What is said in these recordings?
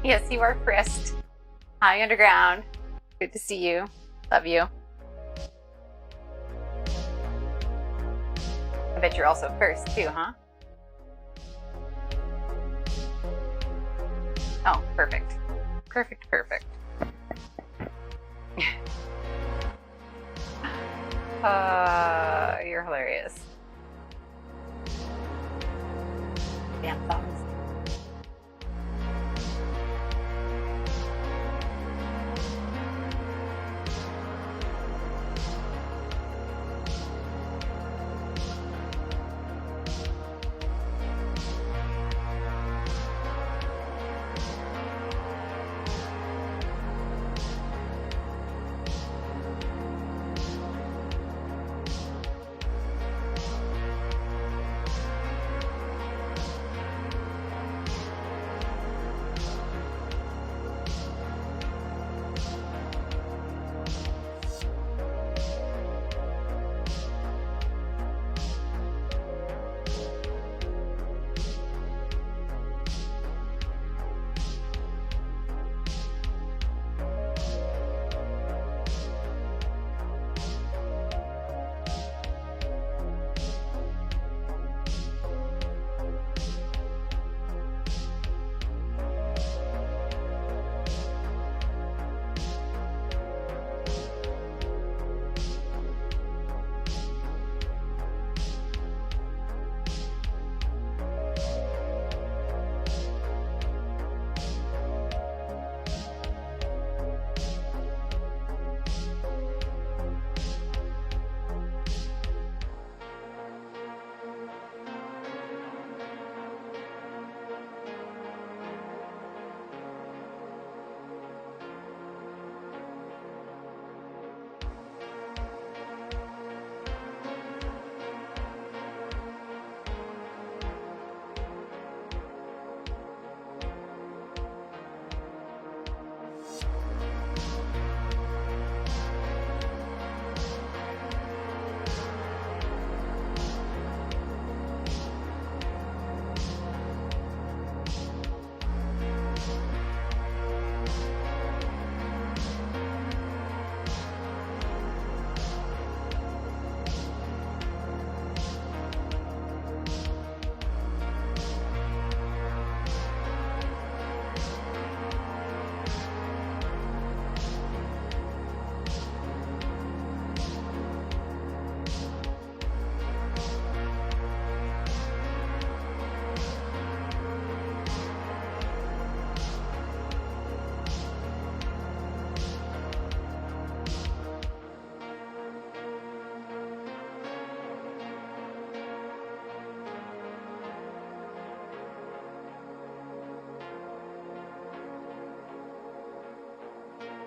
Yes, you are frisked. Hi, underground. Good to see you. Love you. I bet you're also first too, huh? Oh, perfect. Perfect, perfect. You're hilarious. Damn thumbs.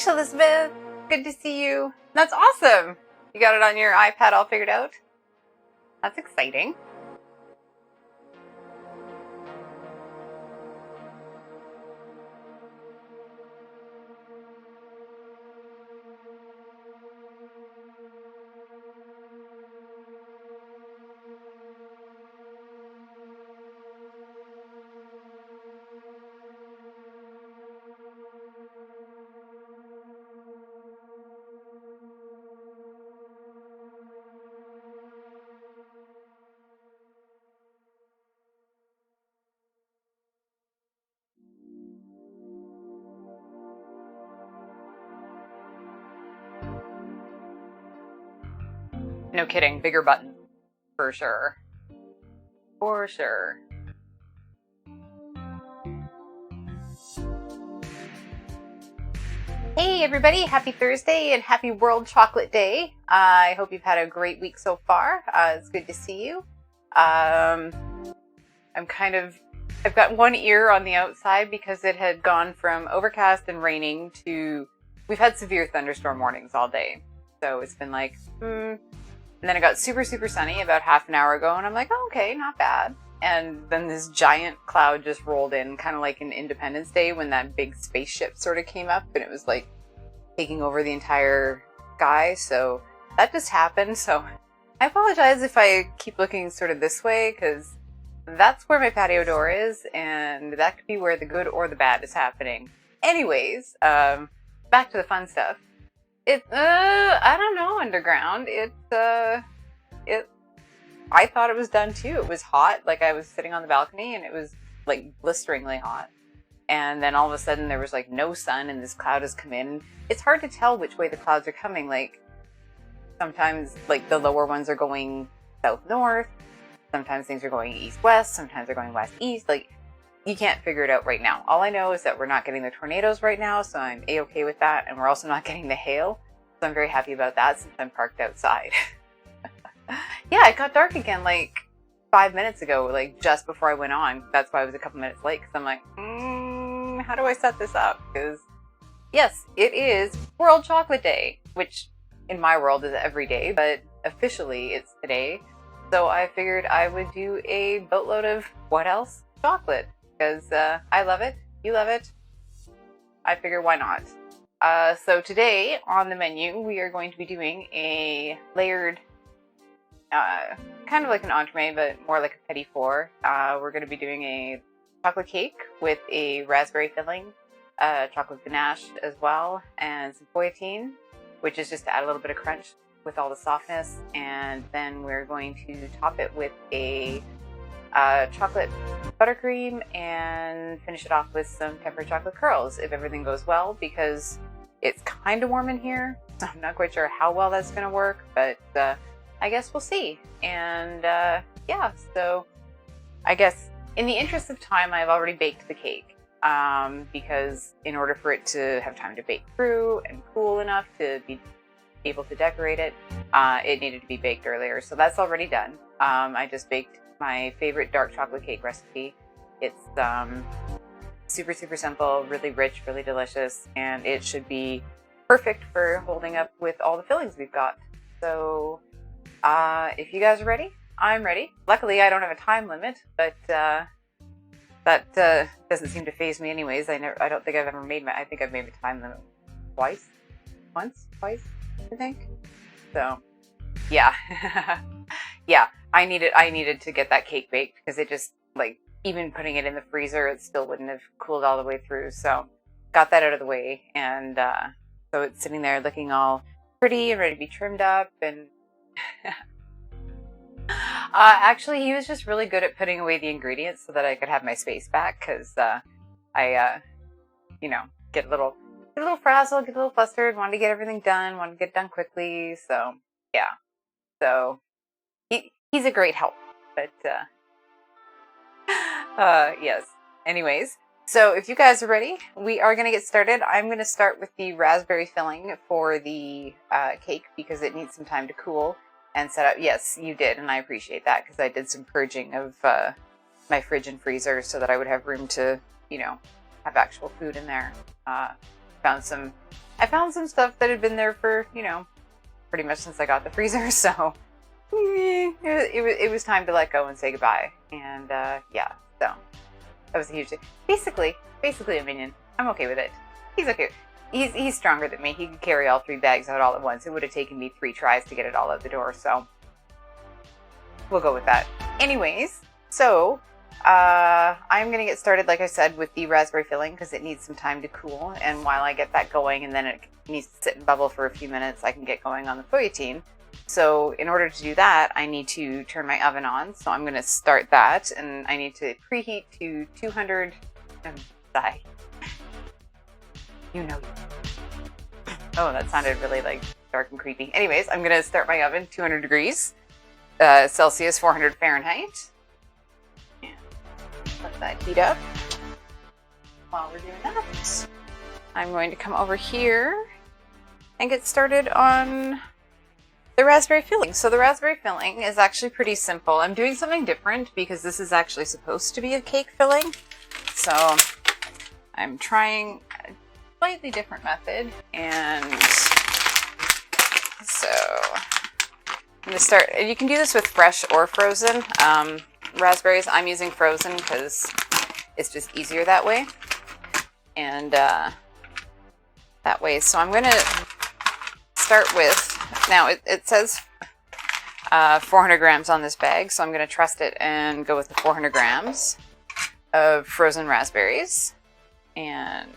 Elizabeth, good to see you. That's awesome. You got it on your iPad all figured out? That's exciting. No kidding, bigger button. For sure. For sure. Hey everybody, happy Thursday and happy World Chocolate Day. I hope you've had a great week so far. It's good to see you. I've got one ear on the outside because it had gone from overcast and raining to, we've had severe thunderstorm warnings all day. So it's been like, And then it got super, super sunny about half an hour ago and I'm like, oh, okay, not bad. And then this giant cloud just rolled in, kind of like in Independence Day when that big spaceship sort of came up and it was like taking over the entire sky. So that just happened. So I apologize if I keep looking sort of this way because that's where my patio door is, and that could be where the good or the bad is happening. Anyways, back to the fun stuff. I don't know, underground. I thought it was done too. It was hot. Like, I was sitting on the balcony and it was like blisteringly hot. And then all of a sudden there was like no sun and this cloud has come in. It's hard to tell which way the clouds are coming. Like, sometimes like the lower ones are going south-north. Sometimes things are going east-west. Sometimes they're going west-east. Like, you can't figure it out right now. All I know is that we're not getting the tornadoes right now, so I'm A-okay with that. And we're also not getting the hail. So I'm very happy about that since I'm parked outside. Yeah, it got dark again like 5 minutes ago, like just before I went on. That's why I was a couple minutes late, because I'm like, how do I set this up? Because, yes, it is World Chocolate Day, which in my world is every day, but officially it's today. So I figured I would do a boatload of what else? Chocolate. Because I love it. You love it. I figure why not? So today on the menu, we are going to be doing a layered, kind of like an entremet, but more like a petit four. We're going to be doing a chocolate cake with a raspberry filling, chocolate ganache as well, and some feuilletine, which is just to add a little bit of crunch with all the softness. And then we're going to top it with a chocolate buttercream and finish it off with some tempered chocolate curls if everything goes well, because it's kind of warm in here, so I'm not quite sure how well that's going to work, but I guess we'll see. And yeah, so I guess in the interest of time, I've already baked the cake, because in order for it to have time to bake through and cool enough to be able to decorate it, it needed to be baked earlier. So that's already done. I just baked my favorite dark chocolate cake recipe. It's super, super simple, really rich, really delicious, and it should be perfect for holding up with all the fillings we've got. So if you guys are ready, I'm ready. Luckily, I don't have a time limit, but that doesn't seem to faze me anyways. I don't think I've ever made I think I've made a time limit twice, I think. So yeah. Yeah, I needed to get that cake baked, because it just, like, even putting it in the freezer, it still wouldn't have cooled all the way through. So got that out of the way, and so it's sitting there looking all pretty and ready to be trimmed up. And actually, he was just really good at putting away the ingredients so that I could have my space back, because I get a little frazzled, get a little flustered, wanted to get everything done, wanted to get it done quickly. So yeah, so he's a great help. But yes. Anyways, so if you guys are ready, we are going to get started. I'm going to start with the raspberry filling for the cake, because it needs some time to cool and set up. Yes, you did, and I appreciate that, because I did some purging of my fridge and freezer so that I would have room to, have actual food in there. I found some stuff that had been there for, pretty much since I got the freezer, so it was time to let go and say goodbye. And yeah, so that was a huge thing. Basically a minion. I'm okay with it. He's okay. He's stronger than me. He could carry all 3 bags out all at once. It would have taken me 3 tries to get it all out the door, so we'll go with that. Anyways, so I'm going to get started, like I said, with the raspberry filling, because it needs some time to cool. And while I get that going, and then it needs to sit and bubble for a few minutes, I can get going on the feuilletine. So in order to do that, I need to turn my oven on. So I'm going to start that, and I need to preheat to 200. Banzai. Oh, that sounded really dark and creepy. Anyways, I'm going to start my oven 200 degrees Celsius, 400 Fahrenheit. And let that heat up. While we're doing that, I'm going to come over here and get started on the raspberry filling. So the raspberry filling is actually pretty simple. I'm doing something different because this is actually supposed to be a cake filling. So I'm trying a slightly different method. And so I'm going to start. You can do this with fresh or frozen raspberries. I'm using frozen because it's just easier that way. And that way. So I'm going to start with, now it says 400 grams on this bag, so I'm going to trust it and go with the 400 grams of frozen raspberries. And I'm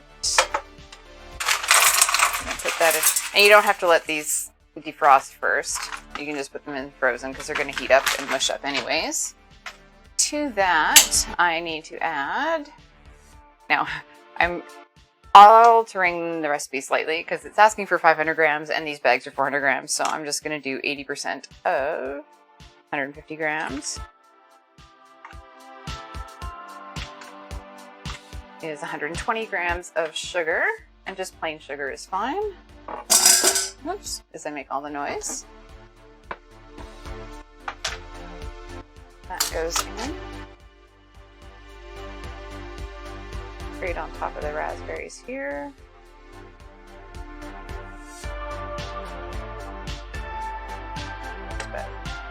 going to put that in. And you don't have to let these defrost first. You can just put them in frozen because they're going to heat up and mush up anyways. To that, I need to add... Now, I'm altering the recipe slightly because it's asking for 500 grams and these bags are 400 grams. So I'm just going to do 80% of 150 grams. Is 120 grams of sugar, and just plain sugar is fine. Oops, as I make all the noise. That goes in. Right on top of the raspberries here.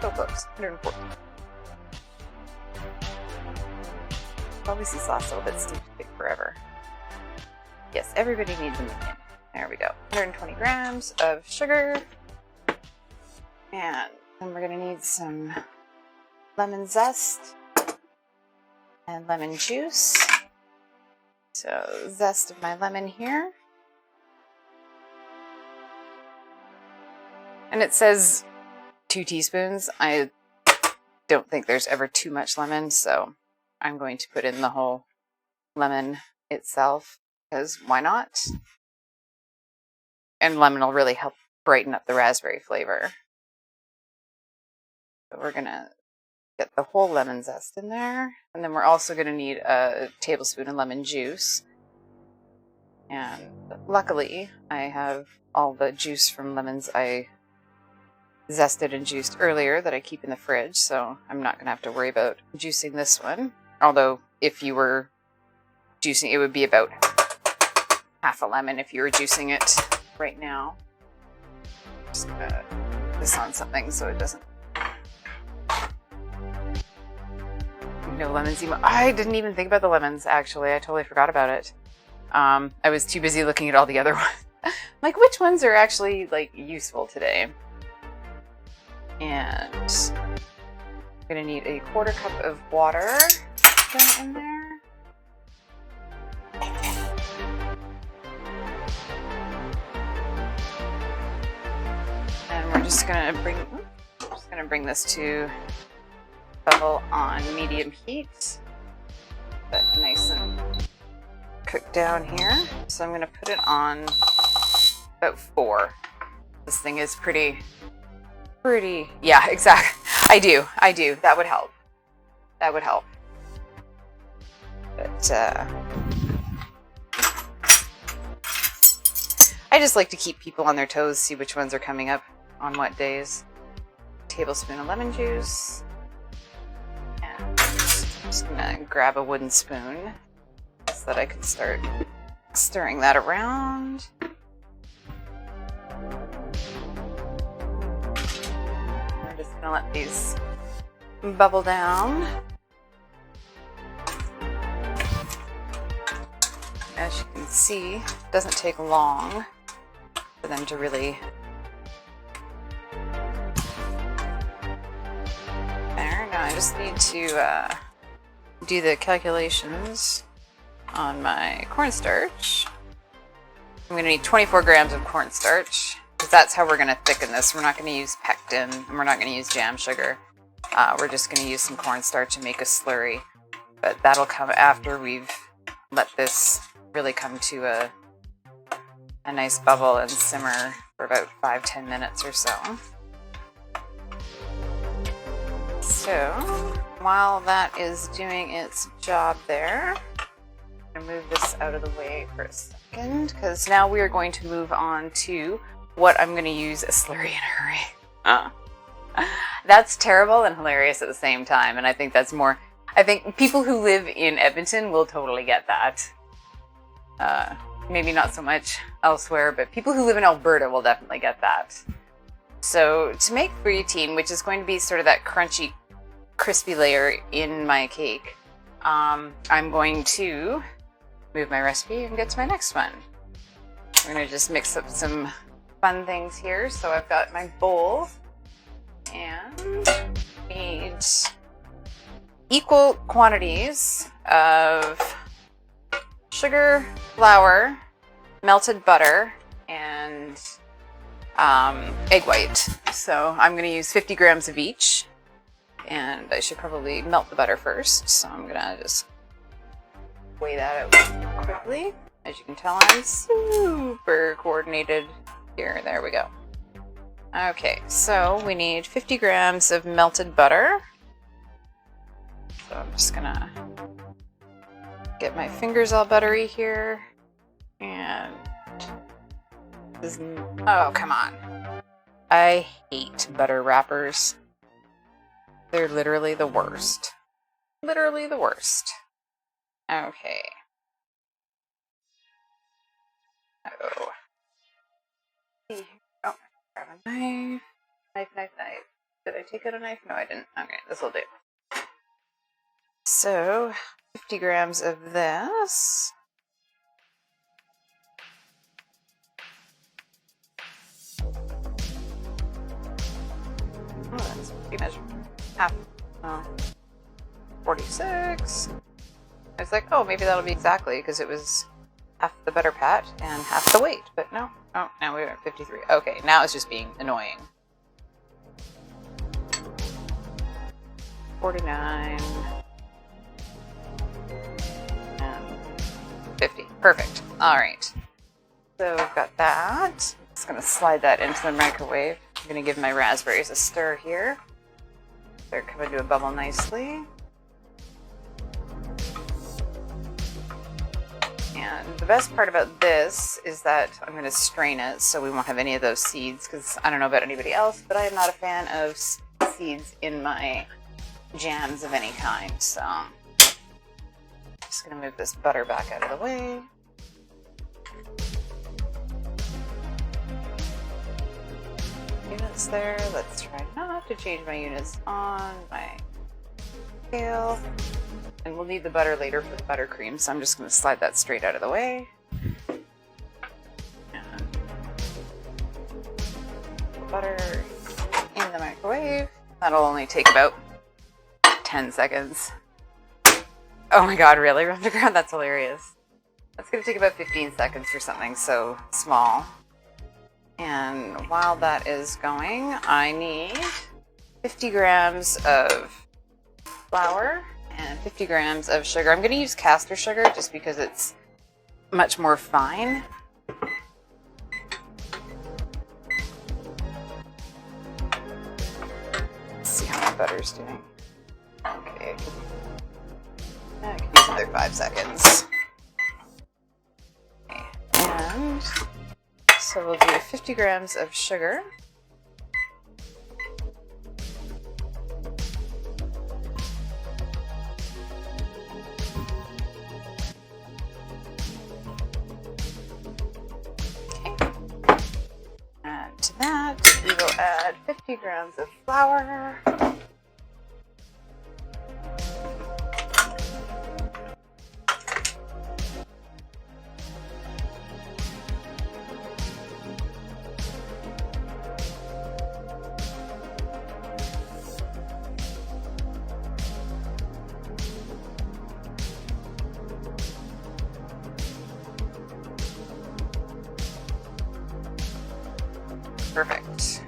Oh, whoops, 140. Always these last little bits take forever. Yes, everybody needs a minion. There we go. 120 grams of sugar. And then we're going to need some lemon zest and lemon juice. So, zest of my lemon here. And it says 2 teaspoons. I don't think there's ever too much lemon, so I'm going to put in the whole lemon itself, because why not? And lemon will really help brighten up the raspberry flavor. So we're going to get the whole lemon zest in there. And then we're also going to need a tablespoon of lemon juice. And luckily, I have all the juice from lemons I zested and juiced earlier that I keep in the fridge, so I'm not going to have to worry about juicing this one. Although, if you were juicing, it would be about half a lemon if you were juicing it right now. Just gonna put this on something so it doesn't... No lemons. I didn't even think about the lemons, actually. I totally forgot about it. I was too busy looking at all the other ones. Like, which ones are actually, like, useful today? And I'm going to need a 1/4 cup of water in there. And we're just going to bring this to bubble on medium heat. But nice and cooked down here. So I'm going to put it on about 4. This thing is pretty, yeah, exactly. I do. That would help. But, I just like to keep people on their toes, see which ones are coming up on what days. Tablespoon of lemon juice. And I'm just gonna grab a wooden spoon so that I can start stirring that around. I'm just gonna let these bubble down. As you can see, it doesn't take long for them to really... There, now I just need to do the calculations on my cornstarch. I'm going to need 24 grams of cornstarch, because that's how we're going to thicken this. We're not going to use pectin, and we're not going to use jam sugar. We're just going to use some cornstarch and make a slurry. But that'll come after we've let this really come to a nice bubble and simmer for about 5-10 minutes or so. So while that is doing its job there, I'm going to move this out of the way for a second, because now we are going to move on to what I'm going to use a slurry in a hurry. That's terrible and hilarious at the same time, and I think that's more... I think people who live in Edmonton will totally get that. Maybe not so much elsewhere, but people who live in Alberta will definitely get that. So to make fruitine, which is going to be sort of that crunchy, crispy layer in my cake, I'm going to move my recipe and get to my next one. I'm going to just mix up some fun things here. So I've got my bowl, And need equal quantities of sugar, flour, melted butter, and egg white. So I'm going to use 50 grams of each. And I should probably melt the butter first. So I'm going to just weigh that out quickly. As you can tell, I'm super coordinated here. There we go. Okay, so we need 50 grams of melted butter. So I'm just gonna get my fingers all buttery here. And oh, come on. I hate butter wrappers. They're literally the worst. Literally the worst. Okay. Oh. Oh, grab a knife. Knife. Did I take out a knife? No, I didn't. Okay, this will do. So, 50 grams of this. Oh, that's pretty much half. 46. I was like, oh, maybe that'll be exactly, because it was half the butter pat and half the weight. But no. Oh, now we're at 53. Okay, now it's just being annoying. 49. And 50. Perfect. All right. So we've got that. Just going to slide that into the microwave. I'm going to give my raspberries a stir here. They're coming to a bubble nicely. And the best part about this is that I'm going to strain it so we won't have any of those seeds, because I don't know about anybody else, but I am not a fan of seeds in my jams of any kind. So I'm just going to move this butter back out of the way. Units there. Let's try not to change my units on my scale. And we'll need the butter later for the buttercream, so I'm just going to slide that straight out of the way. And butter in the microwave. That'll only take about 10 seconds. Oh my god, really? Round to ground? That's hilarious. That's going to take about 15 seconds for something so small. And while that is going, I need 50 grams of flour and 50 grams of sugar. I'm going to use caster sugar just because it's much more fine. Let's see how my butter's doing. Okay. I can use another 5 seconds. Okay. And so we'll do 50 grams of sugar. To that, we will add 50 grams of flour. Perfect.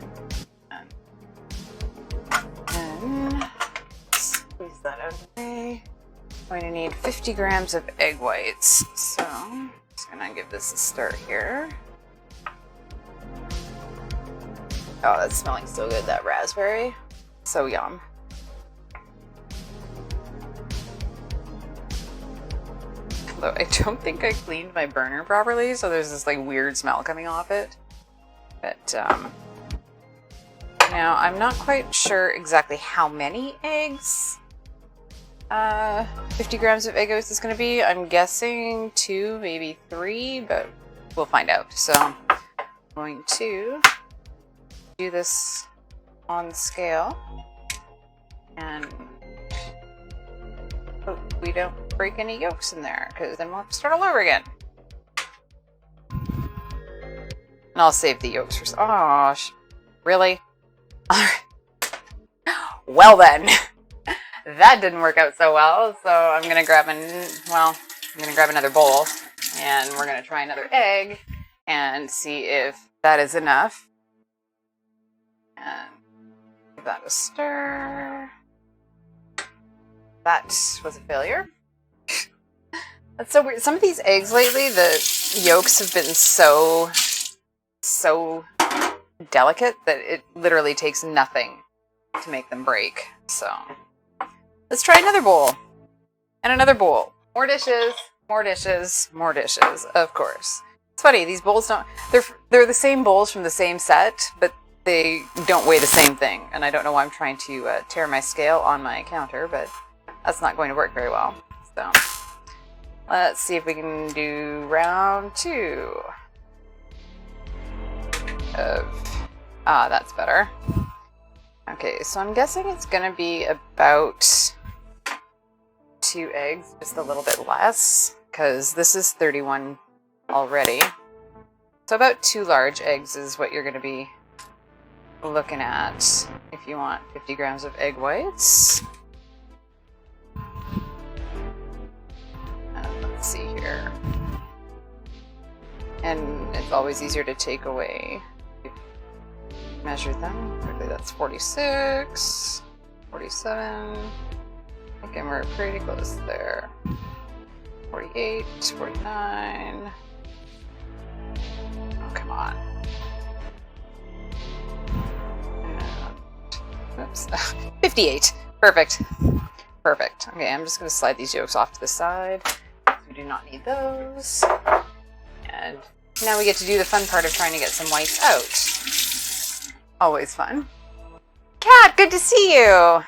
And squeeze that out of the way. I'm going to need 50 grams of egg whites. So I'm just going to give this a stir here. Oh, that's smelling so good, that raspberry. So yum. Although I don't think I cleaned my burner properly, so there's this like weird smell coming off it. But now I'm not quite sure exactly how many eggs 50 grams of egg yolks is going to be. I'm guessing 2, maybe 3, but we'll find out. So I'm going to do this on scale and hope we don't break any yolks in there, because then we'll have to start all over again. And I'll save the yolks for... Oh, really? Alright. Well then, that didn't work out so well. So I'm gonna grab another bowl, and we're gonna try another egg and see if that is enough. And give that a stir. That was a failure. That's so weird. Some of these eggs lately, the yolks have been so delicate that it literally takes nothing to make them break. So let's try another bowl. And another bowl. More dishes, more dishes, more dishes, of course. It's funny, these bowls they're the same bowls from the same set, but they don't weigh the same thing. And I don't know why I'm trying to tear my scale on my counter, but that's not going to work very well. So let's see if we can do round 2 of... that's better. Okay, so I'm guessing it's going to be about 2 eggs, just a little bit less, because this is 31 already. So about 2 large eggs is what you're going to be looking at if you want 50 grams of egg whites. Let's see here. And it's always easier to take away. Measure them quickly. That's 46, 47. Okay, we're pretty close there. 48, 49. Oh, come on. And, oops. 58. Perfect. Perfect. Okay, I'm just going to slide these yolks off to the side. We do not need those. And now we get to do the fun part of trying to get some whites out. Always fun. Kat, good to see you.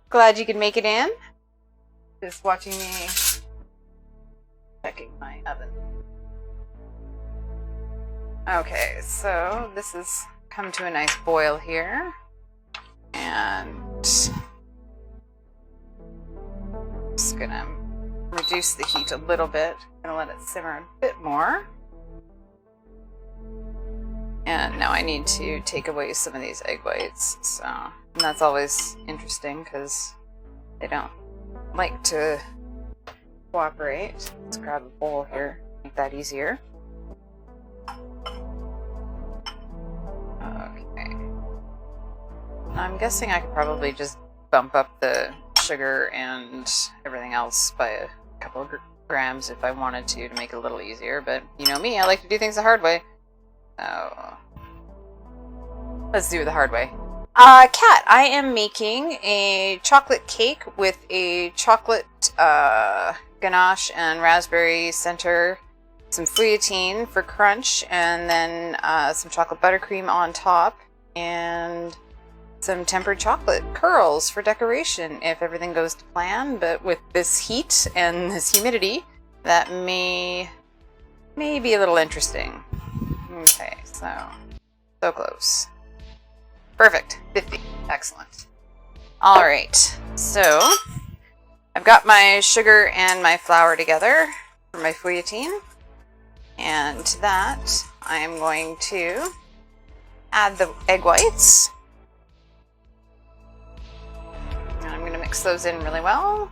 Glad you could make it in. Just watching me checking my oven. Okay, so this has come to a nice boil here. And just gonna reduce the heat a little bit. Gonna let it simmer a bit more. And now I need to take away some of these egg whites. So, and that's always interesting because they don't like to cooperate. Let's grab a bowl here, make that easier. Okay. I'm guessing I could probably just bump up the sugar and everything else by a couple of grams if I wanted to make it a little easier, but you know me, I like to do things the hard way. So let's do it the hard way. Kat, I am making a chocolate cake with a chocolate ganache and raspberry center, some fouilletine for crunch, and then some chocolate buttercream on top, and some tempered chocolate curls for decoration if everything goes to plan. But with this heat and this humidity, that may be a little interesting. Okay, so close. Perfect. 50. Excellent. All right. So I've got my sugar and my flour together for my fouilletine. And to that, I am going to add the egg whites. And I'm going to mix those in really well.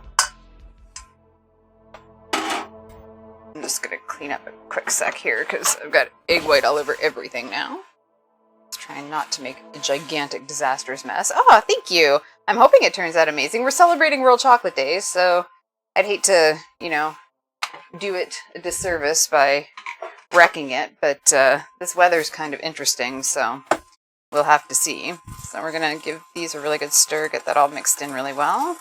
I'm just going to clean up a quick sec here because I've got egg white all over everything now. Trying not to make a gigantic, disastrous mess. Oh, thank you. I'm hoping it turns out amazing. We're celebrating World Chocolate Day, so I'd hate to, do it a disservice by wrecking it, but this weather's kind of interesting, so we'll have to see. So we're going to give these a really good stir, get that all mixed in really well.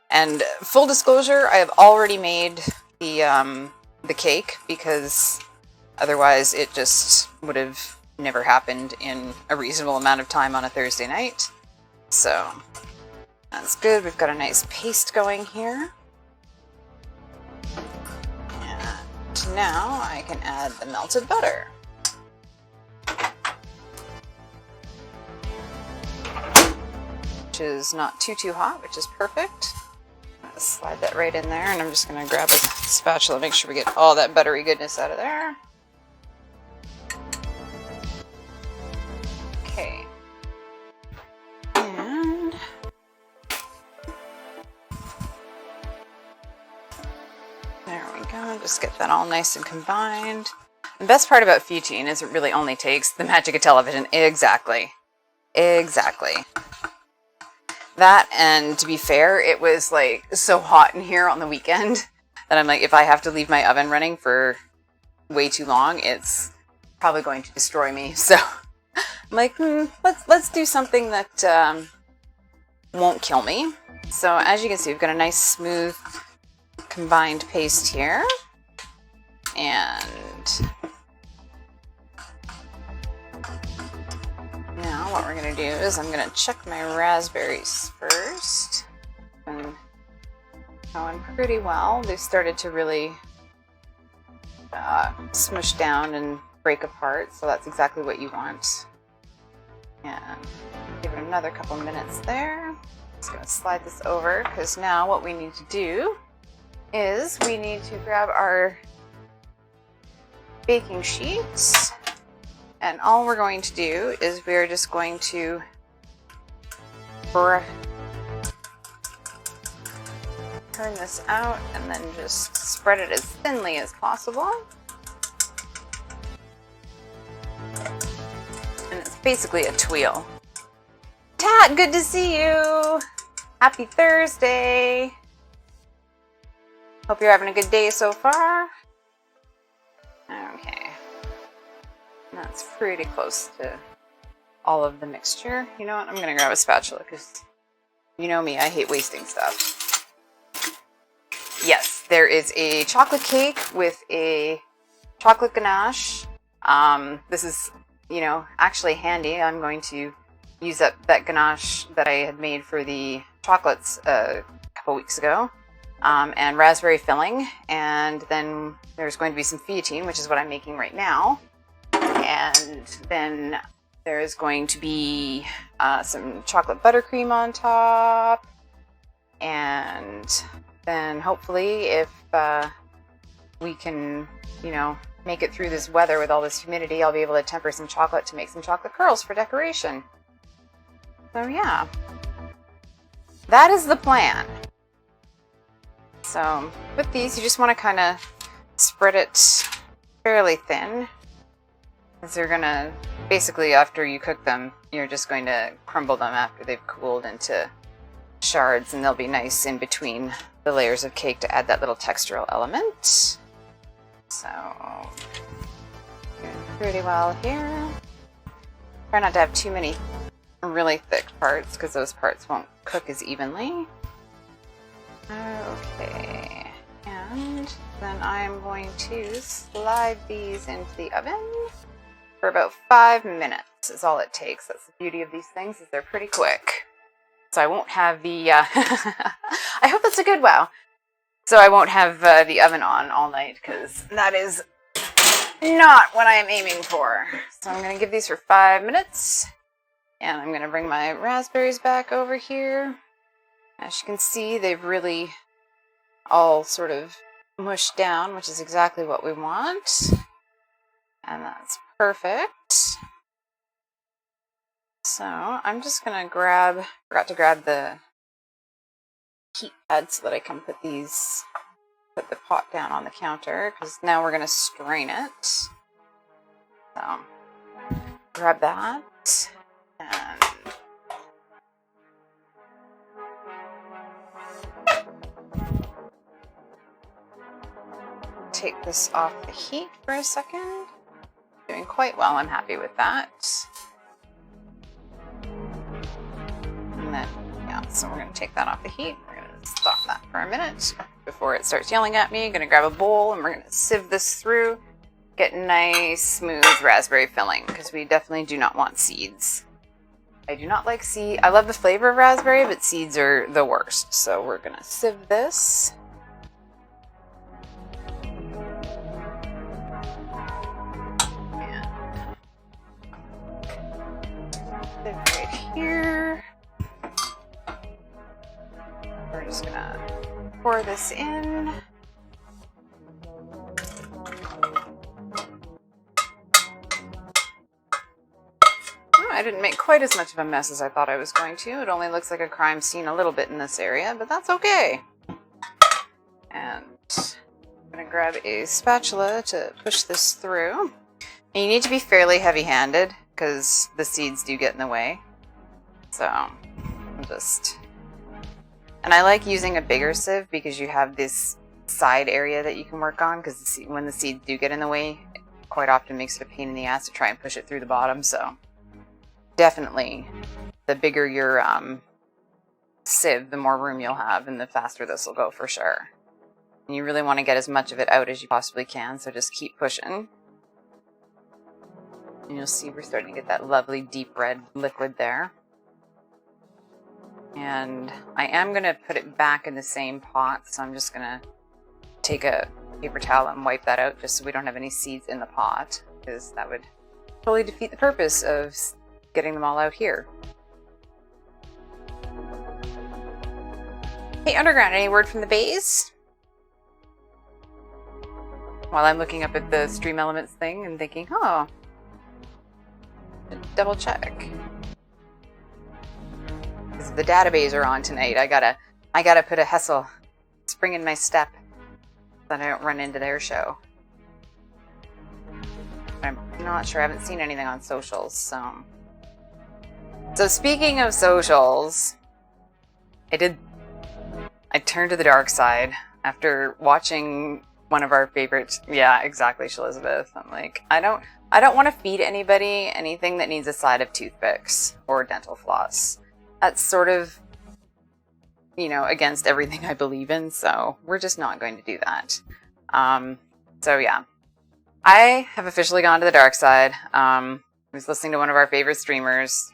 And full disclosure, I have already made the cake because otherwise it just would have never happened in a reasonable amount of time on a Thursday night. So that's good. We've got a nice paste going here. And now I can add the melted butter. Which is not too hot, which is perfect. Slide that right in there, and I'm just going to grab a spatula, make sure we get all that buttery goodness out of there. just get that all nice and combined. The best part about fettuccine is it really only takes the magic of television. Exactly. Exactly. That, and to be fair, it was like so hot in here on the weekend that I'm like, if I have to leave my oven running for way too long, it's probably going to destroy me. So I'm like, let's do something that won't kill me. So as you can see, we've got a nice smooth combined paste here. And now what we're going to do is I'm going to check my raspberries first. And going pretty well. They started to really smush down and break apart, so that's exactly what you want. And give it another couple minutes there. Just going to slide this over, because now what we need to do is we need to grab our baking sheets, and all we're going to do is we're just going to turn this out and then just spread it as thinly as possible. And it's basically a tuile. Tat, good to see you! Happy Thursday! Hope you're having a good day so far. Okay. That's pretty close to all of the mixture. You know what? I'm gonna grab a spatula because you know me, I hate wasting stuff. Yes, there is a chocolate cake with a chocolate ganache. This is, you know, actually handy. I'm going to use up that ganache that I had made for the chocolates a couple weeks ago. And raspberry filling. And then there's going to be some fettuccine, which is what I'm making right now. And then there's going to be some chocolate buttercream on top. And then hopefully if we can, you know, make it through this weather with all this humidity, I'll be able to temper some chocolate to make some chocolate curls for decoration. So yeah, that is the plan. So with these, you just want to kind of spread it fairly thin, because they're gonna, basically after you cook them, you're just going to crumble them after they've cooled into shards, and they'll be nice in between the layers of cake to add that little textural element. So, doing pretty well here. Try not to have too many really thick parts, because those parts won't cook as evenly. Okay, and then I'm going to slide these into the oven for about 5 minutes is all it takes. That's the beauty of these things, is they're pretty quick. So I won't have the, I hope that's a good wow. So I won't have the oven on all night, because that is not what I am aiming for. So I'm going to give these for 5 minutes, and I'm going to bring my raspberries back over here. As you can see, they've really all sort of mushed down, which is exactly what we want. And that's perfect. So I'm just going to forgot to grab the heat pad so that I can put the pot down on the counter, because now we're going to strain it. So grab that, and take this off the heat for a second. Doing quite well, I'm happy with that. And then, yeah, so we're going to take that off the heat. We're going to stop that for a minute before it starts yelling at me. I'm going to grab a bowl, and we're going to sieve this through. Get nice, smooth raspberry filling, because we definitely do not want seeds. I do not like seeds. I love the flavor of raspberry, but seeds are the worst. So we're going to sieve this. Right here. We're just gonna pour this in. Oh, I didn't make quite as much of a mess as I thought I was going to. It only looks like a crime scene a little bit in this area, but that's okay. And gonna grab a spatula to push this through. And you need to be fairly heavy-handed because the seeds do get in the way. So I'm just... And I like using a bigger sieve because you have this side area that you can work on, because when the seeds do get in the way, it quite often makes it a pain in the ass to try and push it through the bottom. So definitely the bigger your sieve, the more room you'll have and the faster this will go for sure. And you really want to get as much of it out as you possibly can, so just keep pushing. And you'll see we're starting to get that lovely deep red liquid there. And I am going to put it back in the same pot, so I'm just going to take a paper towel and wipe that out just so we don't have any seeds in the pot, because that would totally defeat the purpose of getting them all out here. Hey, Underground, any word from the base? While I'm looking up at the Stream Elements thing and thinking, oh, double check. Because the database are on tonight. I gotta put a hustle, spring in my step, so that I don't run into their show. I'm not sure. I haven't seen anything on socials. So speaking of socials, I turned to the dark side after watching one of our favorites. Yeah, exactly, Elizabeth. I'm like, I don't want to feed anybody anything that needs a side of toothpicks or dental floss. That's sort of, against everything I believe in, so we're just not going to do that. So yeah, I have officially gone to the dark side. I was listening to one of our favorite streamers,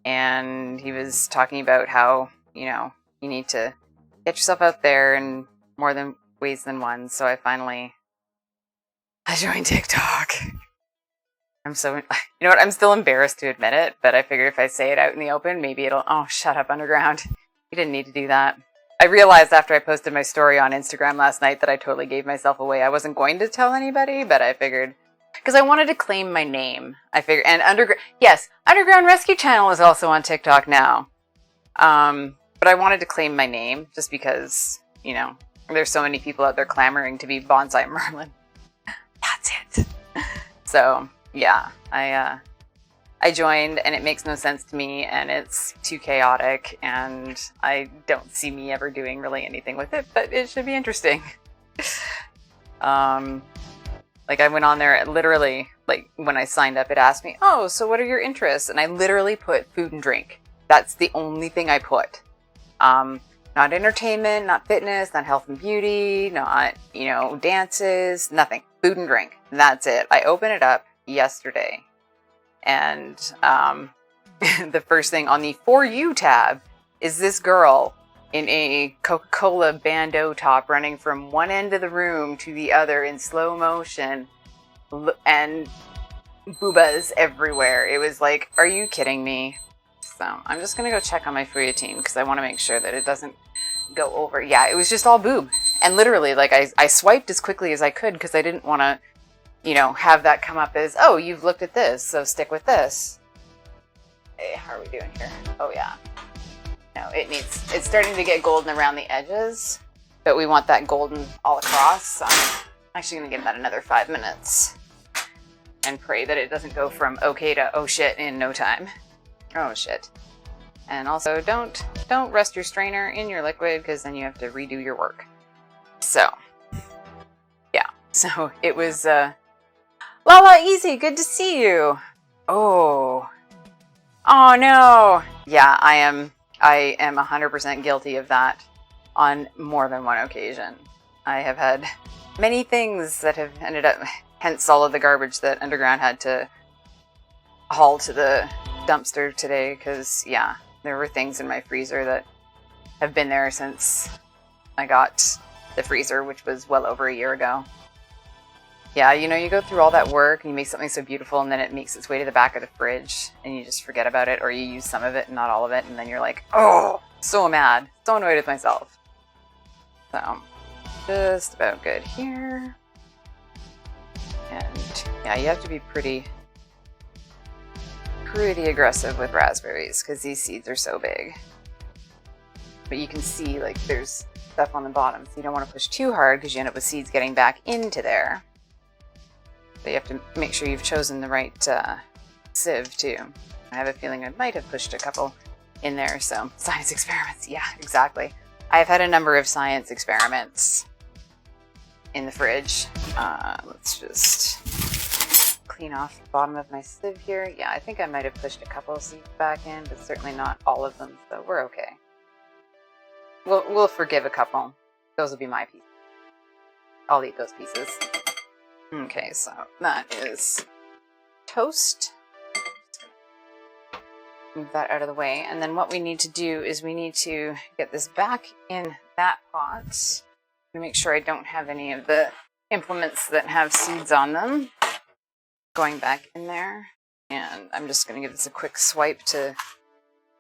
and he was talking about how, you need to get yourself out there in more than ways than one. So I joined TikTok. I'm still embarrassed to admit it, but I figured if I say it out in the open, maybe oh, shut up, Underground. You didn't need to do that. I realized after I posted my story on Instagram last night that I totally gave myself away. I wasn't going to tell anybody, but I figured, because I wanted to claim my name. And Underground Rescue Channel is also on TikTok now. But I wanted to claim my name just because, there's so many people out there clamoring to be Banzai Merlin. That's it. So, yeah, I joined, and it makes no sense to me, and it's too chaotic, and I don't see me ever doing really anything with it, but it should be interesting. I went on there, literally, when I signed up, it asked me, oh, so what are your interests? And I literally put food and drink. That's the only thing I put. Not entertainment, not fitness, not health and beauty, not, dances, nothing. Food and drink. That's it. I opened it up yesterday. And the first thing on the For You tab is this girl in a Coca-Cola bandeau top running from one end of the room to the other in slow motion. And boobas everywhere. It was like, are you kidding me? So I'm just going to go check on my For You team because I want to make sure that it doesn't go over. Yeah, it was just all boob. And literally, I swiped as quickly as I could because I didn't want to, have that come up as, oh, you've looked at this, so stick with this. Hey, how are we doing here? Oh, yeah. No, it's starting to get golden around the edges, but we want that golden all across. So I'm actually going to give that another 5 minutes and pray that it doesn't go from okay to oh shit in no time. Oh shit. And also don't rest your strainer in your liquid because then you have to redo your work. So yeah. So it was Lala Easy, good to see you. Oh no. Yeah, I am 100% guilty of that on more than one occasion. I have had many things that have ended up, hence all of the garbage that Underground had to haul to the dumpster today, because yeah, there were things in my freezer that have been there since I got the freezer, which was well over a year ago. Yeah, you go through all that work and you make something so beautiful and then it makes its way to the back of the fridge and you just forget about it, or you use some of it and not all of it, and then you're like, oh, so mad, so annoyed with myself. So just about good here. And yeah, you have to be pretty aggressive with raspberries because these seeds are so big. But you can see there's stuff on the bottom. So you don't want to push too hard because you end up with seeds getting back into there. So you have to make sure you've chosen the right sieve too. I have a feeling I might have pushed a couple in there. So science experiments. Yeah, exactly. I've had a number of science experiments in the fridge. Let's just clean off the bottom of my sieve here. Yeah, I think I might have pushed a couple of seeds back in, but certainly not all of them, so we're okay. We'll forgive a couple. Those will be my pieces. I'll eat those pieces. Okay, so that is toast. Move that out of the way. And then what we need to do is we need to get this back in that pot. Make sure I don't have any of the implements that have seeds on them going back in there. And I'm just going to give this a quick swipe to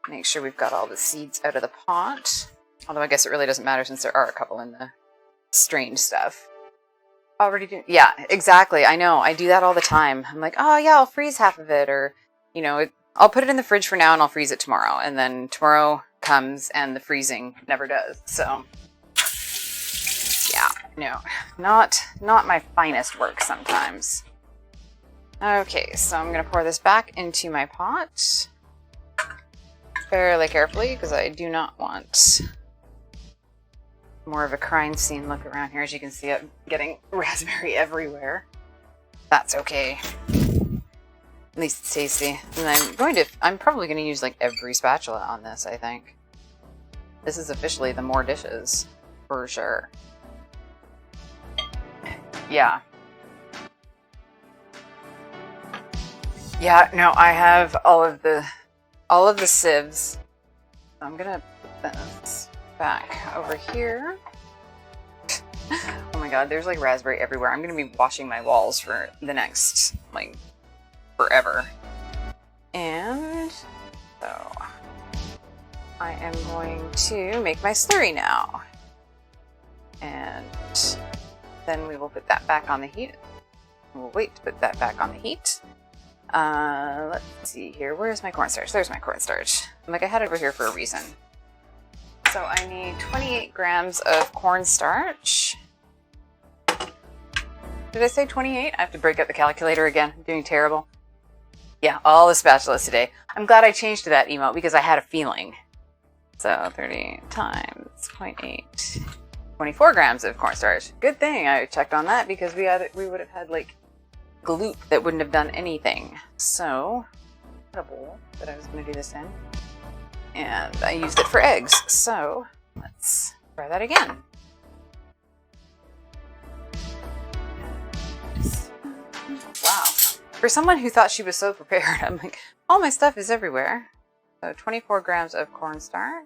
make sure we've got all the seeds out of the pot. Although I guess it really doesn't matter since there are a couple in the strained stuff. Already do? Yeah, exactly. I know. I do that all the time. I'm like, oh yeah, I'll freeze half of it, or I'll put it in the fridge for now and I'll freeze it tomorrow. And then tomorrow comes and the freezing never does. So yeah, no, not my finest work sometimes. Okay, so I'm going to pour this back into my pot fairly carefully because I do not want more of a crime scene look around here. As you can see, I'm getting raspberry everywhere. That's okay. At least it's tasty. And I'm probably going to use like every spatula on this, I think. This is officially the more dishes, for sure. Yeah. Yeah, no, I have all of the sieves. I'm going to put this back over here. Oh my god, there's like raspberry everywhere. I'm going to be washing my walls for the next, like, forever. And so I am going to make my slurry now. And then we will put that back on the heat. We'll wait to put that back on the heat. Let's see here. Where's my cornstarch? There's my cornstarch. I'm like, I had it over here for a reason. So I need 28 grams of cornstarch. Did I say 28? I have to break out the calculator again. I'm doing terrible. Yeah, all the spatulas today. I'm glad I changed to that emote because I had a feeling. So 30 times 0.8. 24 grams of cornstarch. Good thing I checked on that because we would have had like gloop that wouldn't have done anything. So I had a bowl that I was going to do this in. And I used it for eggs. So let's try that again. Wow. For someone who thought she was so prepared, I'm like, all my stuff is everywhere. So 24 grams of cornstarch.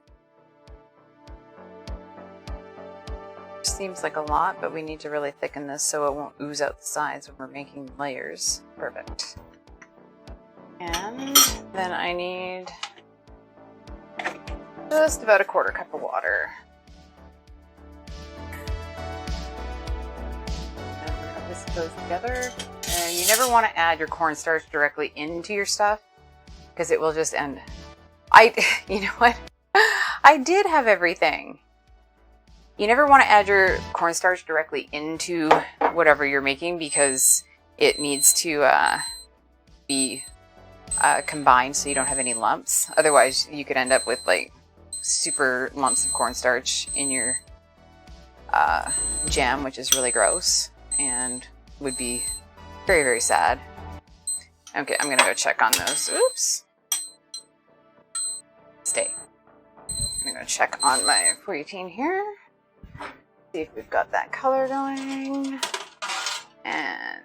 Seems like a lot, but we need to really thicken this so it won't ooze out the sides when we're making layers. Perfect. And then I need just about a quarter cup of water. And this goes together. And you never want to add your cornstarch directly into your stuff because it will just end. You know what? I did have everything. You never want to add your cornstarch directly into whatever you're making because it needs to be combined so you don't have any lumps. Otherwise, you could end up with like super lumps of cornstarch in your jam, which is really gross and would be very, very sad. Okay, I'm going to go check on those. Oops. Stay. I'm going to check on my protein here. See if we've got that color going. And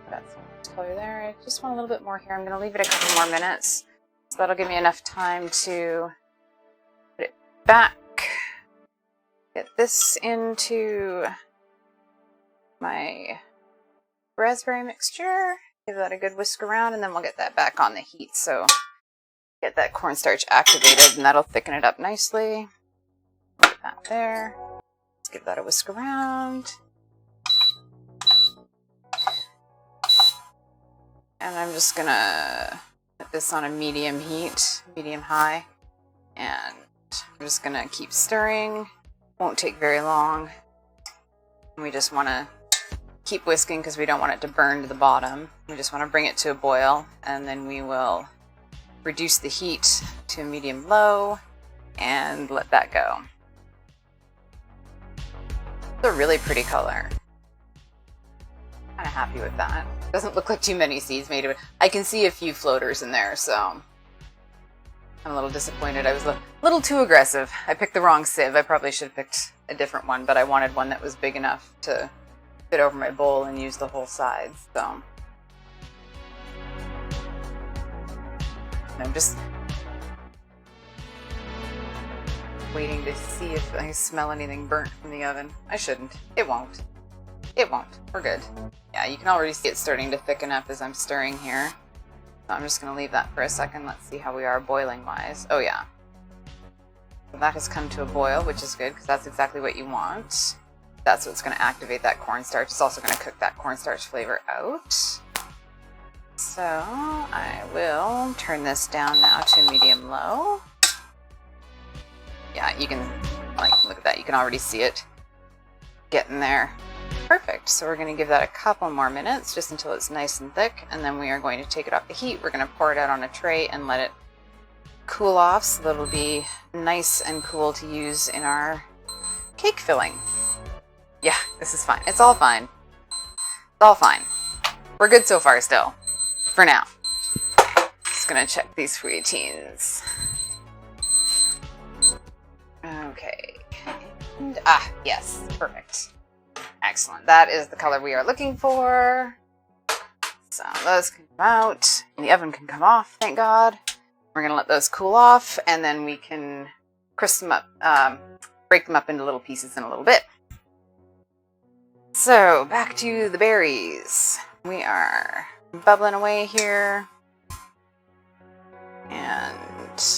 that's the color there. I just want a little bit more here. I'm going to leave it a couple more minutes. So that'll give me enough time to put it back. Get this into my raspberry mixture. Give that a good whisk around, and then we'll get that back on the heat. So get that cornstarch activated, and that'll thicken it up nicely. Put that there. Let's give that a whisk around. And I'm just gonna put this on a medium heat, medium high, and I'm just gonna keep stirring. Won't take very long. We just want to keep whisking because we don't want it to burn to the bottom. We just want to bring it to a boil, and then we will reduce the heat to medium-low and let that go. It's a really pretty color. Kind of happy with that. Doesn't look like too many seeds made of it. I can see a few floaters in there, so I'm a little disappointed. I was a little too aggressive. I picked the wrong sieve. I probably should have picked a different one, but I wanted one that was big enough to fit over my bowl and use the whole sides, so. I'm just waiting to see if I smell anything burnt from the oven. I shouldn't. It won't. It won't. We're good. Yeah, you can already see it starting to thicken up as I'm stirring here. So I'm just going to leave that for a second. Let's see how we are boiling-wise. Oh, yeah. So that has come to a boil, which is good because that's exactly what you want. That's what's going to activate that cornstarch. It's also going to cook that cornstarch flavor out. So I will turn this down now to medium-low. Yeah, you can, like, look at that. You can already see it getting there. Perfect. So we're going to give that a couple more minutes just until it's nice and thick, and then we are going to take it off the heat. We're going to pour it out on a tray and let it cool off so that it'll be nice and cool to use in our cake filling. Yeah, this is fine. It's all fine. It's all fine. We're good so far still. For now. Just gonna check these fouilletines. Okay. And, yes. Perfect. Excellent. That is the color we are looking for. So those can come out. And the oven can come off, thank God. We're gonna let those cool off, and then we can crisp them up, break them up into little pieces in a little bit. So, back to the berries. We are bubbling away here. And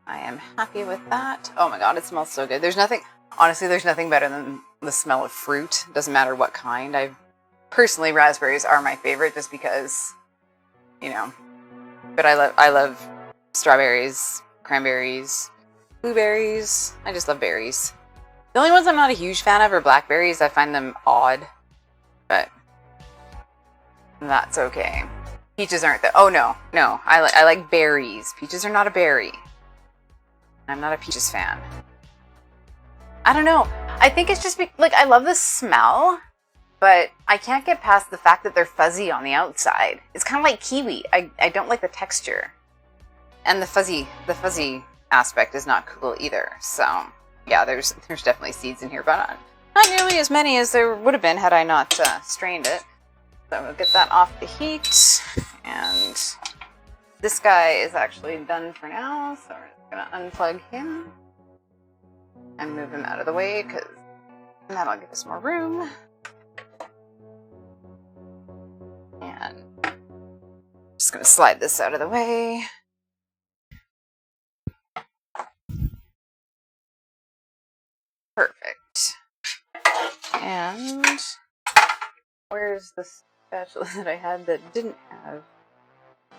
I am happy with that. Oh my god, it smells so good. There's nothing, honestly, there's nothing better than the smell of fruit. Doesn't matter what kind. Personally, raspberries are my favorite just because, you know, but I love strawberries, cranberries, blueberries. I just love berries. The only ones I'm not a huge fan of are blackberries. I find them odd, but that's okay. Peaches aren't oh no, I like berries. Peaches are not a berry. I'm not a peaches fan. I don't know. I think it's just like I love the smell, but I can't get past the fact that they're fuzzy on the outside. It's kind of like kiwi. I don't like the texture, and the fuzzy aspect is not cool either. So. Yeah, there's definitely seeds in here, but not nearly as many as there would have been had I not strained it. So we'll get that off the heat, and this guy is actually done for now, so we're just going to unplug him and move him out of the way, because that'll give us more room. And just going to slide this out of the way. Perfect. And where's the spatula that I had that didn't have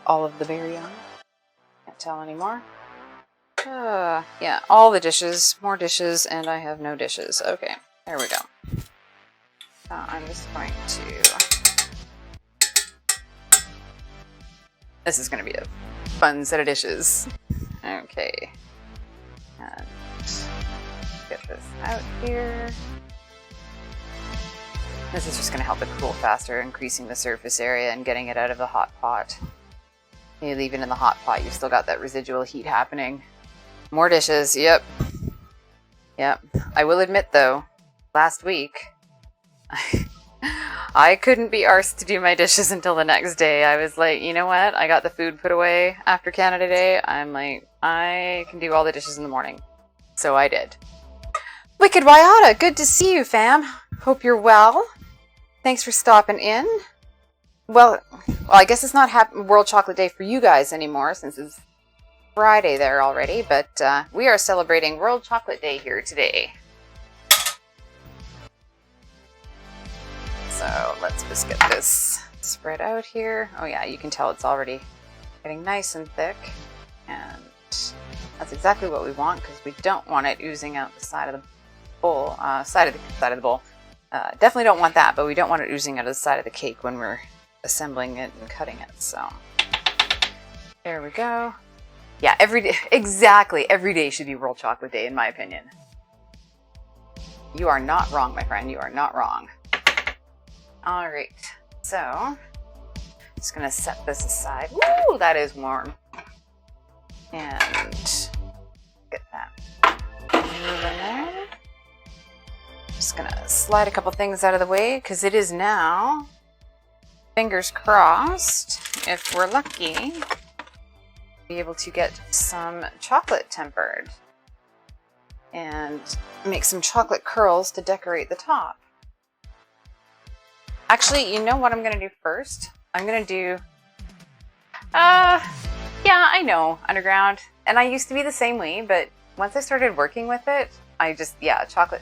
all of the berry on it? Can't tell anymore. Yeah, all the dishes, more dishes, and I have no dishes. Okay, there we go. So I'm just going to... This is going to be a fun set of dishes. Okay. And get this out here. This is just going to help it cool faster, increasing the surface area and getting it out of the hot pot. You leave it in the hot pot, you've still got that residual heat happening. More dishes, yep. Yep. I will admit though, last week, I couldn't be arsed to do my dishes until the next day. I was like, you know what? I got the food put away after Canada Day. I'm like, I can do all the dishes in the morning. So I did. Wicked Wyata, good to see you, fam. Hope you're well. Thanks for stopping in. Well, I guess it's not World Chocolate Day for you guys anymore since it's Friday there already, but we are celebrating World Chocolate Day here today. So let's just get this spread out here. Oh yeah, you can tell it's already getting nice and thick. And That's exactly what we want because we don't want it oozing out the side of the bowl, side of the bowl. Definitely don't want that, but we don't want it oozing out of the side of the cake when we're assembling it and cutting it. So there we go. Yeah, every day, exactly. Every day should be World Chocolate Day, in my opinion. You are not wrong, my friend. You are not wrong. All right, so just gonna set this aside. Woo, that is warm. And get that moving there. Just gonna slide a couple things out of the way because it is now, fingers crossed, if we're lucky, be able to get some chocolate tempered and make some chocolate curls to decorate the top. Actually, you know what I'm gonna do first? I'm gonna do, yeah, I know, Underground. And I used to be the same way, but once I started working with it, I just, yeah, chocolate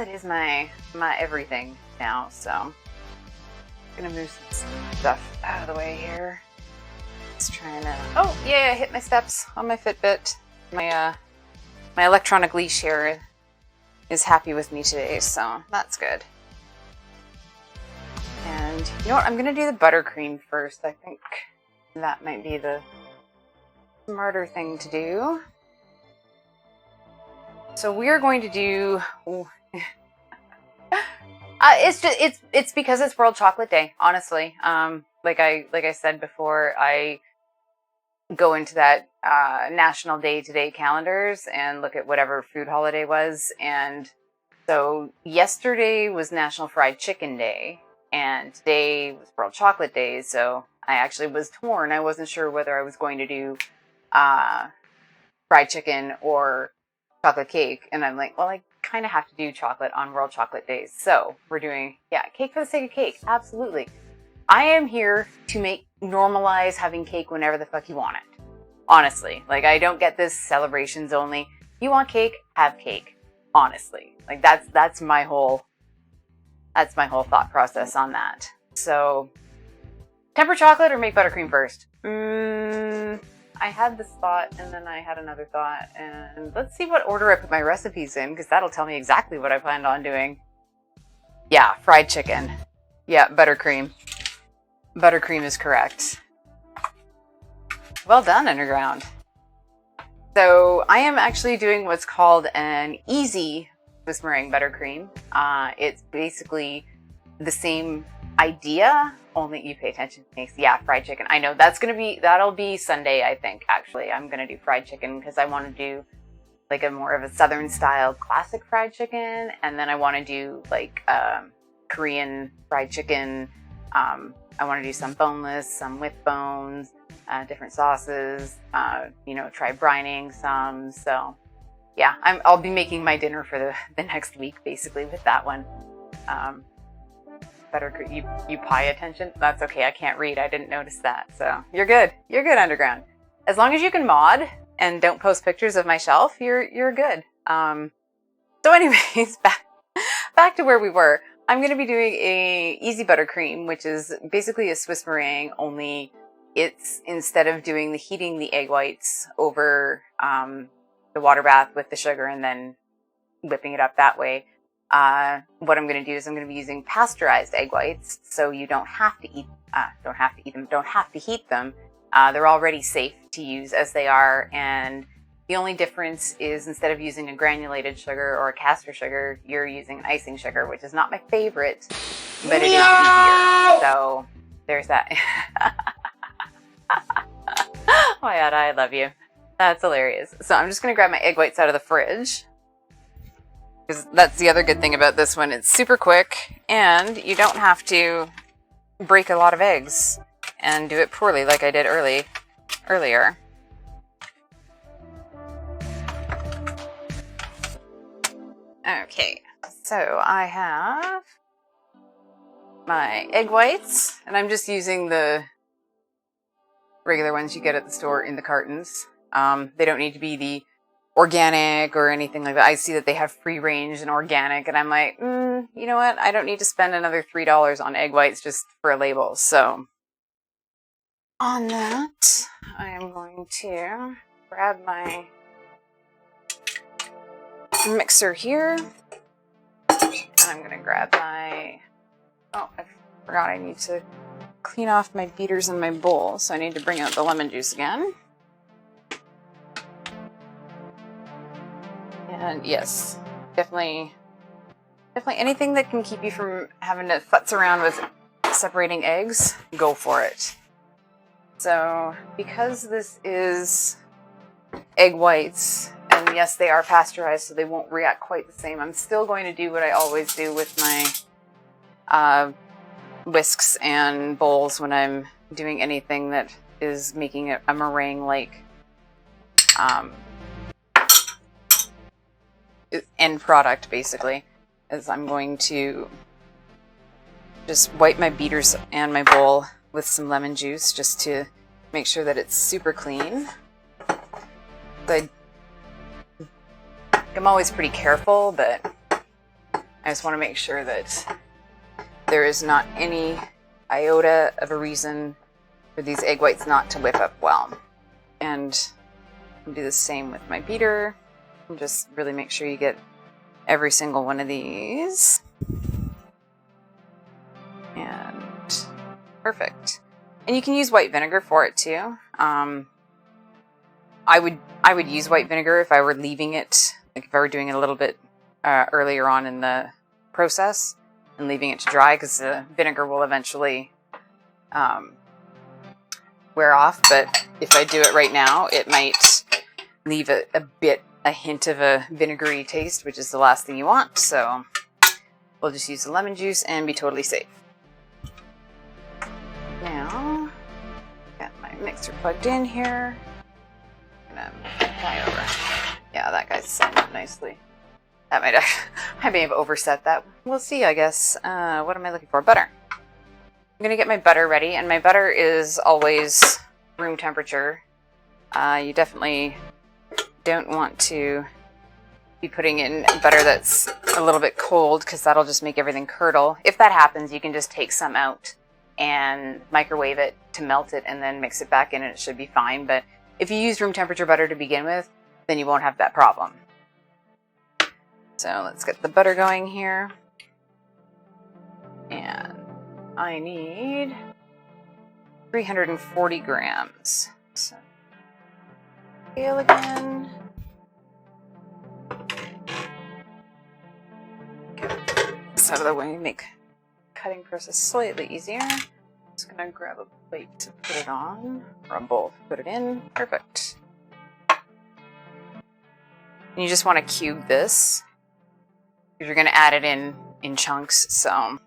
is my everything now, so I'm gonna move some stuff out of the way here. Just trying to, oh yeah, I hit my steps on my Fitbit. My electronic leash here is happy with me today, so that's good. And you know what, I'm gonna do the buttercream first. I think that might be the smarter thing to do. So we're going to do, it's because it's World Chocolate Day, honestly. Like I said before, I go into that National Day-to-Day calendars and look at whatever food holiday was. And so yesterday was National Fried Chicken Day, and today was World Chocolate Day. So I actually was torn. I wasn't sure whether I was going to do fried chicken or chocolate cake. And I'm like, well, I kind of have to do chocolate on World Chocolate Days. So we're doing, yeah, cake for the sake of cake. Absolutely. I am here to normalize having cake whenever the fuck you want it. Honestly, like I don't get this celebrations only. You want cake, have cake. Honestly, like that's my whole thought process on that. So, temper chocolate or make buttercream first? I had this thought and then I had another thought, and let's see what order I put my recipes in because that'll tell me exactly what I planned on doing. Yeah, fried chicken. Yeah, buttercream. Buttercream is correct. Well done, Underground. So I am actually doing what's called an easy Swiss meringue buttercream. It's basically the same idea, only you pay attention to things. Yeah, fried chicken. I know that'll be Sunday, I think, actually. I'm going to do fried chicken because I want to do like a more of a Southern style classic fried chicken. And then I want to do like Korean fried chicken. I want to do some boneless, some with bones, different sauces, try brining some. So yeah, I'll be making my dinner for the next week, basically, with that one. You pay attention? That's okay. I can't read. I didn't notice that. So you're good. You're good, Underground. As long as you can mod and don't post pictures of my shelf, you're good. So anyways, back to where we were. I'm going to be doing a easy buttercream, which is basically a Swiss meringue, only it's instead of heating the egg whites over the water bath with the sugar and then whipping it up that way. What I'm going to do is I'm going to be using pasteurized egg whites, so you don't have to heat them. They're already safe to use as they are, and the only difference is instead of using a granulated sugar or a caster sugar, you're using icing sugar, which is not my favorite, but it is easier. So there's that. Oh my God, I love you. That's hilarious. So I'm just going to grab my egg whites out of the fridge, because that's the other good thing about this one. It's super quick, and you don't have to break a lot of eggs and do it poorly like I did earlier. Okay, so I have my egg whites, and I'm just using the regular ones you get at the store in the cartons. They don't need to be the organic or anything like that. I see that they have free range and organic, and I'm like, you know what? I don't need to spend another $3 on egg whites just for a label. So on that, I am going to grab my mixer here. And I'm going to grab my... Oh, I forgot I need to clean off my beaters in my bowl, so I need to bring out the lemon juice again. And yes, definitely anything that can keep you from having to futz around with separating eggs, go for it. So, because this is egg whites, and yes, they are pasteurized, so they won't react quite the same, I'm still going to do what I always do with my whisks and bowls when I'm doing anything that is making it a meringue-like end product, basically. Is I'm going to just wipe my beaters and my bowl with some lemon juice just to make sure that it's super clean. I'm always pretty careful, but I just want to make sure that there is not any iota of a reason for these egg whites not to whip up well. And I'll do the same with my beater. And just really make sure you get every single one of these. And perfect. And you can use white vinegar for it too. I would use white vinegar if I were leaving it, like if I were doing it a little bit earlier on in the process and leaving it to dry, because the vinegar will eventually wear off. But if I do it right now, it might leave a hint of a vinegary taste, which is the last thing you want. So we'll just use the lemon juice and be totally safe. Now, got my mixer plugged in here. Gonna move that guy over. Yeah, that guy's setting up nicely. That might I may have overset that. We'll see, I guess. What am I looking for? Butter. I'm gonna get my butter ready, and my butter is always room temperature. You definitely don't want to be putting in butter that's a little bit cold, because that'll just make everything curdle. If that happens, you can just take some out and microwave it to melt it and then mix it back in, and it should be fine. But if you use room temperature butter to begin with, then you won't have that problem. So let's get the butter going here. And I need 340 grams. So scale again. Get this out of the way, make cutting process slightly easier. Just gonna grab a plate to put it on, or a bowl to put it in. Perfect. And you just want to cube this, because you're gonna add it in chunks. So,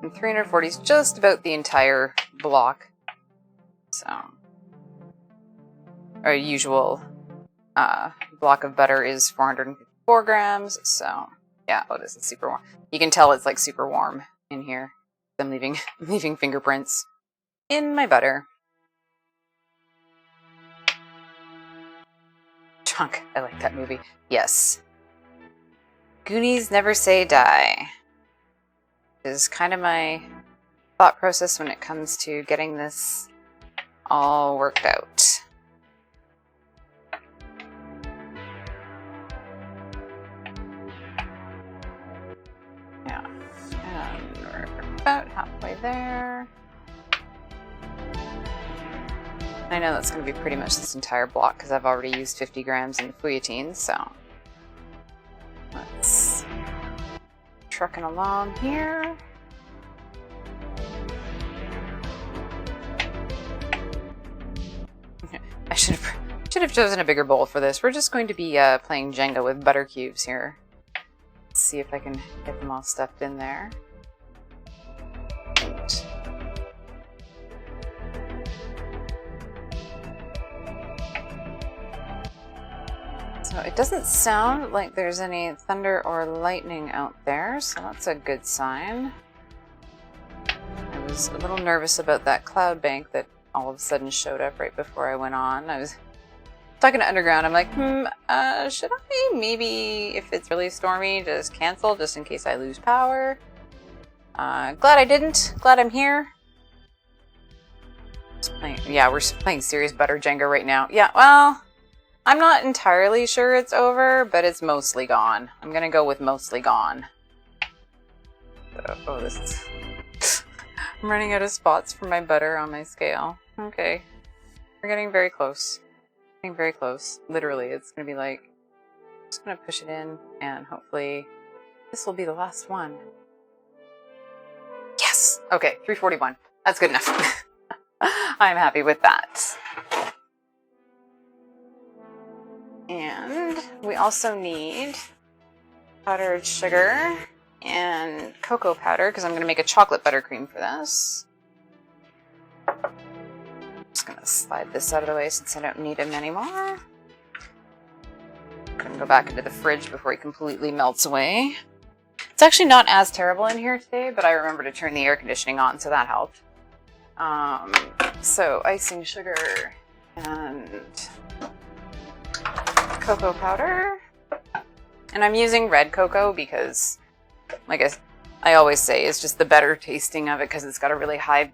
and 340 is just about the entire block. So, our usual block of butter is 454 grams. So, yeah, oh, this is super warm. You can tell it's like super warm in here. I'm leaving fingerprints in my butter. Chunk. I like that movie. Yes. Goonies never say die. Is kind of my thought process when it comes to getting this all worked out. Yeah. And we're about halfway there. I know that's going to be pretty much this entire block, because I've already used 50 grams in the fouilletine, so let's trucking along here. I should have chosen a bigger bowl for this. We're just going to be playing Jenga with butter cubes here. Let's see if I can get them all stuffed in there. Right. So it doesn't sound like there's any thunder or lightning out there, so that's a good sign. I was a little nervous about that cloud bank that all of a sudden showed up right before I went on. I was talking to Underground. I'm like, should I maybe, if it's really stormy, just cancel just in case I lose power? Glad I didn't. Glad I'm here. We're playing serious butter Jenga right now. Yeah, well, I'm not entirely sure it's over, but it's mostly gone. I'm gonna go with mostly gone. So, oh, this is... I'm running out of spots for my butter on my scale. Okay. We're getting very close. Getting very close. Literally, it's gonna be like... I'm just gonna push it in, and hopefully this will be the last one. Yes! Okay, 341. That's good enough. I'm happy with that. And we also need powdered sugar and cocoa powder because I'm going to make a chocolate buttercream for this. I'm just going to slide this out of the way since I don't need him anymore. I'm going to go back into the fridge before he completely melts away. It's actually not as terrible in here today, but I remember to turn the air conditioning on, so that helped. So icing sugar and cocoa powder. And I'm using red cocoa because, like I always say, it's just the better tasting of it because it's got a really high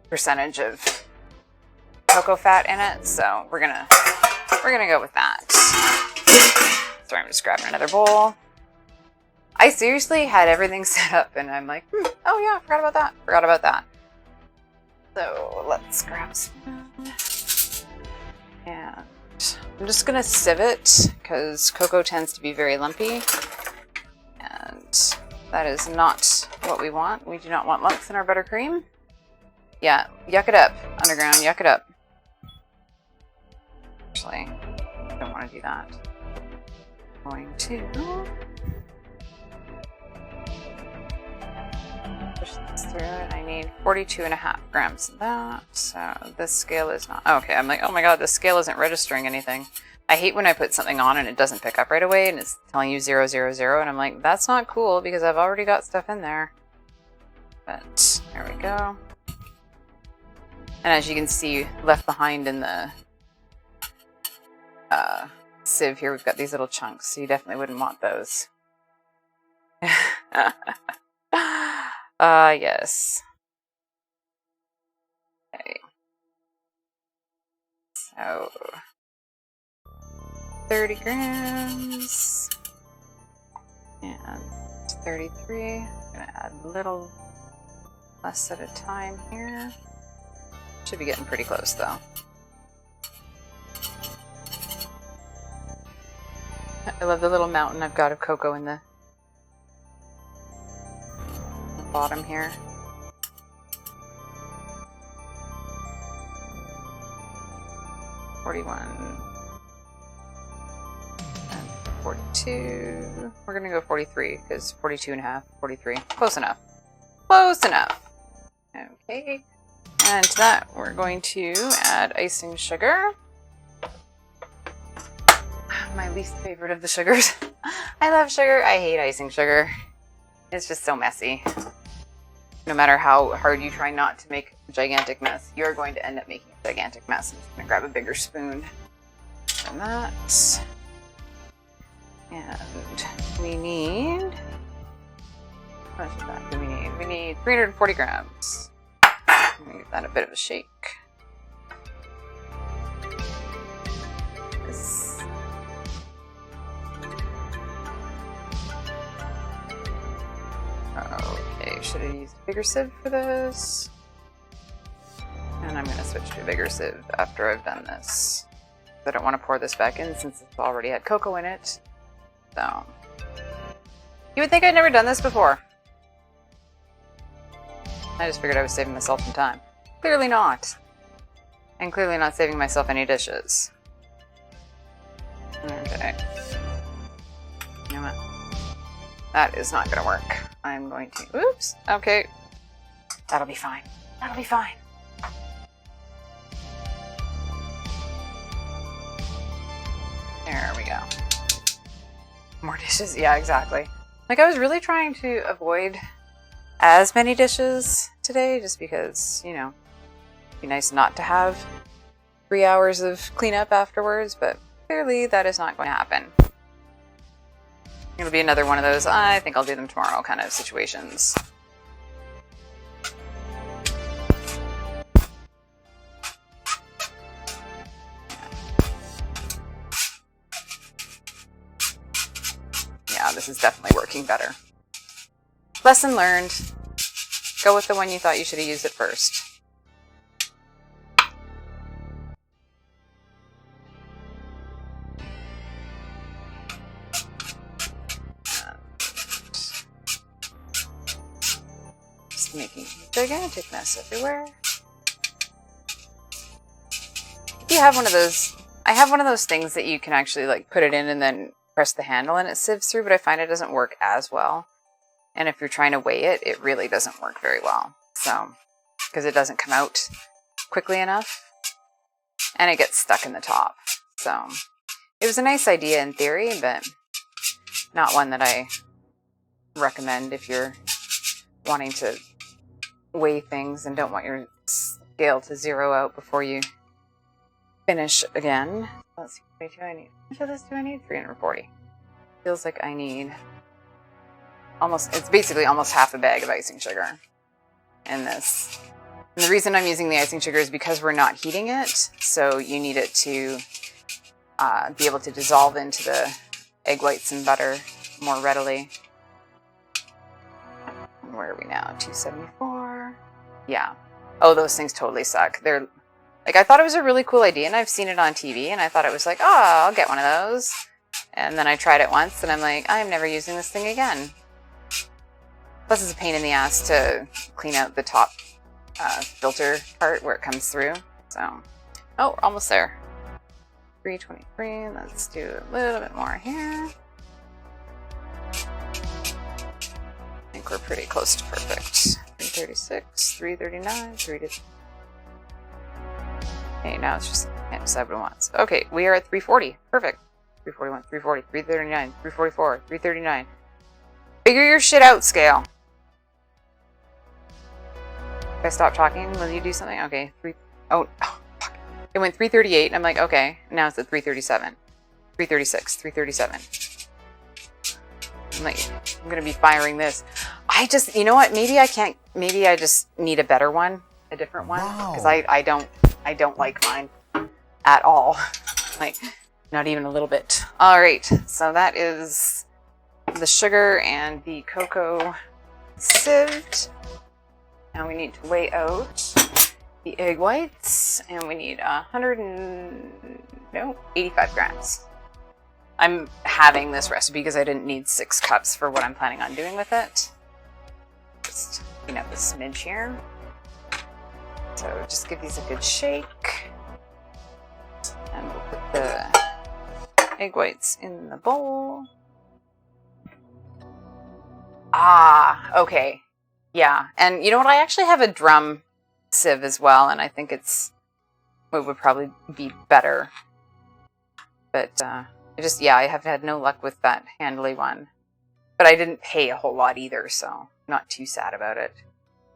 percentage of cocoa fat in it. So we're gonna go with that. Sorry, I'm just grabbing another bowl. I seriously had everything set up and I'm like, oh yeah, forgot about that. So let's grab some. And I'm just gonna sieve it because cocoa tends to be very lumpy. And that is not what we want. We do not want lumps in our buttercream. Yeah, yuck it up, underground, yuck it up. Actually, I don't want to do that. I'm going to push this through, and I need 42.5 grams of that. So this scale is not okay. I'm like, oh my god, this scale isn't registering anything. I hate when I put something on and it doesn't pick up right away and it's telling you 000, and I'm like, that's not cool because I've already got stuff in there. But there we go. And as you can see, left behind in the sieve here, we've got these little chunks, so you definitely wouldn't want those. Yes. Okay. So 30 grams and 33. I'm gonna add a little less at a time here. Should be getting pretty close though. I love the little mountain I've got of cocoa in the bottom here. $41 and 42. We're gonna go 43 because 42.5, 43. Close enough. Close enough. Okay. And to that, we're going to add icing sugar. My least favorite of the sugars. I love sugar. I hate icing sugar. It's just so messy. No matter how hard you try not to make a gigantic mess, you're going to end up making a gigantic mess. I'm just going to grab a bigger spoon than that. And we need... How much of that do we need? We need 340 grams. I'm going to give that a bit of a shake. Okay, should have used a bigger sieve for this. And I'm going to switch to a bigger sieve after I've done this. I don't want to pour this back in since it's already had cocoa in it. So, you would think I'd never done this before. I just figured I was saving myself some time. Clearly not. And clearly not saving myself any dishes. Okay. You know what? That is not going to work. I'm going to... Oops. Okay. That'll be fine. That'll be fine. There we go. More dishes? Yeah, exactly. Like, I was really trying to avoid as many dishes today, just because, you know, it'd be nice not to have 3 hours of cleanup afterwards, but clearly that is not going to happen. It'll be another one of those, I think I'll do them tomorrow kind of situations. working better. Lesson learned. Go with the one you thought you should have used at first. Just making a gigantic mess everywhere. If you have one of those, I have one of those things that you can actually like put it in and then press the handle and it sieves through, but I find it doesn't work as well. And if you're trying to weigh it, it really doesn't work very well. So, because it doesn't come out quickly enough and it gets stuck in the top. So, it was a nice idea in theory, but not one that I recommend if you're wanting to weigh things and don't want your scale to zero out before you finish again. Let's see, what do I need? How much of this do I need? 340. Feels like I need almost, it's basically almost half a bag of icing sugar in this. And the reason I'm using the icing sugar is because we're not heating it, so you need it to be able to dissolve into the egg whites and butter more readily. Where are we now? 274. Yeah. Oh, those things totally suck. They're like, I thought it was a really cool idea, and I've seen it on TV, and I thought it was like, oh, I'll get one of those. And then I tried it once, and I'm like, I'm never using this thing again. Plus, it's a pain in the ass to clean out the top filter part where it comes through. So, oh, we're almost there. 323. Let's do a little bit more here. I think we're pretty close to perfect. 336, 339, 3. Okay, now it's just can't decide what it wants. Okay, we are at 340. Perfect. 341, 340, 339, 344, 339. Figure your shit out, scale. If I stop talking, will you do something? Okay, oh, fuck. It went 338, and I'm like, okay, now it's at 337. 336, 337. I'm like, I'm gonna be firing this. I just, you know what, maybe I just need a better one, a different one, because I don't like mine at all. Like, not even a little bit. All right, so that is the sugar and the cocoa sieved. Now we need to weigh out the egg whites, and we need 85 grams. I'm having this recipe because I didn't need 6 cups for what I'm planning on doing with it. Just clean up the smidge here. So just give these a good shake. And we'll put the egg whites in the bowl. Ah, okay. Yeah, and you know what? I actually have a drum sieve as well, and I think it would probably be better. But I have had no luck with that handly one. But I didn't pay a whole lot either, so I'm not too sad about it.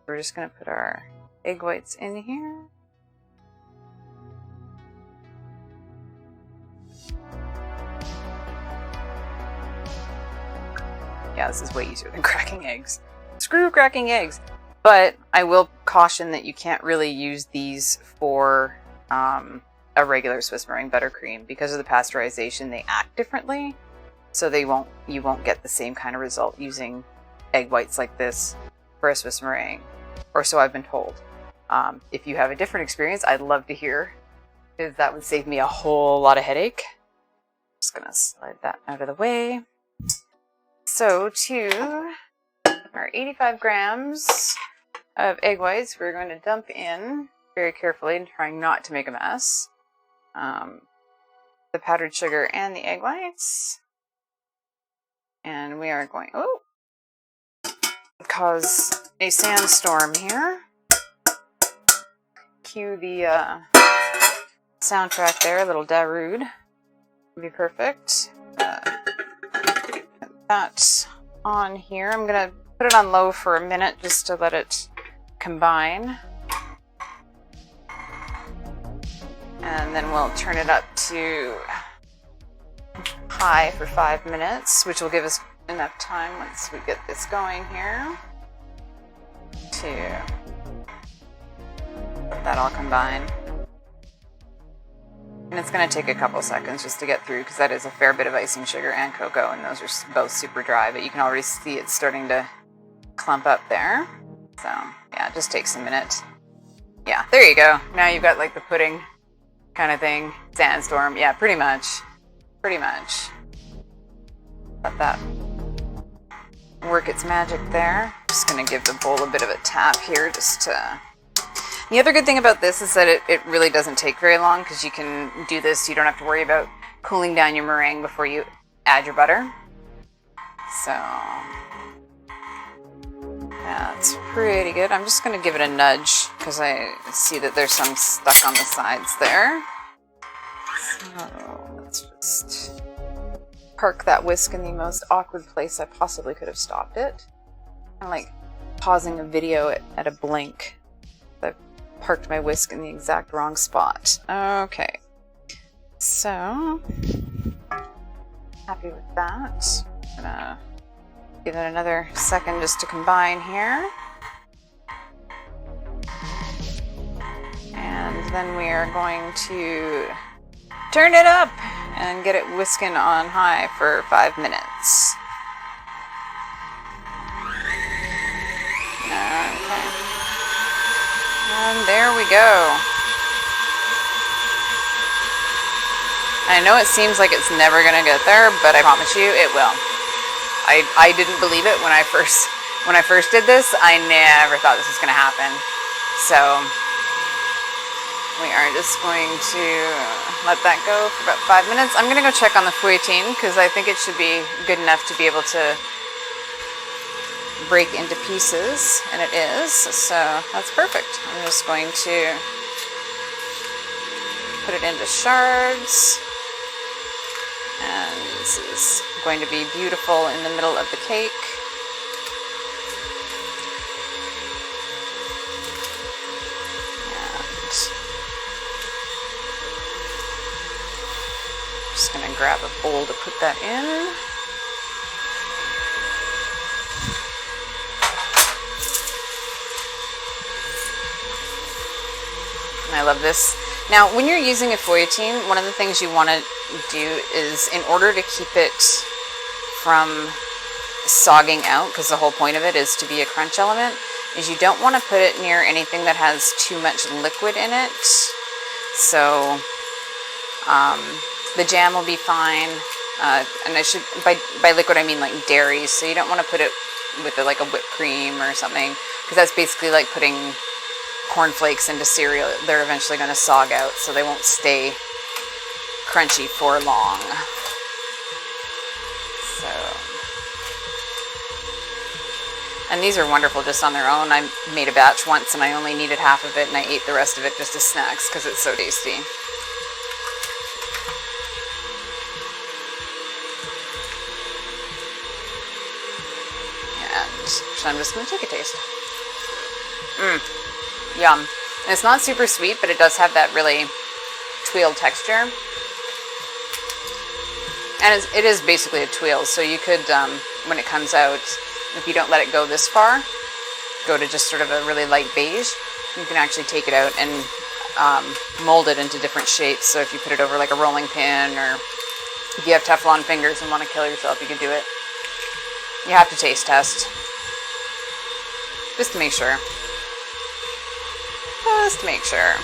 We're just going to put our egg whites in here. Yeah, this is way easier than cracking eggs. Screw cracking eggs! But I will caution that you can't really use these for a regular Swiss meringue buttercream. Because of the pasteurization, they act differently. So you won't get the same kind of result using egg whites like this for a Swiss meringue. Or so I've been told. If you have a different experience, I'd love to hear, because that would save me a whole lot of headache. Just gonna slide that out of the way. So to our 85 grams of egg whites, we're going to dump in very carefully and trying not to make a mess. The powdered sugar and the egg whites. And we are going, cause a sandstorm here. Cue the soundtrack there, a little Darude. Would be perfect. Put that on here. I'm gonna put it on low for a minute just to let it combine. And then we'll turn it up to high for 5 minutes, which will give us enough time once we get this going here to let that all combine. And it's going to take a couple seconds just to get through because that is a fair bit of icing sugar and cocoa, and those are both super dry, but you can already see it's starting to clump up there. So yeah, it just takes a minute. Yeah, there you go. Now you've got like the pudding kind of thing. Sandstorm. Yeah, pretty much. Pretty much. Let that work its magic there. Just going to give the bowl a bit of a tap here just to... The other good thing about this is that it really doesn't take very long because you can do this. You don't have to worry about cooling down your meringue before you add your butter. So that's pretty good. I'm just going to give it a nudge because I see that there's some stuck on the sides there. So let's just park that whisk in the most awkward place I possibly could have stopped it. I'm like pausing a video at a blink. I parked my whisk in the exact wrong spot. Okay. So, happy with that. I'm gonna give it another second just to combine here. And then we are going to turn it up and get it whisking on high for 5 minutes. Okay. And there we go. I know it seems like it's never gonna get there, but I promise you it will. I didn't believe it when I first did this. I never thought this was gonna happen. So we are just going to let that go for about 5 minutes. I'm gonna go check on the fouettine because I think it should be good enough to be able to break into pieces, and it is, so that's perfect. I'm just going to put it into shards, and this is going to be beautiful in the middle of the cake. And I'm just going to grab a bowl to put that in. I love this. Now, when you're using a fouettine, one of the things you want to do is, in order to keep it from sogging out, because the whole point of it is to be a crunch element, is you don't want to put it near anything that has too much liquid in it. So the jam will be fine. And I should, by liquid I mean like dairy, so you don't want to put it with like a whipped cream or something, because that's basically like putting cornflakes into cereal. They're eventually going to sog out, so they won't stay crunchy for long. So, and these are wonderful just on their own. I made a batch once and I only needed half of it, and I ate the rest of it just as snacks because it's so tasty. And so I'm just going to take a taste. Yum. And it's not super sweet, but it does have that really tuile texture. And it is basically a tuile, so you could, when it comes out, if you don't let it go this far, go to just sort of a really light beige, you can actually take it out and mold it into different shapes. So if you put it over like a rolling pin, or if you have Teflon fingers and want to kill yourself, you can do it. You have to taste test. Just to make sure. Just to make sure.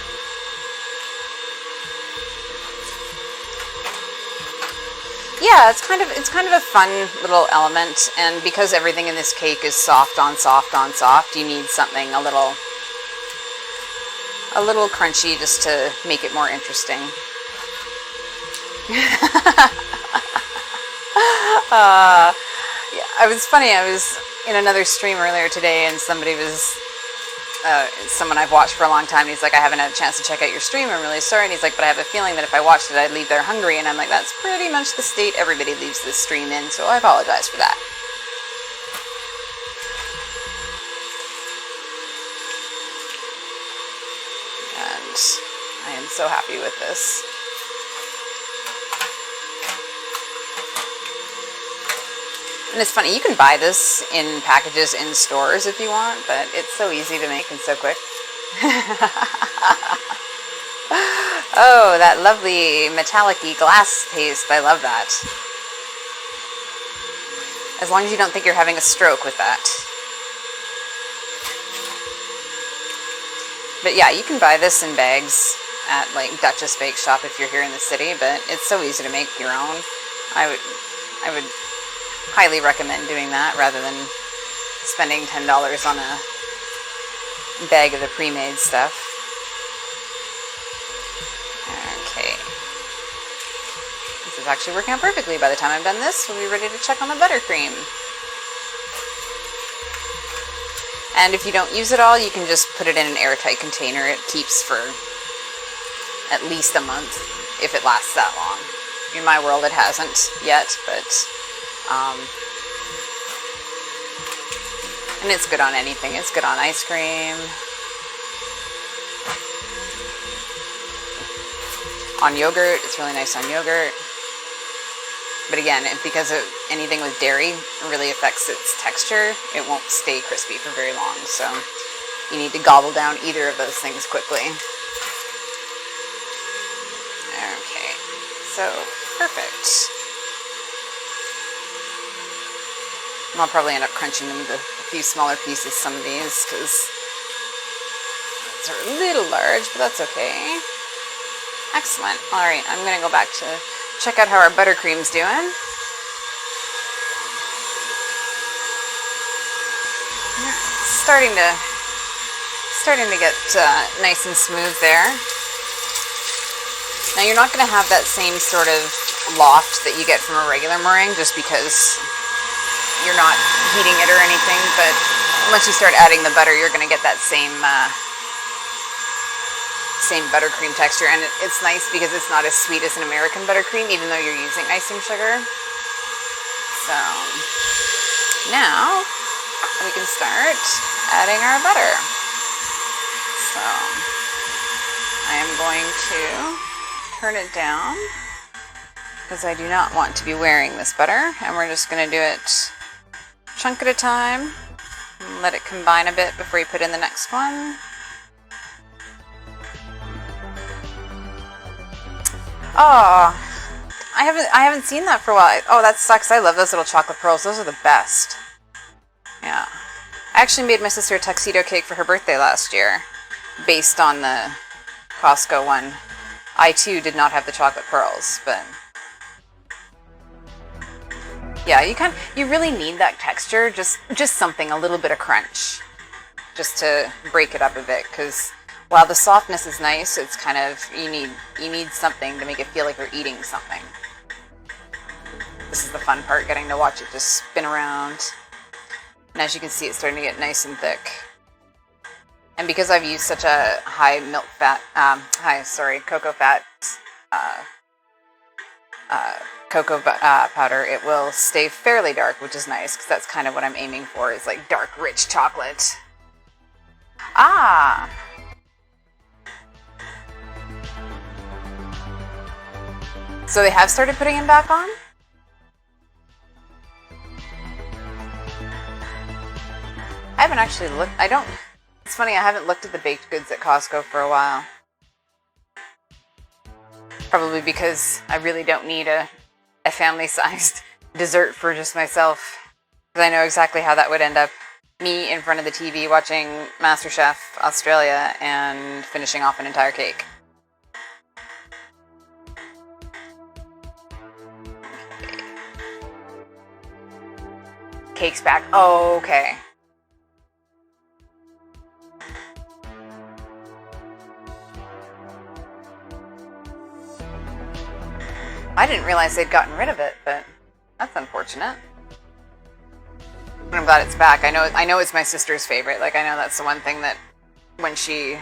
Yeah, it's kind of a fun little element, and because everything in this cake is soft on soft on soft, you need something a little crunchy just to make it more interesting. Yeah, it was funny. I was in another stream earlier today, and somebody was. Someone I've watched for a long time, and he's like, I haven't had a chance to check out your stream, I'm really sorry. And he's like, but I have a feeling that if I watched it, I'd leave there hungry. And I'm like, that's pretty much the state everybody leaves this stream in, so I apologize for that. And I am so happy with this. And it's funny, you can buy this in packages in stores if you want, but it's so easy to make and so quick. Oh, that lovely metallic-y glass paste. I love that. As long as you don't think you're having a stroke with that. But yeah, you can buy this in bags at like Duchess Bake Shop if you're here in the city, but it's so easy to make your own. I would highly recommend doing that rather than spending $10 on a bag of the pre-made stuff. Okay. This is actually working out perfectly. By the time I've done this, we'll be ready to check on the buttercream. And if you don't use it all, you can just put it in an airtight container. It keeps for at least a month, if it lasts that long. In my world, it hasn't yet, but and it's good on anything. It's good on ice cream, on yogurt. It's really nice on yogurt. But again, because of anything with dairy really affects its texture, it won't stay crispy for very long. So you need to gobble down either of those things quickly. Okay, so perfect. I'll probably end up crunching them into a few smaller pieces, some of these, because these are a little large, but that's okay. Excellent. All right, I'm going to go back to check out how our buttercream's doing. Starting to get nice and smooth there. Now you're not going to have that same sort of loft that you get from a regular meringue just because you're not heating it or anything, but once you start adding the butter, you're going to get that same buttercream texture, and it's nice because it's not as sweet as an American buttercream, even though you're using icing sugar. So now we can start adding our butter. So I am going to turn it down because I do not want to be wearing this butter, and we're just going to do it chunk at a time and let it combine a bit before you put in the next one. Oh, I haven't seen that for a while. Oh, that sucks. I love those little chocolate pearls. Those are the best. Yeah. I actually made my sister a tuxedo cake for her birthday last year based on the Costco one. I too did not have the chocolate pearls, but yeah, you really need that texture, just something, a little bit of crunch, just to break it up a bit, because while the softness is nice, it's kind of, you need something to make it feel like you're eating something. This is the fun part, getting to watch it just spin around. And as you can see, it's starting to get nice and thick. And because I've used such a high cocoa fat, cocoa powder, it will stay fairly dark, which is nice, because that's kind of what I'm aiming for, is like dark, rich chocolate. Ah! So they have started putting him back on? I haven't actually looked, it's funny, I haven't looked at the baked goods at Costco for a while. Probably because I really don't need a family-sized dessert for just myself. Because I know exactly how that would end up. Me in front of the TV watching MasterChef Australia and finishing off an entire cake. Okay. Cake's back. Oh, okay. I didn't realize they'd gotten rid of it, but that's unfortunate. But I'm glad it's back. I know it's my sister's favorite. Like, I know that's the one thing that when she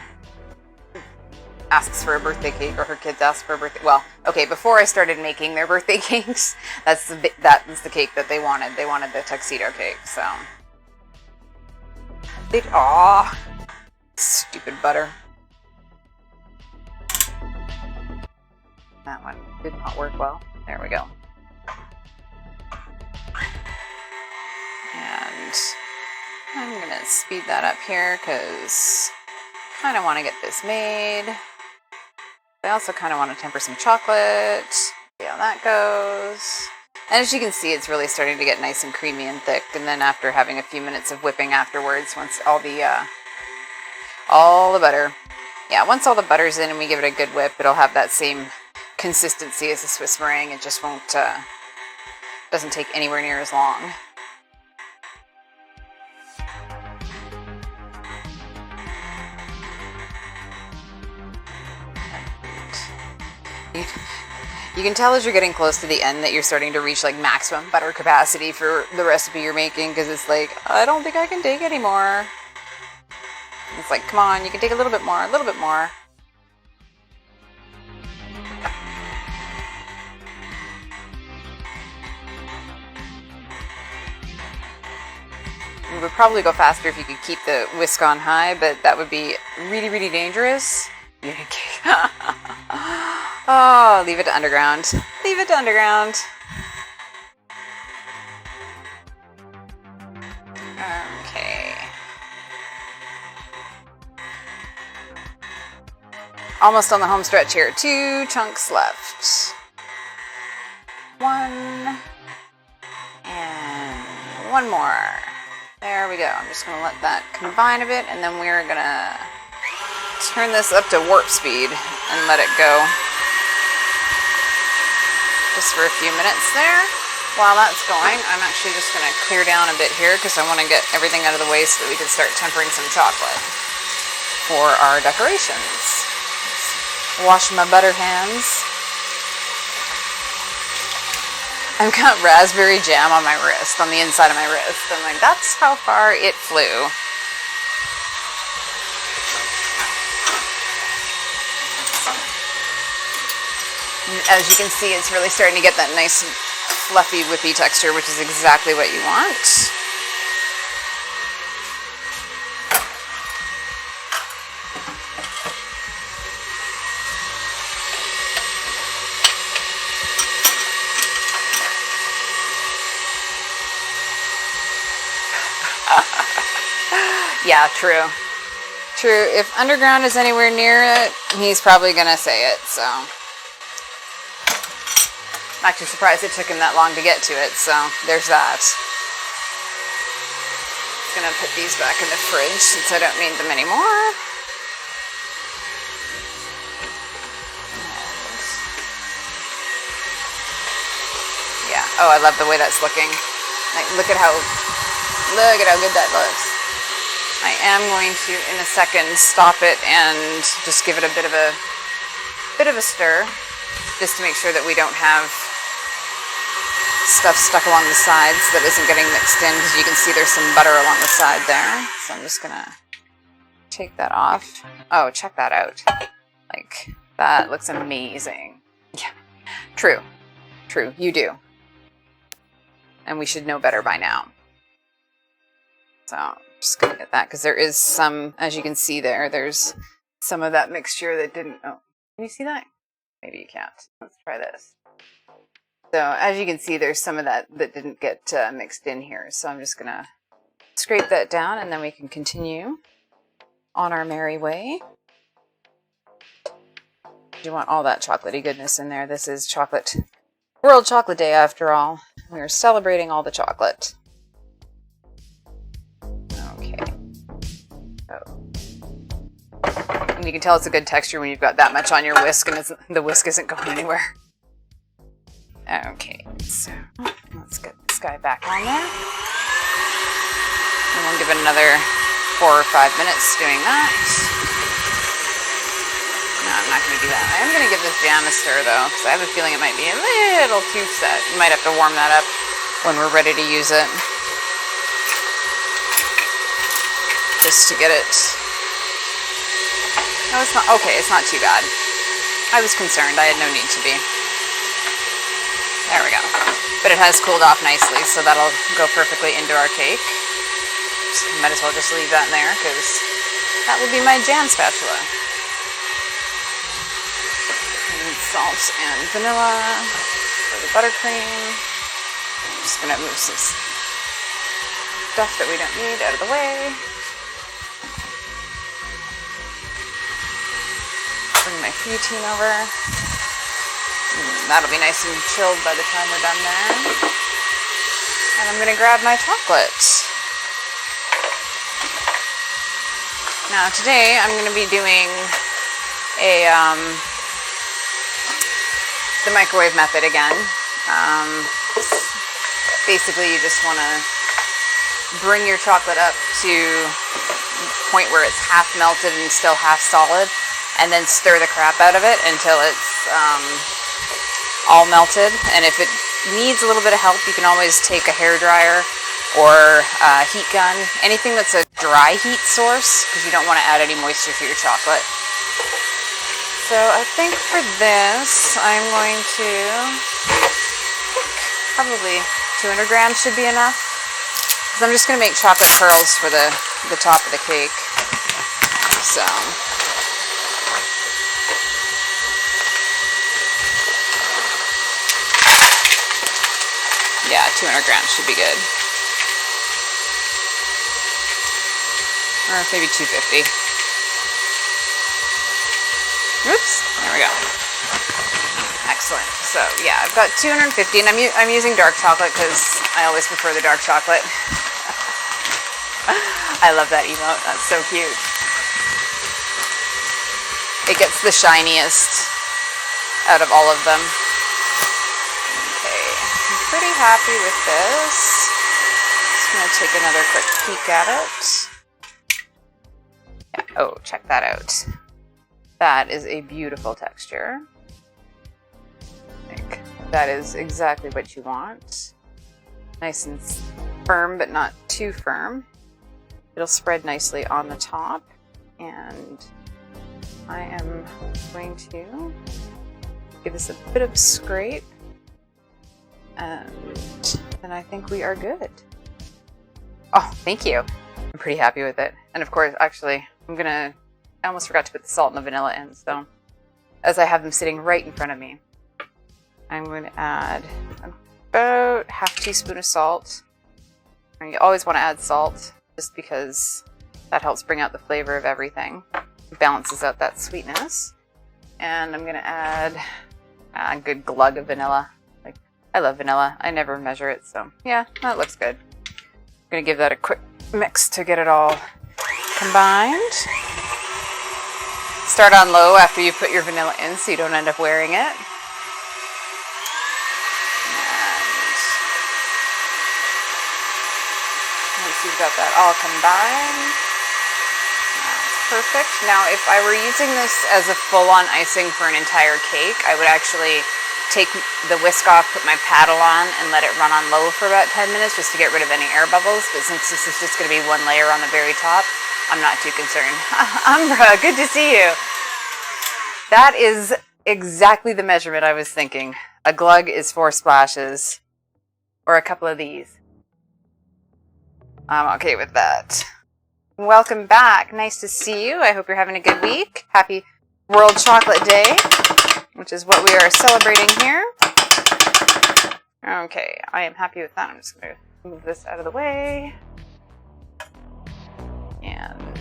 asks for a birthday cake, or her kids ask for a birthday, well, okay, before I started making their birthday cakes, that was the cake that they wanted. They wanted the tuxedo cake, so. Aw, stupid butter. That one did not work well. There we go. And I'm going to speed that up here because I kind of want to get this made. I also kind of want to temper some chocolate. See how that goes. And as you can see, it's really starting to get nice and creamy and thick. And then after having a few minutes of whipping afterwards, once all the butter, once all the butter's in and we give it a good whip, it'll have that same consistency as the Swiss meringue. It just won't, doesn't take anywhere near as long. You can tell as you're getting close to the end that you're starting to reach like maximum butter capacity for the recipe you're making, because it's like, I don't think I can take anymore. It's like, come on, you can take a little bit more, a little bit more. It would probably go faster if you could keep the whisk on high, but that would be really, really dangerous. Oh, leave it to underground. Leave it to underground. Okay. Almost on the home stretch here. 2 chunks left. 1. And 1 more. There we go. I'm just going to let that combine a bit, and then we're going to turn this up to warp speed and let it go just for a few minutes there. While that's going, I'm actually just going to clear down a bit here because I want to get everything out of the way so that we can start tempering some chocolate for our decorations. Wash my butter hands. I've got raspberry jam on my wrist, on the inside of my wrist. I'm like, that's how far it flew. As you can see, it's really starting to get that nice fluffy whippy texture, which is exactly what you want. Yeah, true. True. If underground is anywhere near it, he's probably going to say it, so. I'm actually surprised it took him that long to get to it, so there's that. I'm going to put these back in the fridge since I don't need them anymore. Yeah. Oh, I love the way that's looking. Like, look at how good that looks. I am going to, in a second, stop it and just give it a bit of a stir, just to make sure that we don't have stuff stuck along the sides that isn't getting mixed in, because you can see there's some butter along the side there. So I'm just gonna take that off. Oh, check that out. Like, that looks amazing. Yeah, true, you do. And we should know better by now. So I'm just gonna get that, because there is some, as you can see there's some of that mixture that didn't, oh, can you see that? Maybe you can't. Let's try this. So as you can see, there's some of that didn't get mixed in here. So I'm just gonna scrape that down, and then we can continue on our merry way. You want all that chocolatey goodness in there. This is World Chocolate Day after all. We are celebrating all the chocolate. Okay. Oh. And you can tell it's a good texture when you've got that much on your whisk and the whisk isn't going anywhere. Okay, so let's get this guy back on there. And we'll give it another 4 or 5 minutes doing that. No, I'm not going to do that. I am going to give this jam a stir though, because I have a feeling it might be a little too set. You might have to warm that up when we're ready to use it. Just to get it. No, it's not. Okay, it's not too bad. I was concerned. I had no need to be. There we go. But it has cooled off nicely, so that'll go perfectly into our cake. So might as well just leave that in there, because that will be my jam spatula. And salt and vanilla for the buttercream. I'm just going to move some stuff that we don't need out of the way. Bring my creatine over. That'll be nice and chilled by the time we're done there. And I'm gonna grab my chocolate. Now today I'm gonna be doing the microwave method again. Basically, you just want to bring your chocolate up to the point where it's half melted and still half solid, and then stir the crap out of it until it's all melted. And if it needs a little bit of help, you can always take a hairdryer or a heat gun, anything that's a dry heat source, because you don't want to add any moisture to your chocolate. So I think for this, I'm going to, probably 200 grams should be enough. Because I'm just going to make chocolate pearls for the top of the cake. So, yeah, 200 grams should be good. Or maybe 250. Oops, there we go. Excellent. So yeah, I've got 250, and I'm using dark chocolate because I always prefer the dark chocolate. I love that emote. That's so cute. It gets the shiniest out of all of them. Okay, I'm pretty happy with this. Just gonna take another quick peek at it. Yeah. Oh, check that out. That is a beautiful texture. I think that is exactly what you want. Nice and firm, but not too firm. It'll spread nicely on the top. And I am going to give this a bit of a scrape. And then I think we are good. Oh, thank you. I'm pretty happy with it. And of course, actually, I almost forgot to put the salt and the vanilla in, so as I have them sitting right in front of me, I'm going to add about half teaspoon of salt. And you always want to add salt just because that helps bring out the flavor of everything. It balances out that sweetness. And I'm going to add a good glug of vanilla. Like, I love vanilla. I never measure it, so yeah, that looks good. I'm going to give that a quick mix to get it all combined. Start on low after you put your vanilla in so you don't end up wearing it. And once you've got that all combined, that's perfect. Now, if I were using this as a full-on icing for an entire cake, I would actually take the whisk off, put my paddle on, and let it run on low for about 10 minutes just to get rid of any air bubbles. But since this is just going to be one layer on the very top, I'm not too concerned. Umbra, good to see you. That is exactly the measurement I was thinking. A glug is 4 splashes. Or a couple of these. I'm okay with that. Welcome back. Nice to see you. I hope you're having a good week. Happy World Chocolate Day, which is what we are celebrating here. Okay, I am happy with that. I'm just going to move this out of the way. And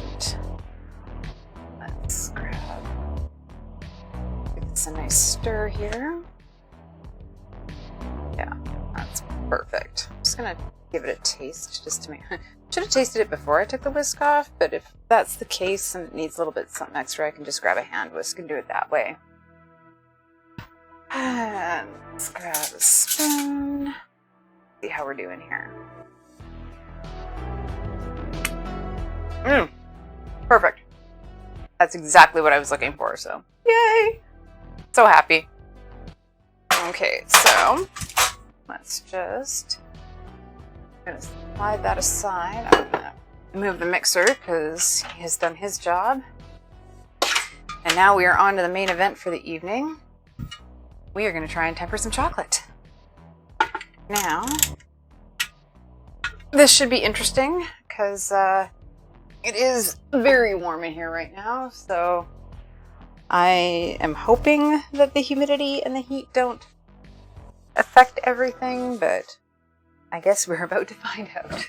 let's give this a nice stir here. Yeah, that's perfect. I'm just gonna give it a taste just to make. Should have tasted it before I took the whisk off, but if that's the case and it needs a little bit something extra, I can just grab a hand whisk and do it that way. And let's grab a spoon. See how we're doing here. Perfect. That's exactly what I was looking for, so yay! So happy. Okay, so let's just slide that aside. I'm gonna move the mixer because he has done his job. And now we are on to the main event for the evening. We are going to try and temper some chocolate. Now, this should be interesting because it is very warm in here right now, so I am hoping that the humidity and the heat don't affect everything, but I guess we're about to find out.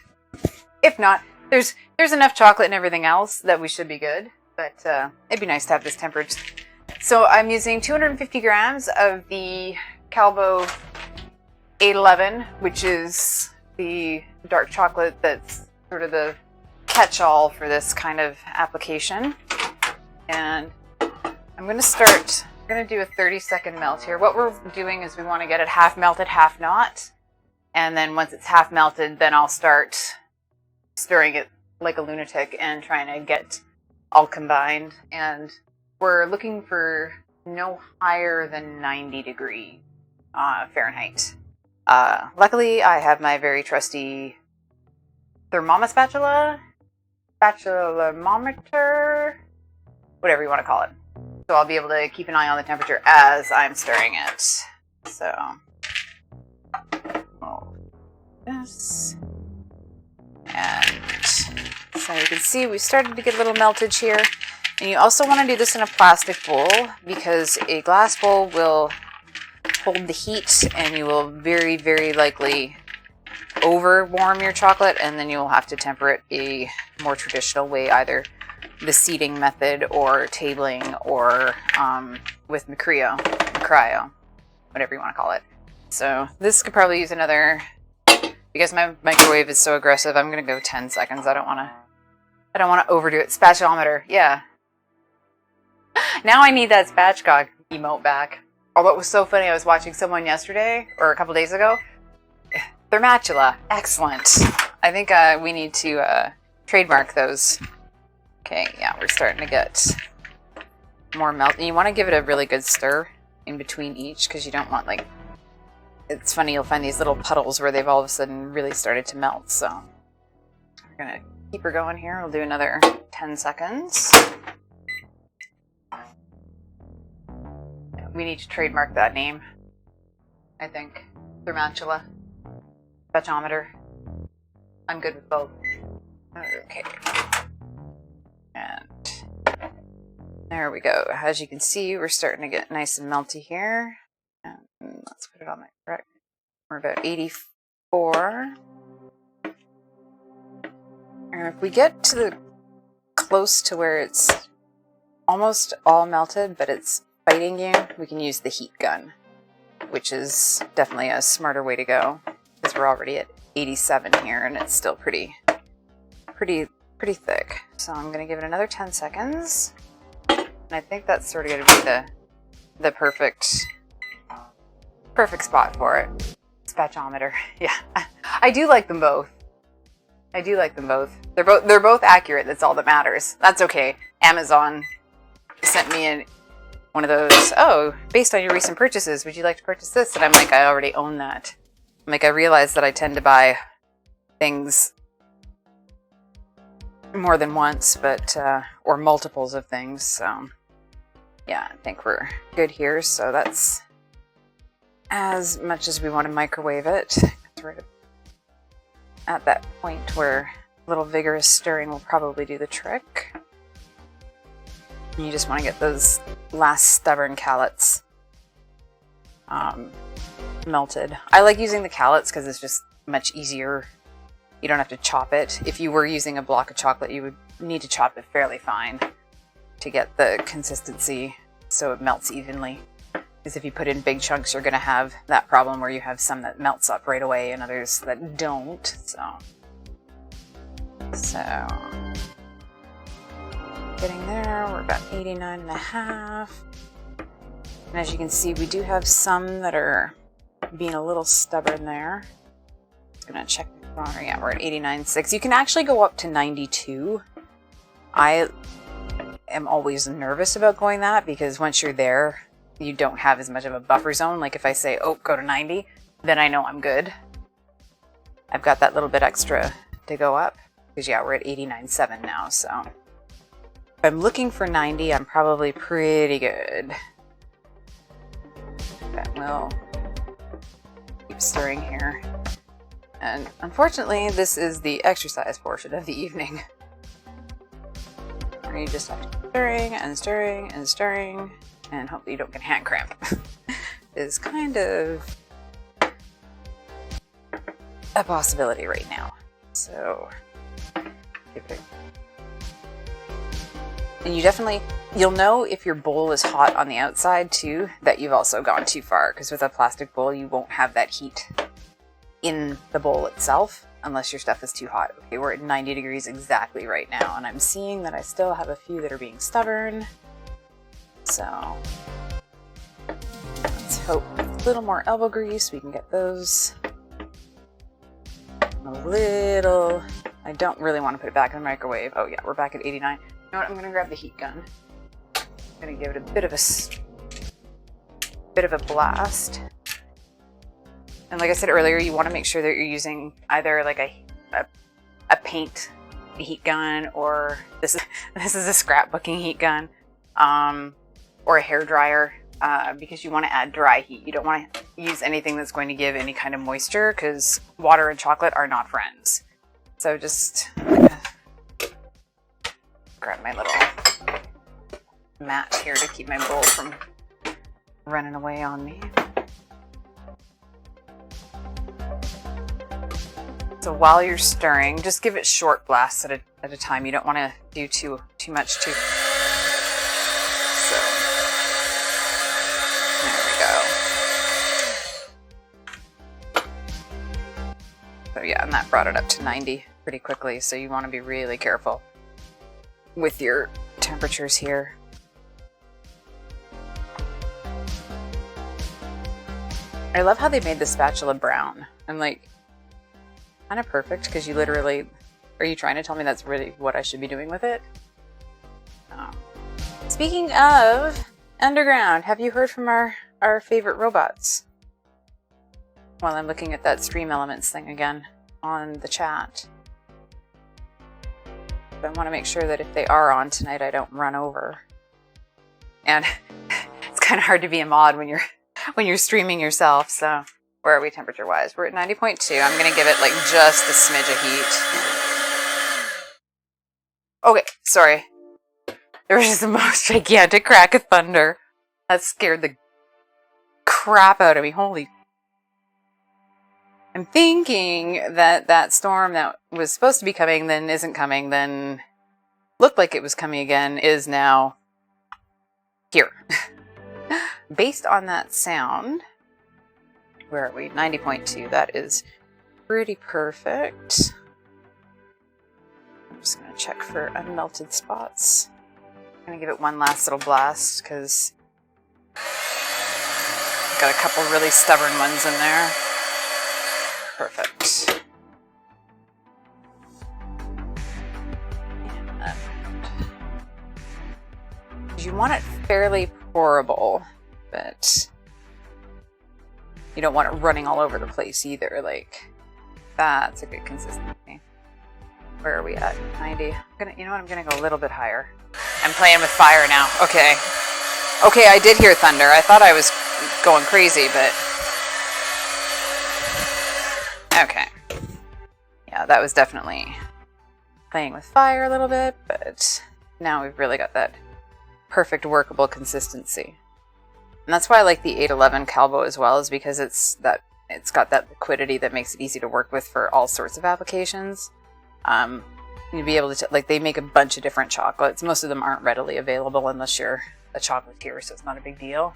If not, there's enough chocolate and everything else that we should be good, but it'd be nice to have this tempered So I'm using 250 grams of the Calvo 811, which is the dark chocolate that's sort of the catch-all for this kind of application. And I'm going to do a 30-second melt here. What we're doing is we want to get it half melted, half not. And then once it's half melted, then I'll start stirring it like a lunatic and trying to get all combined. And we're looking for no higher than 90 degree Fahrenheit. Luckily, I have my very trusty spatulamometer, whatever you want to call it. So I'll be able to keep an eye on the temperature as I'm stirring it. So, this. And so you can see we started to get a little meltage here. And you also want to do this in a plastic bowl because a glass bowl will hold the heat and you will very, very likely over warm your chocolate, and then you'll have to temper it a more traditional way, either the seeding method or tabling or with cryo, whatever you want to call it. So this could probably use another, because my microwave is so aggressive, I'm going to go 10 seconds. I don't want to overdo it. Spatchometer, yeah. Now I need that spatchcock emote back. Although it was so funny, I was watching someone yesterday, or a couple days ago. Thermatula, excellent. I think we need to trademark those. Okay, yeah, we're starting to get more melt. And you want to give it a really good stir in between each, because you don't want, like, it's funny, you'll find these little puddles where they've all of a sudden really started to melt. So we're going to keep her going here. We'll do another 10 seconds. We need to trademark that name, I think. Thermatula. Spatchometer. I'm good with both. Okay. And there we go. As you can see, we're starting to get nice and melty here. And let's put it on the correct. We're about 84. And if we get to the close to where it's almost all melted, but it's fighting you, we can use the heat gun, which is definitely a smarter way to go, because we're already at 87 here and it's still pretty thick. So I'm going to give it another 10 seconds, and I think that's sort of going to be the perfect spot for it. Spatchometer, yeah. I do like them both. They're both accurate. That's all that matters. That's okay. Amazon sent me one of those, oh, based on your recent purchases, would you like to purchase this? And I'm like, I already own that. I'm like, I realize that I tend to buy things more than once, but, or multiples of things. So, yeah, I think we're good here. So that's as much as we want to microwave it. It's right at that point where a little vigorous stirring will probably do the trick. You just want to get those last stubborn callets melted. I like using the callets because it's just much easier. You don't have to chop it. If you were using a block of chocolate, you would need to chop it fairly fine to get the consistency so it melts evenly. Because if you put in big chunks, you're going to have that problem where you have some that melts up right away and others that don't. So getting there, we're about 89.5. And as you can see, we do have some that are being a little stubborn there. I'm going to check the thermometer. Yeah, we're at 89.6. You can actually go up to 92. I am always nervous about going that because once you're there, you don't have as much of a buffer zone. Like if I say, oh, go to 90, then I know I'm good. I've got that little bit extra to go up because, yeah, we're at 89.7 now, so if I'm looking for 90, I'm probably pretty good. But we'll keep stirring here. And unfortunately, this is the exercise portion of the evening. Where you just have to keep stirring and stirring and stirring, and hopefully you don't get hand cramp. Is kind of a possibility right now. So, give it And you'll know if your bowl is hot on the outside too, that you've also gone too far. Because with a plastic bowl, you won't have that heat in the bowl itself unless your stuff is too hot. Okay, we're at 90 degrees exactly right now, and I'm seeing that I still have a few that are being stubborn. So let's hope with a little more elbow grease we can get those a little. I don't really want to put it back in the microwave. Oh yeah, we're back at 89. You know what? I'm gonna grab the heat gun. I'm gonna give it a bit of a blast. And like I said earlier, you want to make sure that you're using either like a paint heat gun, or this is a scrapbooking heat gun, or a hair dryer, because you want to add dry heat. You don't want to use anything that's going to give any kind of moisture, because water and chocolate are not friends. So just grab my little mat here to keep my bowl from running away on me. So while you're stirring, just give it short blasts at a time. You don't want to do too much too. So there we go. So yeah, and that brought it up to 90 pretty quickly. So you want to be really careful with your temperatures here. I love how they made the spatula brown. I'm like, kind of perfect, because you literally, are you trying to tell me that's really what I should be doing with it? Speaking of underground, have you heard from our favorite robots? While I'm looking at that Stream Elements thing again on the chat. But I want to make sure that if they are on tonight, I don't run over. And it's kind of hard to be a mod when you're streaming yourself, so where are we temperature wise? We're at 90.2. I'm gonna give it like just a smidge of heat. Okay, sorry. There was just the most gigantic crack of thunder. That scared the crap out of me. Holy. I'm thinking that storm that was supposed to be coming, then isn't coming, then looked like it was coming again, is now here. Based on that sound, where are we? 90.2. That is pretty perfect. I'm just going to check for unmelted spots. I'm going to give it one last little blast, because I've got a couple really stubborn ones in there. Perfect. You want it fairly pourable, but you don't want it running all over the place either. Like, that's a good consistency. Where are we at? 90. You know what? I'm gonna go a little bit higher. I'm playing with fire now. Okay. Okay, I did hear thunder. I thought I was going crazy, but okay. Yeah, that was definitely playing with fire a little bit, but now we've really got that perfect workable consistency. And that's why I like the 811 Calvo as well, is because it's got that liquidity that makes it easy to work with for all sorts of applications. You'd be able to, like, they make a bunch of different chocolates. Most of them aren't readily available unless you're a chocolatier, so it's not a big deal.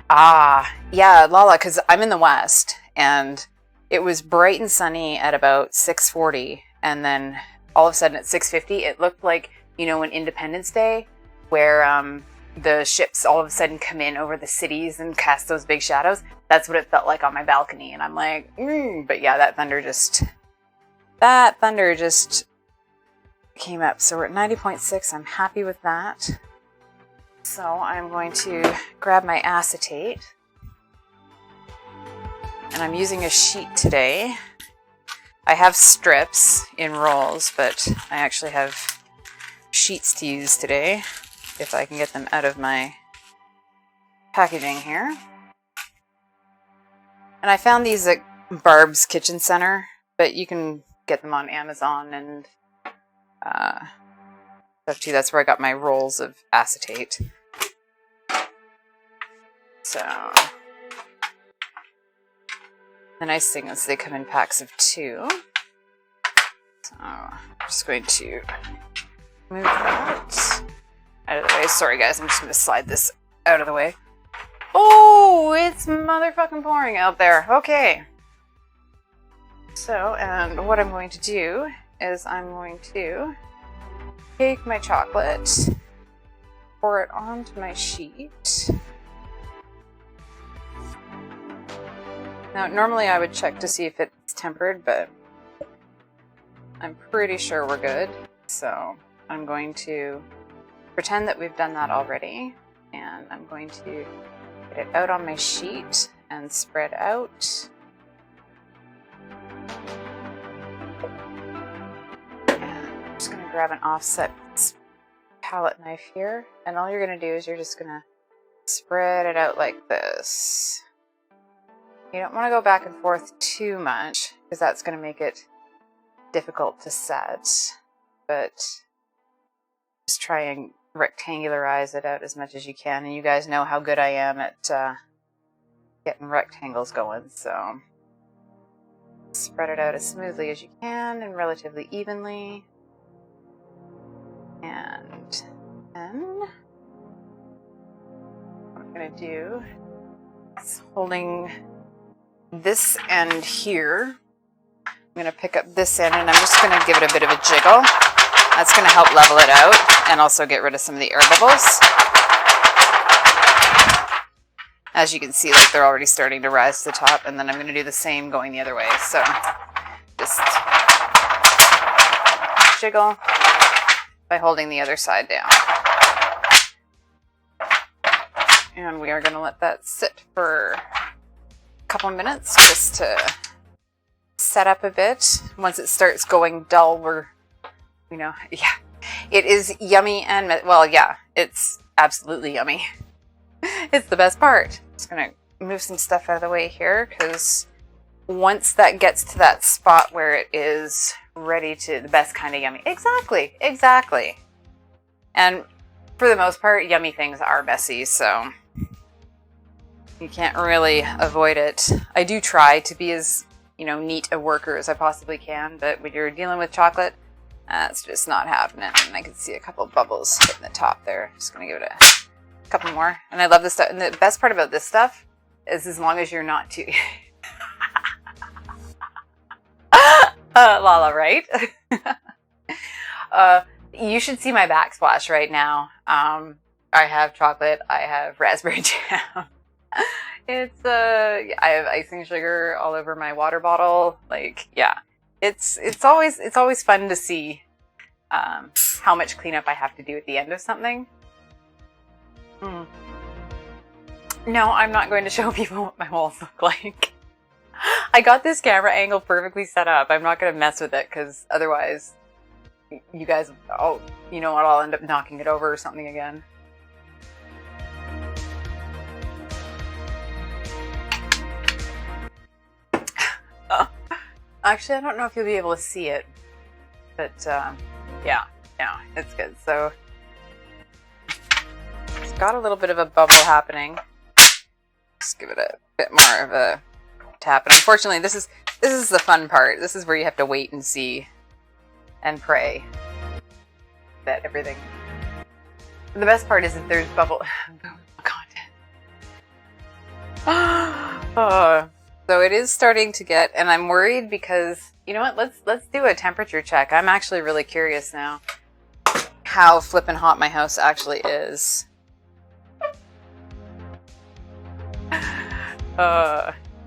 Yeah, Lala, because I'm in the West, and it was bright and sunny at about 6:40, and then all of a sudden at 6:50, it looked like, you know, on Independence Day, where the ships all of a sudden come in over the cities and cast those big shadows. That's what it felt like on my balcony, and I'm like, but yeah, that thunder just came up. So we're at 90.6. I'm happy with that. So I'm going to grab my acetate, and I'm using a sheet today. I have strips in rolls, but I actually have sheets to use today, if I can get them out of my packaging here. And I found these at Barb's Kitchen Center, but you can get them on Amazon and stuff too. That's where I got my rolls of acetate. So the nice thing is they come in packs of 2. So I'm just going to move that. out of the way. Sorry guys, I'm just gonna slide this out of the way. Oh, it's motherfucking pouring out there. Okay. So, and what I'm going to do is I'm going to take my chocolate, pour it onto my sheet. Now, normally I would check to see if it's tempered, but I'm pretty sure we're good. So I'm going to pretend that we've done that already, and I'm going to get it out on my sheet and spread out. I'm just going to grab an offset palette knife here, and all you're going to do is you're just going to spread it out like this. You don't want to go back and forth too much, because that's going to make it difficult to set, but just try and rectangularize it out as much as you can. And you guys know how good I am at getting rectangles going, so spread it out as smoothly as you can and relatively evenly. And then what I'm going to do is, holding this end here, I'm going to pick up this end and I'm just going to give it a bit of a jiggle. That's going to help level it out and also get rid of some of the air bubbles. As you can see, like, they're already starting to rise to the top, and then I'm going to do the same going the other way. So just jiggle by holding the other side down. And we are going to let that sit for a couple minutes just to set up a bit. Once it starts going dull, yeah, it is yummy and, well, yeah, it's absolutely yummy. It's the best part. Just going to move some stuff out of the way here, because once that gets to that spot where it is ready to, the best kind of yummy. Exactly. And for the most part, yummy things are messy, so you can't really avoid it. I do try to be as, neat a worker as I possibly can, but when you're dealing with chocolate, it's just not happening. And I can see a couple bubbles hitting the top there. Just going to give it a couple more. And I love this stuff. And the best part about this stuff is, as long as you're not too... Lala, right? You should see my backsplash right now. I have chocolate. I have raspberry jam. I have icing sugar all over my water bottle. Like, yeah. It's always fun to see how much cleanup I have to do at the end of something. No, I'm not going to show people what my walls look like. I got this camera angle perfectly set up. I'm not going to mess with it, because otherwise you guys, you know what, I'll end up knocking it over or something again. Actually, I don't know if you'll be able to see it, but yeah, it's good. So it's got a little bit of a bubble happening. Just give it a bit more of a tap. And unfortunately, this is the fun part. This is where you have to wait and see and pray that everything. The best part is if there's bubble content. So it is starting to get, and I'm worried because, you know what, let's do a temperature check. I'm actually really curious now how flippin' hot my house actually is.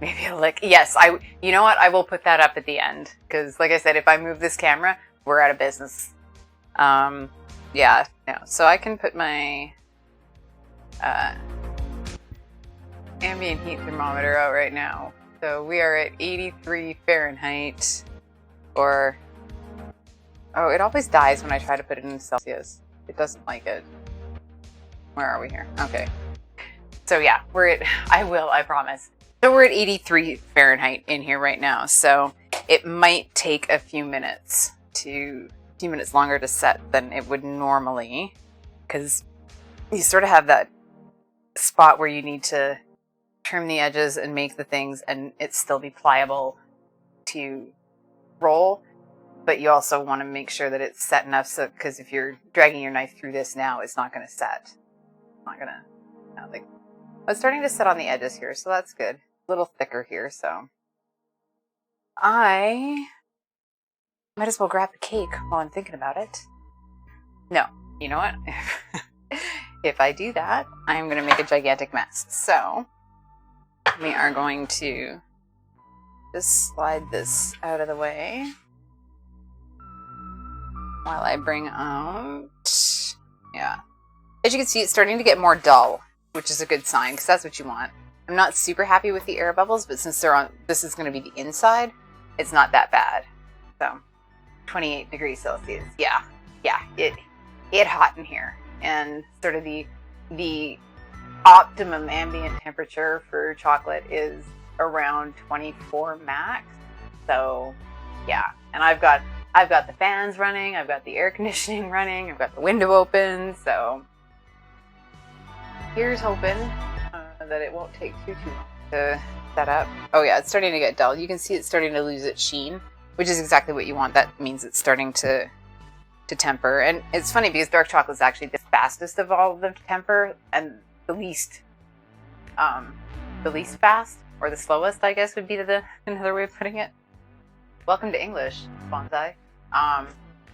Maybe a lick. Yes, you know what, I will put that up at the end, because like I said, if I move this camera, we're out of business. Yeah, no. So I can put my ambient heat thermometer out right now. So we are at 83 Fahrenheit, or, oh, it always dies when I try to put it in Celsius. It doesn't like it. Where are we here? Okay. So yeah, I promise. So we're at 83 Fahrenheit in here right now. So it might take a few minutes longer to set than it would normally, because you sort of have that spot where you need to trim the edges and make the things and it still be pliable to roll. but you also want to make sure that it's set enough so, because if you're dragging your knife through this now, it's not going to set. It's not going to, like, it's starting to set on the edges here, so that's good. A little thicker here, so. I might as well grab the cake while I'm thinking about it. No, you know what? If I do that, I'm going to make a gigantic mess. So, we are going to just slide this out of the way while I bring out, yeah. As you can see, it's starting to get more dull, which is a good sign, because that's what you want. I'm not super happy with the air bubbles, but since they're on, this is going to be the inside, it's not that bad. So, 28 degrees Celsius. Yeah, it hot in here. And sort of the optimum ambient temperature for chocolate is around 24 max. So, yeah. And I've got the fans running, I've got the air conditioning running, I've got the window open, so here's hoping that it won't take too long to set up. Oh yeah, it's starting to get dull. You can see it's starting to lose its sheen, which is exactly what you want. That means it's starting to temper. And it's funny because dark chocolate is actually the fastest of all of them to temper, and the least fast, or the slowest, I guess would be another way of putting it. Welcome to English, Banzai.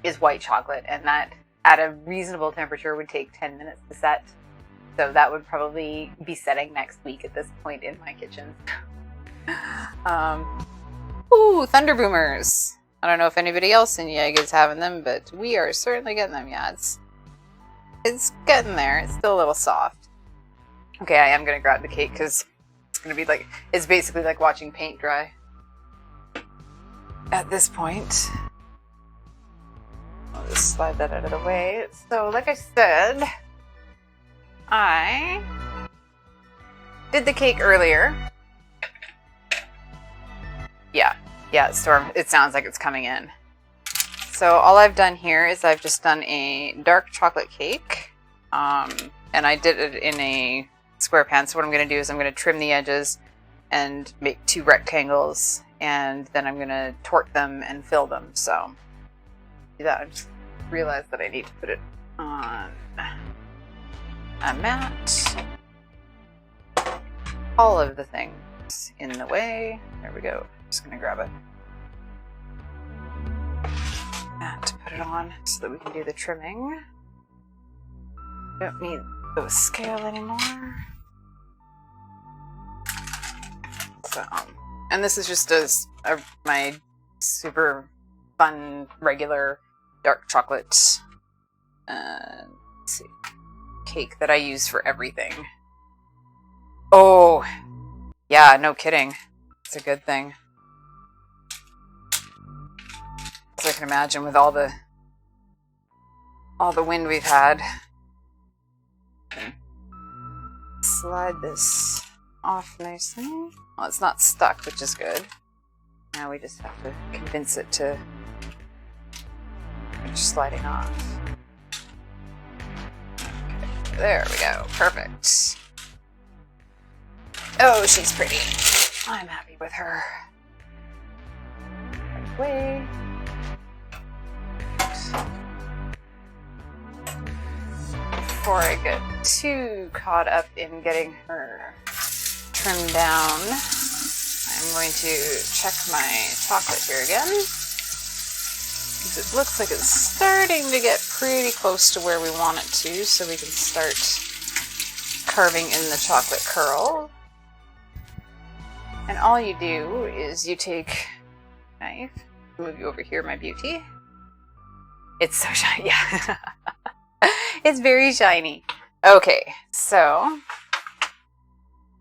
Is white chocolate, and that at a reasonable temperature would take 10 minutes to set. So that would probably be setting next week at this point in my kitchen. Ooh, Thunder Boomers. I don't know if anybody else in Yeg is having them, but we are certainly getting them. Yeah, it's getting there. It's still a little soft. Okay, I am going to grab the cake because it's going to be like, it's basically like watching paint dry at this point. I'll just slide that out of the way. So, like I said, I did the cake earlier. Yeah, Storm, it sounds like it's coming in. So all I've done here is I've just done a dark chocolate cake. And I did it in a square pan. So what I'm going to do is I'm going to trim the edges and make 2 rectangles. And then I'm going to torque them and fill them. So do that. I just realized that I need to put it on a mat. All of the things in the way. There we go. Just going to grab a mat to put it on so that we can do the trimming. Don't need the scale anymore. So, and this is just my super fun, regular dark chocolate let's see, cake that I use for everything. Oh, yeah, no kidding. It's a good thing. As I can imagine with all the wind we've had. Slide this off nicely. Well, it's not stuck, which is good. Now we just have to convince it to finish sliding off. Okay, there we go. Perfect. Oh, she's pretty. I'm happy with her. Right way. Before I get too caught up in getting her trimmed down, I'm going to check my chocolate here again. It looks like it's starting to get pretty close to where we want it to, so we can start carving in the chocolate curl. And all you do is you take a knife, move you over here, my beauty. It's so shiny, yeah. It's very shiny. Okay, so I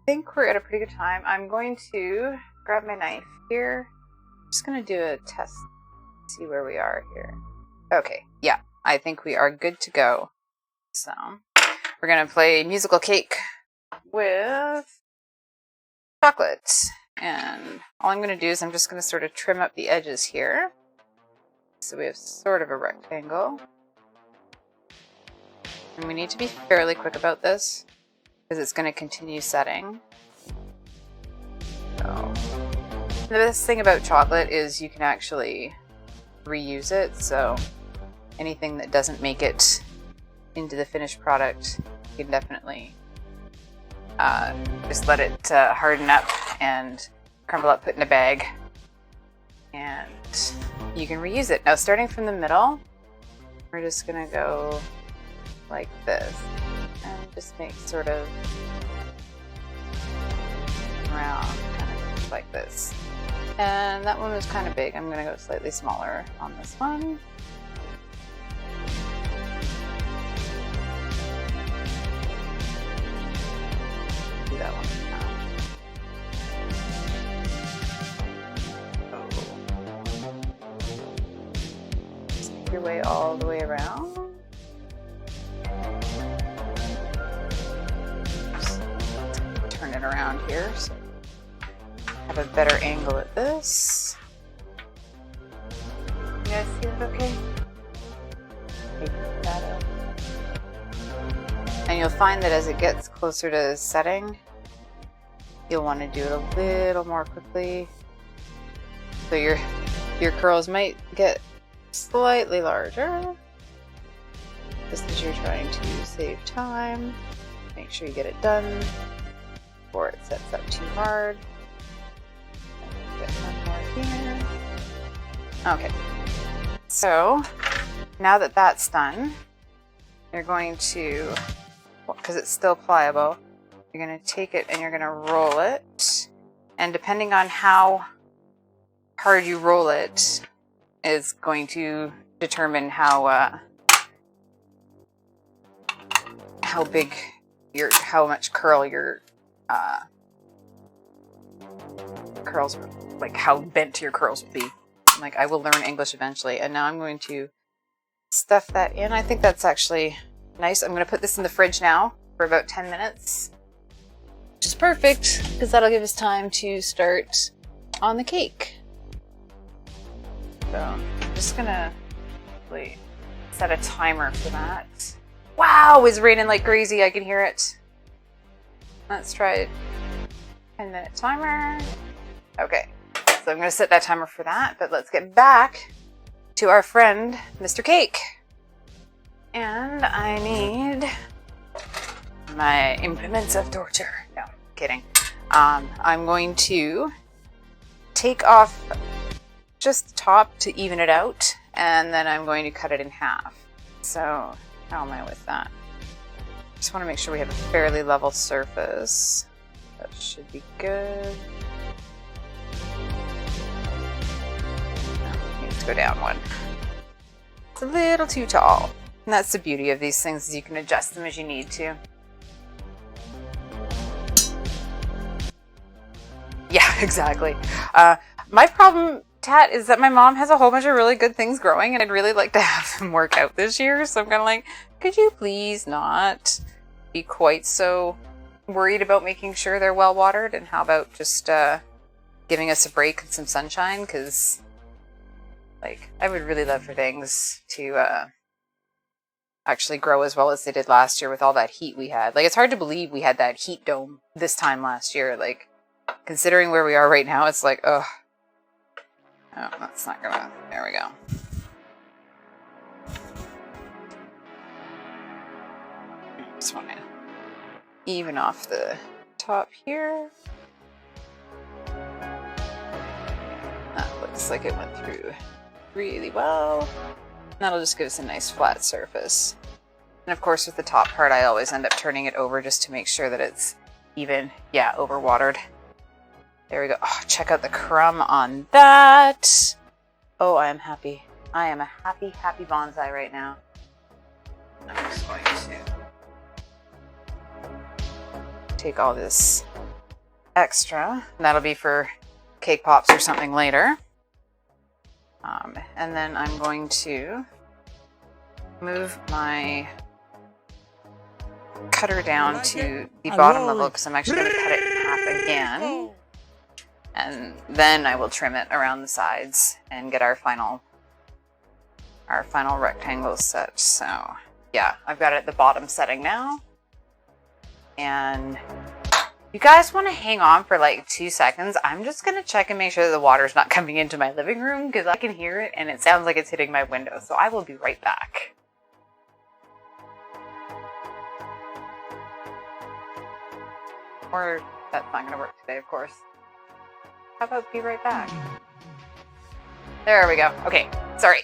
think we're at a pretty good time. I'm going to grab my knife here. I'm just going to do a test, see where we are here. Okay, yeah, I think we are good to go. So we're going to play musical cake with chocolate. And all I'm going to do is I'm just going to sort of trim up the edges here. So we have sort of a rectangle. And we need to be fairly quick about this because it's going to continue setting. So the best thing about chocolate is you can actually reuse it. So anything that doesn't make it into the finished product, you can definitely just let it harden up and crumble up, put in a bag, and you can reuse it. Now, starting from the middle, we're just gonna go like this and just make sort of round, kind of like this. And that one was kind of big. I'm gonna go slightly smaller on this one. Do that one. Your way all the way around. Just turn it around here so have a better angle at this. You guys see that okay? Take that out. And you'll find that as it gets closer to setting, you'll want to do it a little more quickly. So your curls might get slightly larger, just as you're trying to save time. Make sure you get it done before it sets up too hard. Get one more here. Okay, so now that that's done, you're going to, because it's still pliable, you're going to take it and you're going to roll it, and depending on how hard you roll it is going to determine how big how much curl your curls, like how bent your curls will be. Like, I will learn English eventually, and now I'm going to stuff that in. I think that's actually nice. I'm going to put this in the fridge now for about 10 minutes, which is perfect because that'll give us time to start on the cake. So I'm just gonna set a timer for that. Wow, it's raining like crazy. I can hear it. Let's try it. 10-minute timer. Okay, so I'm gonna set that timer for that, but let's get back to our friend, Mr. Cake. And I need my implements of torture. No, kidding. I'm going to take off just the top to even it out, and then I'm going to cut it in half. So how am I with that? Just want to make sure we have a fairly level surface. That should be good. Needs to go down one. It's a little too tall. And that's the beauty of these things, is you can adjust them as you need to. Yeah, exactly. My problem, Tat, is that my mom has a whole bunch of really good things growing, and I'd really like to have them work out this year. So I'm kind of like, could you please not be quite so worried about making sure they're well watered? And how about just giving us a break and some sunshine? Because, like, I would really love for things to actually grow as well as they did last year with all that heat we had. Like, it's hard to believe we had that heat dome this time last year. Like, considering where we are right now, it's like, ugh. Oh, that's not gonna... There we go. Just want to even off the top here. That looks like it went through really well. That'll just give us a nice flat surface. And of course, with the top part, I always end up turning it over just to make sure that it's even, yeah, overwatered. There we go. Oh, check out the crumb on that. Oh, I am happy. I am a happy, happy bonsai right now. I'm just going to take all this extra, and that'll be for cake pops or something later. And then I'm going to move my cutter down to the bottom level, because I'm actually going to cut it in half again. And then I will trim it around the sides and get our final rectangle set. So yeah, I've got it at the bottom setting now. And You guys want to hang on for like 2 seconds? I'm just going to check and make sure that the water's not coming into my living room because I can hear it and it sounds like it's hitting my window. So I will be right back. Or that's not going to work today, of course. How about be right back? There we go. Okay, sorry.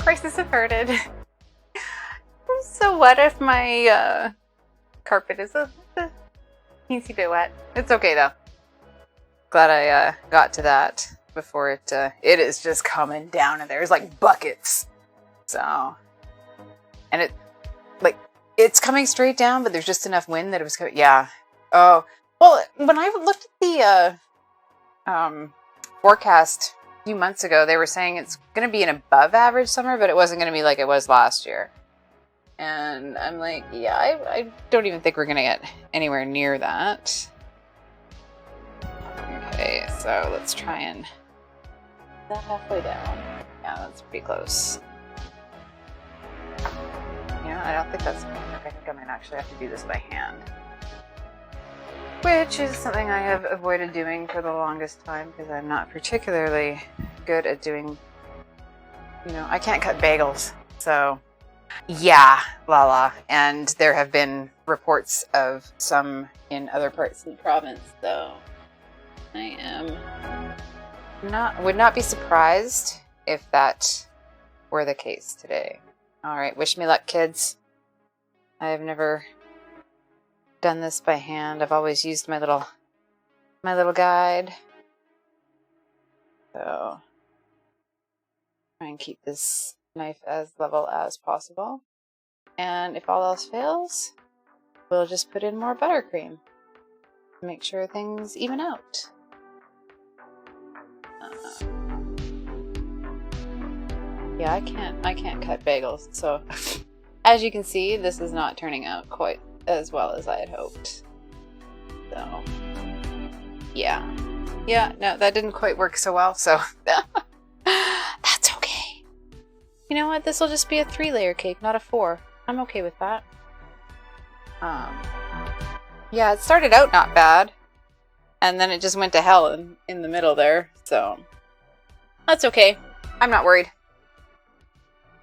Crisis averted. So what if my carpet is a teensy bit wet? It's okay though. Glad I got to that before it is just coming down and there's like buckets. So, and it's coming straight down, but there's just enough wind that it was coming. Yeah. Oh, well, when I looked at the forecast few months ago, they were saying it's going to be an above average summer, but it wasn't going to be like it was last year. And I'm like, yeah, I don't even think we're going to get anywhere near that. Okay, so let's try and that halfway down. Yeah, that's pretty close. Yeah, I don't think that's going to work. I think I might actually have to do this by hand. Which is something I have avoided doing for the longest time because I'm not particularly good at doing, I can't cut bagels. So, yeah, and there have been reports of some in other parts of the province, so I would not be surprised if that were the case today. All right, wish me luck, kids. I have never done this by hand. I've always used my little guide. So try and keep this knife as level as possible. And if all else fails, we'll just put in more buttercream to make sure things even out. Yeah, I can't cut bagels. So as you can see, this is not turning out quite as well as I had hoped. So, yeah, no, that didn't quite work so well, so that's okay. You know what? This will just be a 3-layer cake, not a 4. I'm okay with that. Yeah, it started out not bad, and then it just went to hell in the middle there, so that's okay. I'm not worried.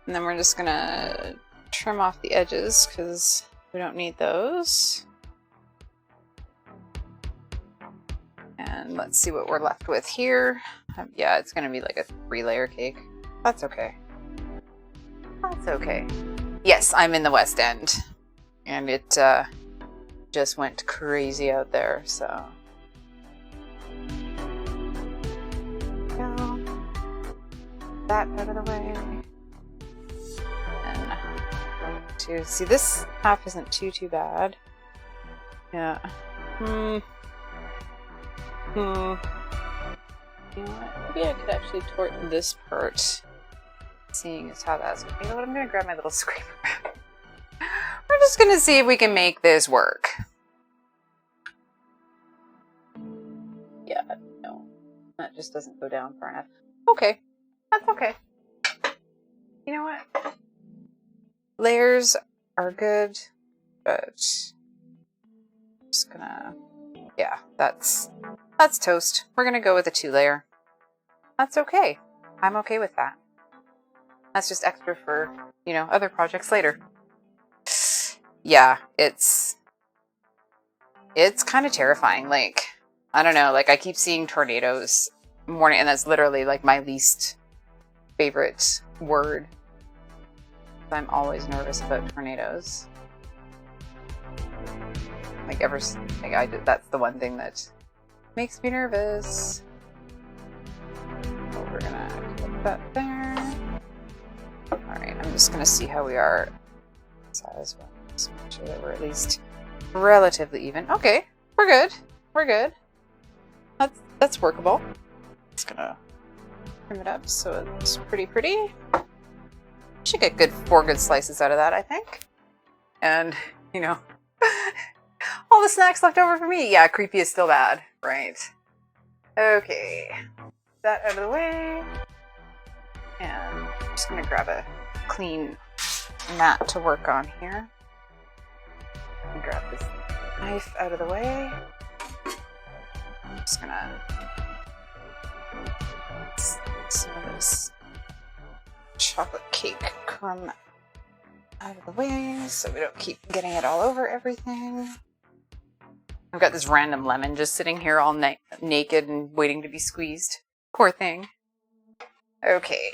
And then we're just gonna trim off the edges, because we don't need those. And let's see what we're left with here. Yeah, it's going to be like a 3-layer cake. That's okay. That's okay. Yes, I'm in the West End. And it just went crazy out there, so. Go. That out of the way. To see, this half isn't too bad. Yeah. You know what? Maybe I could actually tort this part, seeing as how that's. You know what? I'm gonna grab my little scraper. We're just gonna see if we can make this work. Yeah. No, that just doesn't go down far enough. Okay, that's okay. You know what? Layers are good, but I'm just gonna, yeah, that's toast. We're gonna go with a 2-layer. That's okay. I'm okay with that. That's just extra for, other projects later. Yeah, it's kind of terrifying. Like, I don't know, like I keep seeing tornadoes morning, and that's literally like my least favorite word. I'm always nervous about tornadoes. That's the one thing that makes me nervous. So we're gonna put that there. Alright, I'm just gonna see how we are size wise. Just make sure that we're at least relatively even. Okay, we're good. We're good. That's workable. Just gonna trim it up so it's pretty. Should get 4 good slices out of that, I think. And, you know, all the snacks left over for me. Yeah, creepy is still bad, right? Okay, that out of the way. And I'm just gonna grab a clean mat to work on here. And grab this knife out of the way. I'm just gonna some of this chocolate cake crumb out of the way so we don't keep getting it all over everything. I've got this random lemon just sitting here all naked and waiting to be squeezed. Poor thing. Okay,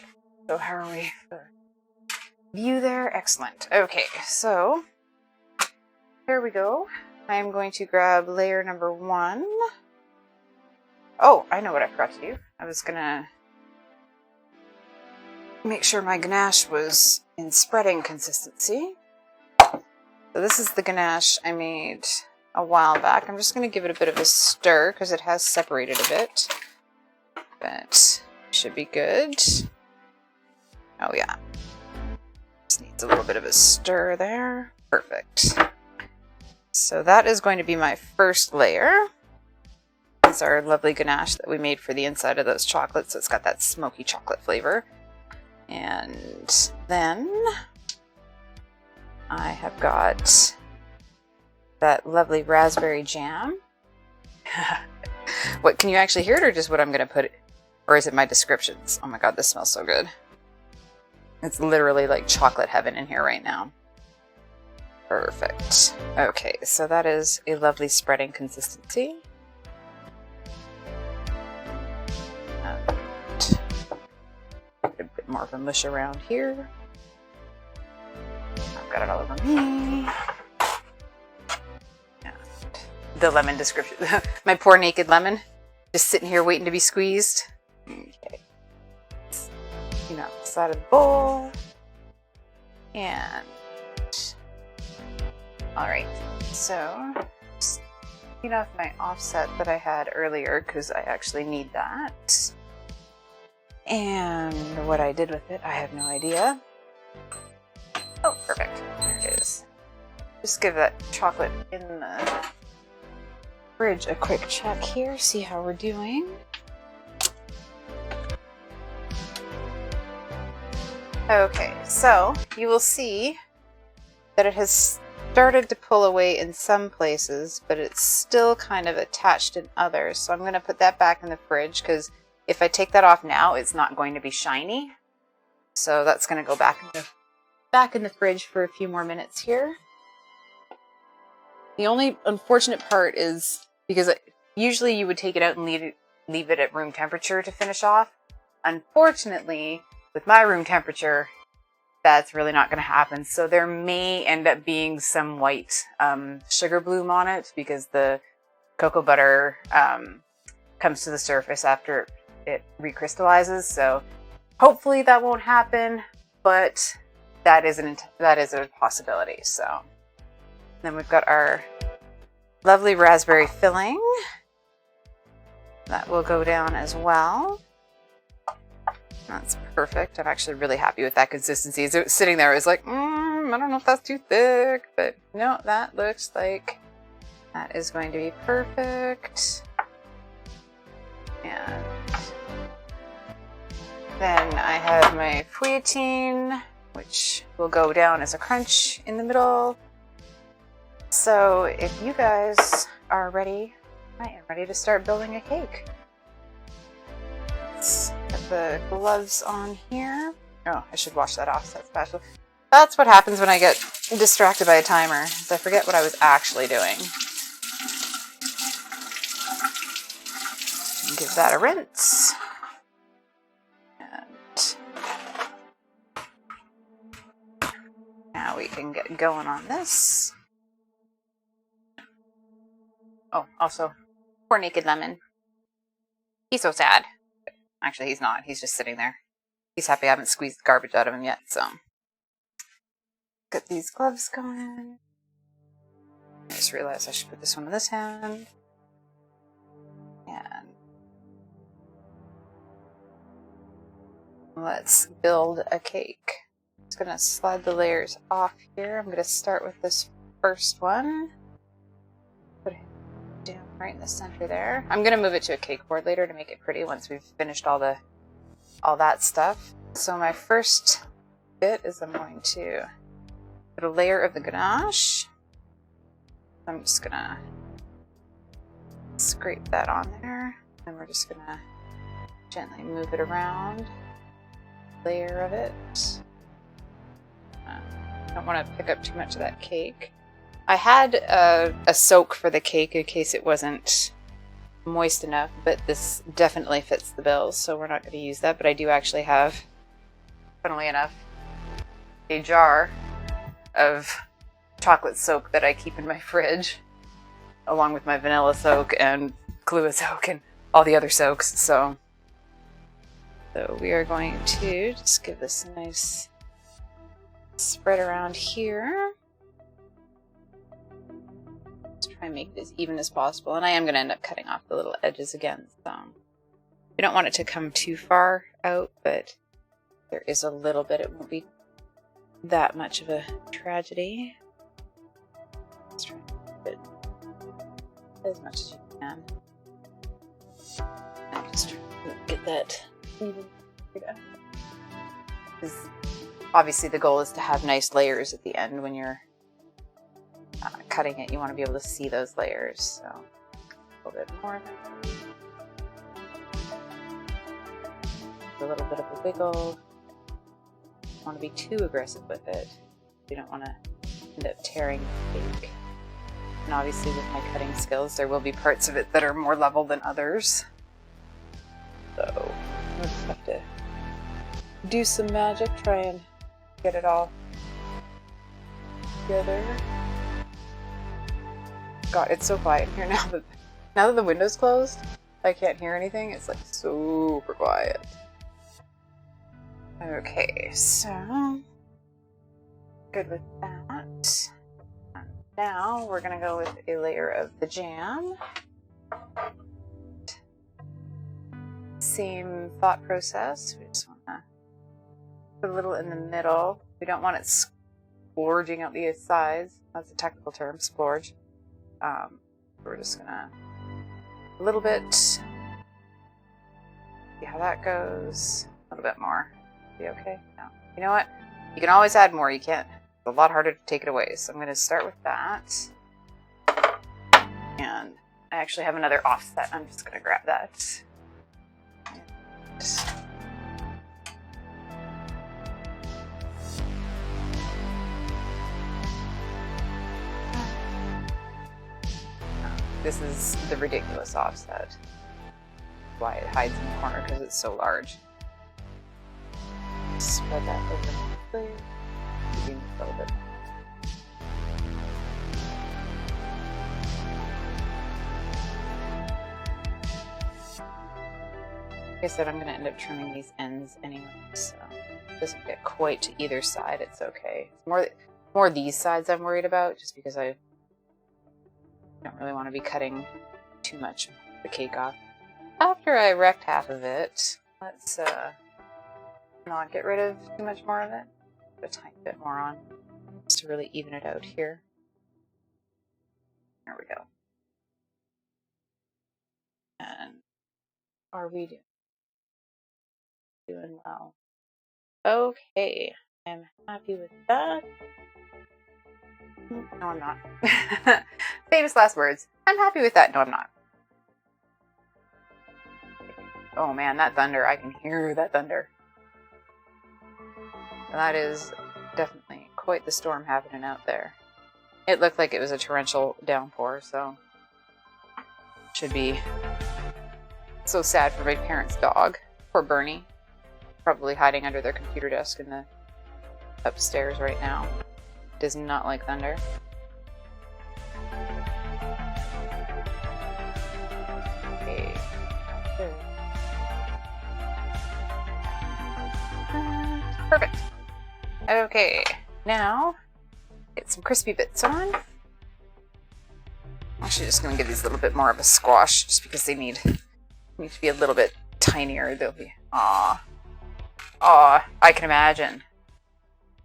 so how are we for view there? Excellent. Okay, so here we go. I'm going to grab layer number 1. Oh, I know what I forgot to do. I was gonna make sure my ganache was in spreading consistency. So this is the ganache I made a while back. I'm just going to give it a bit of a stir because it has separated a bit. But should be good. Oh yeah. Just needs a little bit of a stir there. Perfect. So that is going to be my first layer. It's our lovely ganache that we made for the inside of those chocolates. So it's got that smoky chocolate flavor. And then I have got that lovely raspberry jam. What, can you actually hear it or just what I'm going to put? Or is it my descriptions? Oh my god, this smells so good. It's literally like chocolate heaven in here right now. Perfect. Okay, so that is a lovely spreading consistency. A bit more of a mush around here. I've got it all over me. And the lemon description. My poor naked lemon. Just sitting here waiting to be squeezed. Okay. You know, side of the bowl. And alright. So just clean off my offset that I had earlier because I actually need that. And what I did with it, I have no idea. Oh, perfect. There it is. Just give that chocolate in the fridge a quick check here, see how we're doing. Okay, so you will see that it has started to pull away in some places, but it's still kind of attached in others. So I'm going to put that back in the fridge because if I take that off now, it's not going to be shiny. So that's going to go back in the fridge for a few more minutes here. The only unfortunate part is because usually you would take it out and leave it at room temperature to finish off. Unfortunately, with my room temperature, that's really not going to happen. So there may end up being some white sugar bloom on it because the cocoa butter comes to the surface after it recrystallizes. So hopefully that won't happen, but that is a possibility. So then we've got our lovely raspberry filling. That will go down as well. That's perfect. I'm actually really happy with that consistency. As it was sitting there, I was like, I don't know if that's too thick, but no, that looks like that is going to be perfect. And then I have my fouilletine, which will go down as a crunch in the middle. So if you guys are ready, I am ready to start building a cake. Let's get the gloves on here. Oh, I should wash that off. That's what happens when I get distracted by a timer, is I forget what I was actually doing. Give that a rinse. And now we can get going on this. Oh, also, poor naked lemon. He's so sad. Actually, he's not. He's just sitting there. He's happy I haven't squeezed the garbage out of him yet, so. Get these gloves going. I just realized I should put this one in this hand. And Let's build a cake. I'm just gonna slide the layers off here. I'm gonna start with this first one. Put it down right in the center there. I'm gonna move it to a cake board later to make it pretty once we've finished all that stuff. So my first bit is I'm going to put a layer of the ganache. I'm just gonna scrape that on there, and we're just gonna gently move it around. Layer of it. Don't want to pick up too much of that cake. I had a soak for the cake in case it wasn't moist enough, but this definitely fits the bill, so we're not going to use that. But I do actually have, funnily enough, a jar of chocolate soak that I keep in my fridge, along with my vanilla soak and Kahlua soak and all the other soaks. So we are going to just give this a nice spread around here. Let's try and make it as even as possible. And I am going to end up cutting off the little edges again. So we don't want it to come too far out, but there is a little bit. It won't be that much of a tragedy. Let's try and keep it as much as you can. I'm just trying to get that even. Because obviously the goal is to have nice layers at the end when you're cutting it. You want to be able to see those layers. So a little bit more. A little bit of a wiggle. Don't want to be too aggressive with it. You don't want to end up tearing the cake. And obviously with my cutting skills, there will be parts of it that are more level than others. So we'll just have to do some magic, try and get it all together. God, it's so quiet in here now that the window's closed. I can't hear anything. It's like super quiet. Okay, so good with that. And now we're gonna go with a layer of the jam. Same thought process. We just want to put a little in the middle. We don't want it splorging out the sides. That's a technical term, splorge. We're just gonna a little bit. See how that goes. A little bit more. Be okay? No. You know what? You can always add more. You can't. It's a lot harder to take it away. So I'm going to start with that. And I actually have another offset. I'm just going to grab that. This is the ridiculous offset. Why it hides in the corner, because it's so large. Spread that over the plate. Maybe a little bit. Like I said, I'm going to end up trimming these ends anyway, so it doesn't get quite to either side. It's okay. It's more these sides I'm worried about, just because I don't really want to be cutting too much of the cake off. After I wrecked half of it, let's not get rid of too much more of it. Put a tiny bit more on, just to really even it out here. There we go. And are we doing well? Okay, I'm happy with that. No, I'm not. Famous last words. I'm happy with that. No, I'm not. Oh man, that thunder. I can hear that thunder. That is definitely quite the storm happening out there. It looked like it was a torrential downpour, so should be so sad for my parents' dog. Poor Bernie. Probably hiding under their computer desk in the upstairs right now. Does not like thunder. Okay. Perfect. Okay, now get some crispy bits on. I'm actually just going to give these a little bit more of a squash, just because they need to be a little bit tinier. They'll be Oh, I can imagine.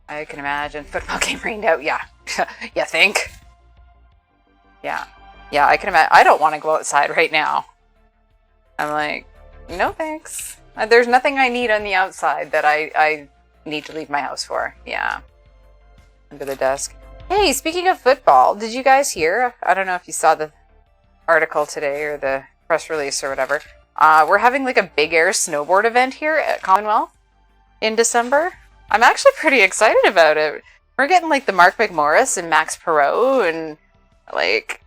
I can imagine. Football game rained out, yeah. You think? Yeah. Yeah, I can imagine. I don't want to go outside right now. I'm like, no thanks. There's nothing I need on the outside that I need to leave my house for. Yeah. Under the desk. Hey, speaking of football, did you guys hear? I don't know if you saw the article today or the press release or whatever. We're having like a big air snowboard event here at Commonwealth in December. I'm actually pretty excited about it. We're getting like the Mark McMorris and Max Perot and like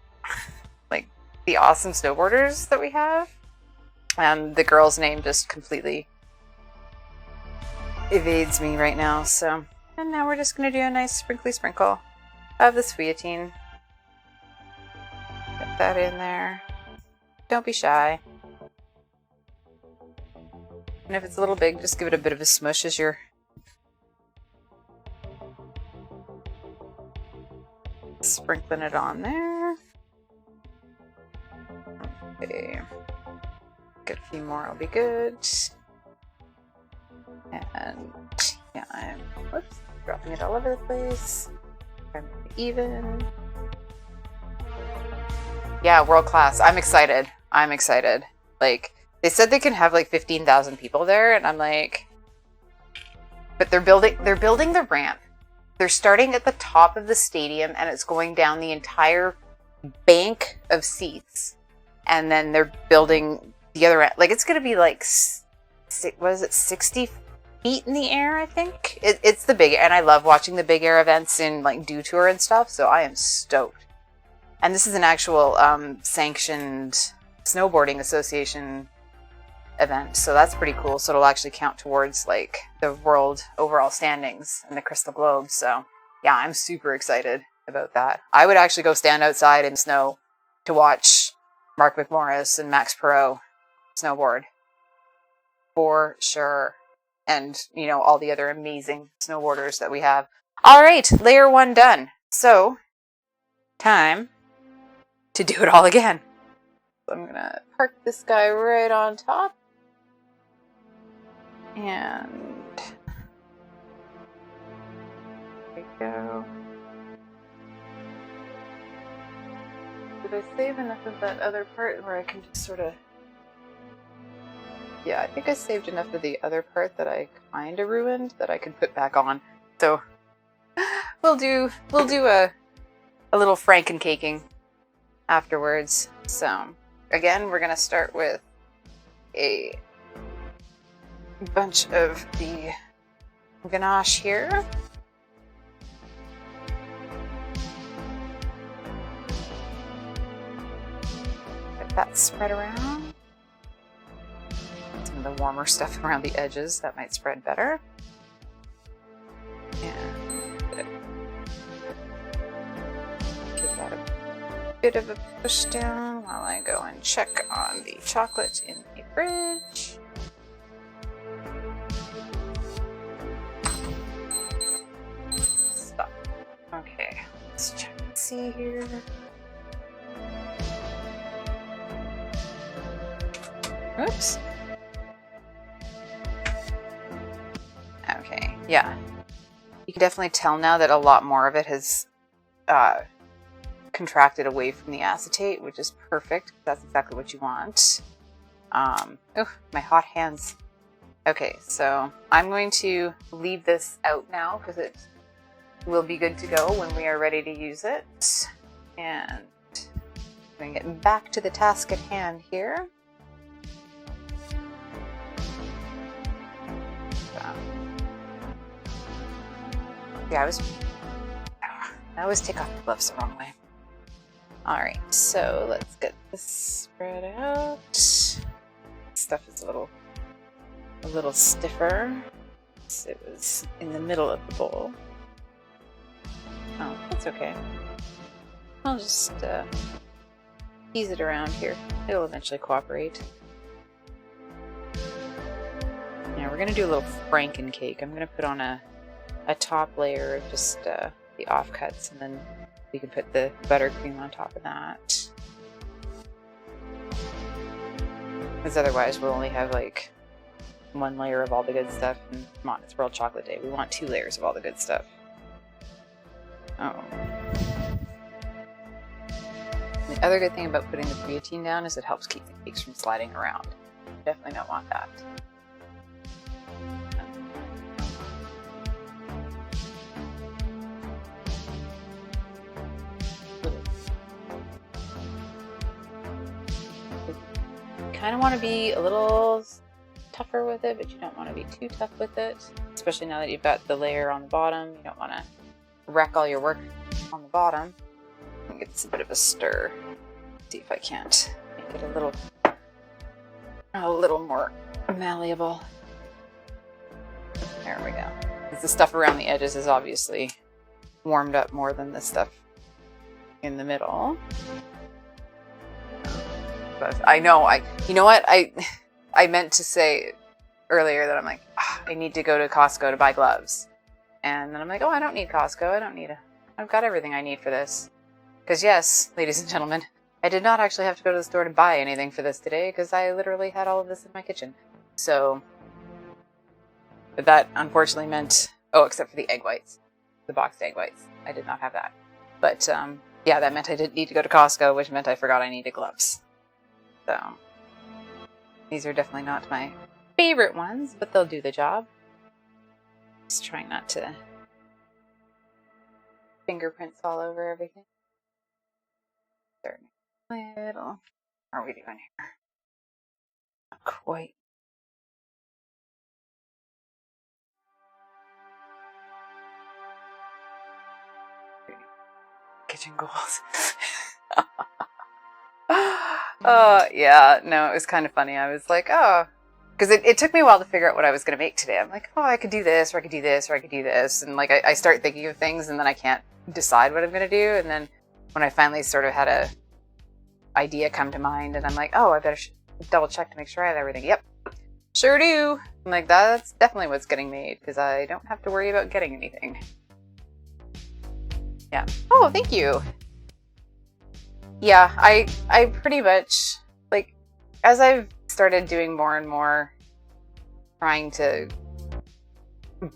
the awesome snowboarders that we have. And the girl's name just completely evades me right now. So, and now we're just gonna do a nice sprinkly sprinkle of the sweetine. Get that in there. Don't be shy. And if it's a little big, just give it a bit of a smush as you're sprinkling it on there. Okay. Get a few more, I'll be good. And yeah, I'm dropping it all over the place. Trying to make it even. Yeah, world class. I'm excited. I'm excited. Like, they said they can have like 15,000 people there, and I'm like, but they're building the ramp. They're starting at the top of the stadium, and it's going down the entire bank of seats, and then they're building the other end. Like, it's going to be like, what is it, 60 feet in the air, I think? It's the big, and I love watching the big air events in like Dew Tour and stuff, so I am stoked. And this is an actual sanctioned snowboarding association event, so that's pretty cool. So it'll actually count towards like the world overall standings and the Crystal Globe. So yeah, I'm super excited about that. I would actually go stand outside in snow to watch Mark McMorris and Max Perot snowboard for sure. And you know, all the other amazing snowboarders that we have. All right, layer 1 done. So time to do it all again. So I'm gonna park this guy right on top. And there we go. Did I save enough of that other part where I can just sort of... Yeah, I think I saved enough of the other part that I kind of ruined that I can put back on. So we'll do a little frankencaking afterwards. So again, we're gonna start with a bunch of the ganache here. Get that spread around. Some of the warmer stuff around the edges, that might spread better. And give that a bit of a push down while I go and check on the chocolate in the fridge. Stop. Okay, let's check and see here. Oops. Okay, yeah. You can definitely tell now that a lot more of it has contracted away from the acetate, which is perfect. That's exactly what you want. Oh, my hot hands. Okay, so I'm going to leave this out now because it will be good to go when we are ready to use it. And I'm going to get back to the task at hand here. Yeah, I always take off the gloves the wrong way. Alright, so let's get this spread out. Stuff is a little stiffer. So it was in the middle of the bowl. Oh, that's okay. I'll just tease it around here. It'll eventually cooperate. Now we're gonna do a little frankencake. I'm gonna put on a top layer of just the offcuts, and then we can put the buttercream on top of that. Because otherwise we'll only have like one layer of all the good stuff. And come on, it's World Chocolate Day. We want 2 layers of all the good stuff. Oh. The other good thing about putting the creatine down is it helps keep the cakes from sliding around. Definitely don't want that. You kind of want to be a little tougher with it, but you don't want to be too tough with it. Especially now that you've got the layer on the bottom. You don't want to wreck all your work on the bottom. I think it's a bit of a stir. See if I can't make it a little more malleable. There we go. The stuff around the edges is obviously warmed up more than the stuff in the middle. But I know, you know what? I meant to say earlier that I'm like, I need to go to Costco to buy gloves. And then I'm like, oh, I don't need Costco. I've got everything I need for this. Because yes, ladies and gentlemen, I did not actually have to go to the store to buy anything for this today because I literally had all of this in my kitchen. So, but that unfortunately meant, oh, except for the egg whites, the boxed egg whites. I did not have that. But yeah, that meant I didn't need to go to Costco, which meant I forgot I needed gloves. So, these are definitely not my favorite ones, but they'll do the job. Just trying not to fingerprints all over everything. Little. How are we doing here? Not quite. Kitchen goals. Yeah, no, it was kind of funny. I was like, oh, because it took me a while to figure out what I was going to make today. I'm like, oh, I could do this, or I could do this, or I could do this. And like, I start thinking of things and then I can't decide what I'm going to do. And then when I finally sort of had a idea come to mind and I'm like, oh, I better double check to make sure I have everything. Yep, sure do. I'm like, that's definitely what's getting made because I don't have to worry about getting anything. Yeah. Oh, thank you. Yeah, I pretty much, like, as I've started doing more and more trying to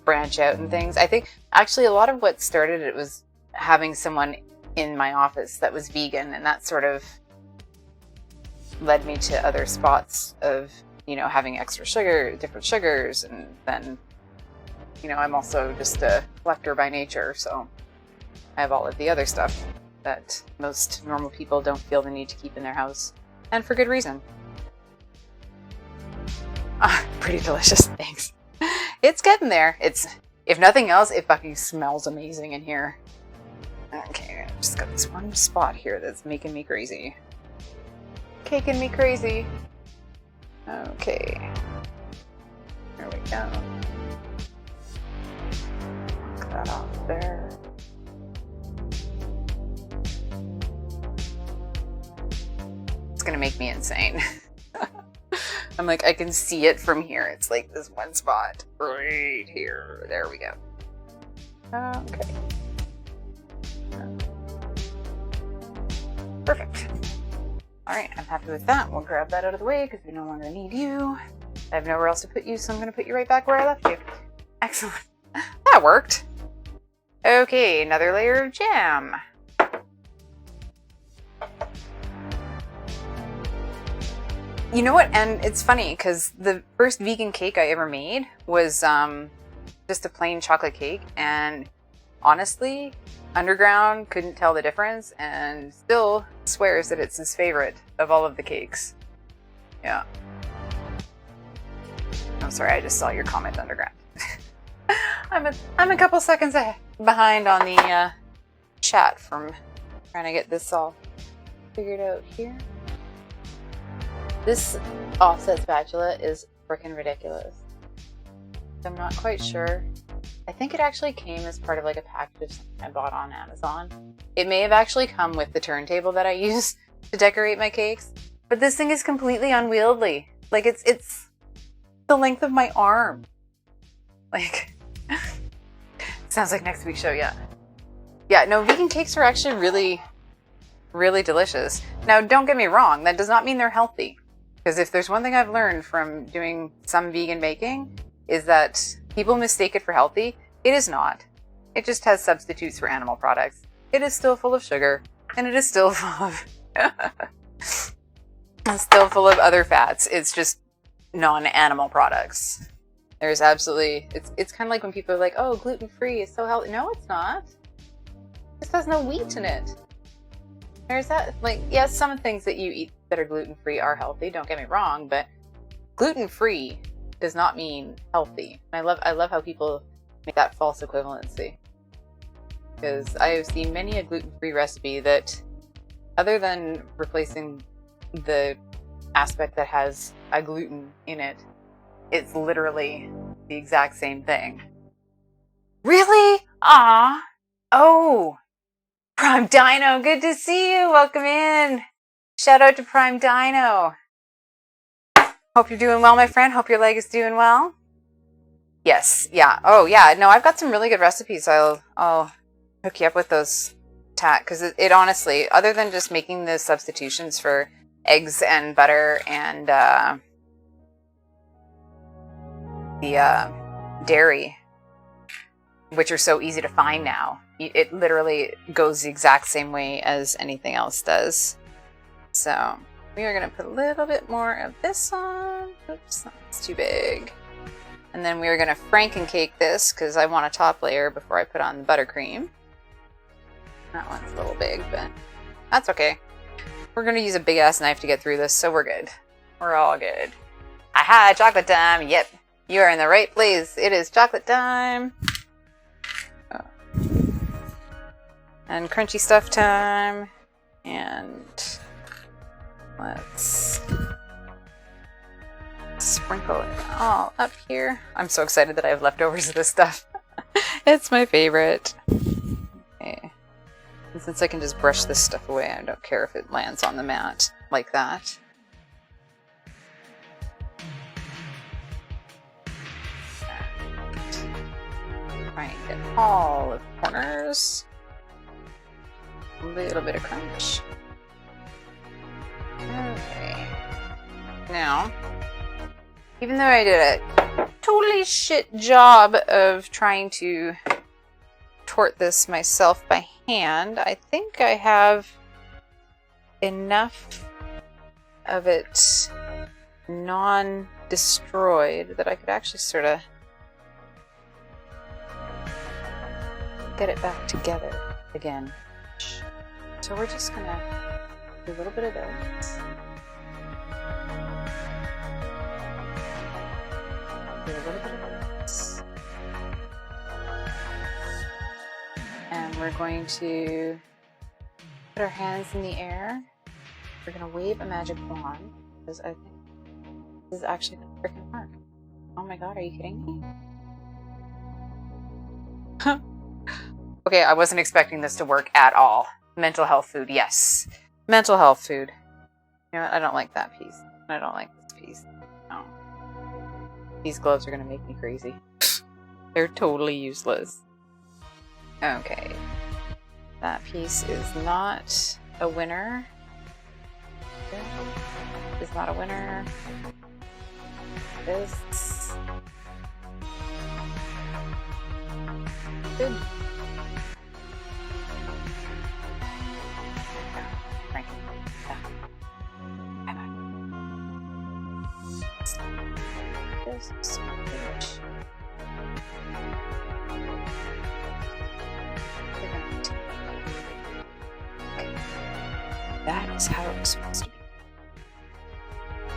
branch out and things, I think actually a lot of what started it was having someone in my office that was vegan, and that sort of led me to other spots of, you know, having extra sugar, different sugars, and then, you know, I'm also just a collector by nature, so I have all of the other stuff that most normal people don't feel the need to keep in their house, and for good reason. Pretty delicious, thanks. It's getting there. It's, if nothing else, it fucking smells amazing in here. Okay, I've just got this one spot here that's making me crazy. Caking me crazy. Okay. There we go. Knock that off there. It's gonna make me insane. I'm like, I can see it from here. It's like this one spot right here. There we go. Okay. Perfect. All right, I'm happy with that. We'll grab that out of the way because we no longer need you. I have nowhere else to put you, so I'm going to put you right back where I left you. Excellent. That worked. Okay, another layer of jam. You know what? And it's funny because the first vegan cake I ever made was just a plain chocolate cake. And honestly, Underground couldn't tell the difference and still swears that it's his favorite of all of the cakes. Yeah. I'm sorry, I just saw your comment, Underground. I'm a couple seconds behind on the chat from trying to get this all figured out here. This offset spatula is freaking ridiculous. I'm not quite sure. I think it actually came as part of like a package of something I bought on Amazon. It may have actually come with the turntable that I use to decorate my cakes, but this thing is completely unwieldy. Like it's the length of my arm. Like, sounds like next week's show, yeah. Yeah, no, vegan cakes are actually really, really delicious. Now, don't get me wrong, that does not mean they're healthy. Because if there's one thing I've learned from doing some vegan baking, is that people mistake it for healthy. It is not. It just has substitutes for animal products. It is still full of sugar, and it is still full of still full of other fats. It's just non-animal products. There's absolutely, it's kind of like when people are like, oh, gluten-free is so healthy. No, it's not. It just has no wheat in it. There's that, like, yes, some things that you eat that are gluten-free are healthy, don't get me wrong, but gluten-free does not mean healthy. And I love how people make that false equivalency. Because I have seen many a gluten-free recipe that, other than replacing the aspect that has a gluten in it, it's literally the exact same thing. Really? Ah. Oh. Prime Dino, good to see you. Welcome in. Shout out to Prime Dino. Hope you're doing well, my friend. Hope your leg is doing well. Yes. Yeah. Oh, yeah. No, I've got some really good recipes. I'll hook you up with those because it honestly, other than just making the substitutions for eggs and butter and the dairy, which are so easy to find now, it literally goes the exact same way as anything else does. So we are going to put a little bit more of this on. Oops, that's too big. And then we are going to frankencake this because I want a top layer before I put on the buttercream. That one's a little big, but that's okay. We're going to use a big ass knife to get through this, so we're good. We're all good. Aha, chocolate time. Yep. You are in the right place. It is chocolate time. Oh. And crunchy stuff time. And let's sprinkle it all up here. I'm so excited that I have leftovers of this stuff. It's my favorite. Okay. And since I can just brush this stuff away, I don't care if it lands on the mat like that. Try and get all of the corners. A little bit of crunch. Okay. Now, even though I did a totally shit job of trying to tort this myself by hand, I think I have enough of it non-destroyed that I could actually sort of get it back together again. So we're just gonna do a little bit of this. Do a little bit of this. And we're going to put our hands in the air. We're going to wave a magic wand because I think this is actually going to freaking work. Oh my god, are you kidding me? Okay, I wasn't expecting this to work at all. Mental health food, yes. Mental health food. You know what? I don't like that piece. I don't like this piece. No. These gloves are going to make me crazy. They're totally useless. Okay. That piece is not a winner. Is not a winner. This. Good. That is how it's supposed to be.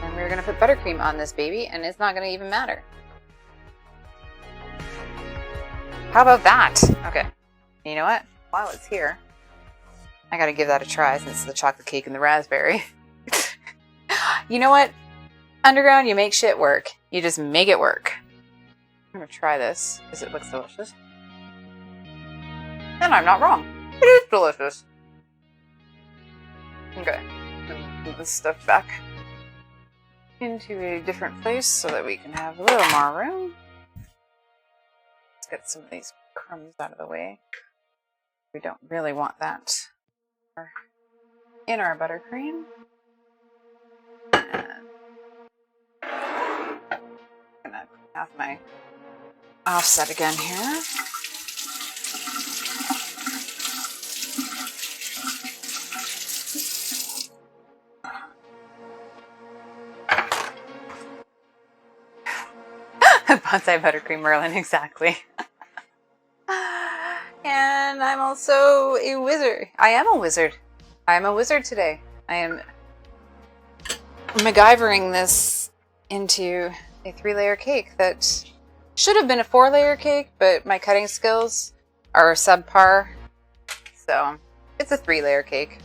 And we're going to put buttercream on this baby, and it's not going to even matter. How about that? Okay. You know what? While it's here, I got to give that a try since it's the chocolate cake and the raspberry. You know what? Underground, you make shit work. You just make it work. I'm going to try this because it looks delicious. And I'm not wrong. It is delicious. Okay. Move this stuff back into a different place so that we can have a little more room. Let's get some of these crumbs out of the way. We don't really want that in our buttercream. And have my offset again here. Banzai buttercream Merlin, exactly. And I'm also a wizard. I am a wizard. I am a wizard today. I am MacGyvering this into a 3-layer cake that should have been a 4-layer cake, but my cutting skills are subpar. So it's a 3-layer cake.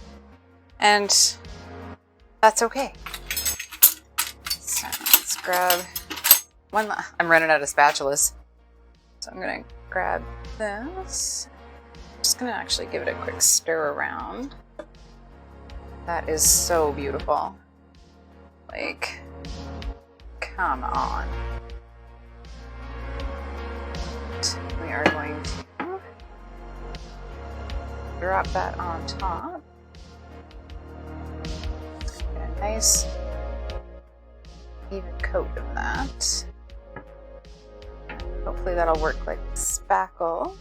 And that's okay. So let's grab one. I'm running out of spatulas. So I'm going to grab this. I'm just going to actually give it a quick stir around. That is so beautiful. Like, come on. We are going to drop that on top. Get a nice even coat of that. Hopefully that'll work like spackle.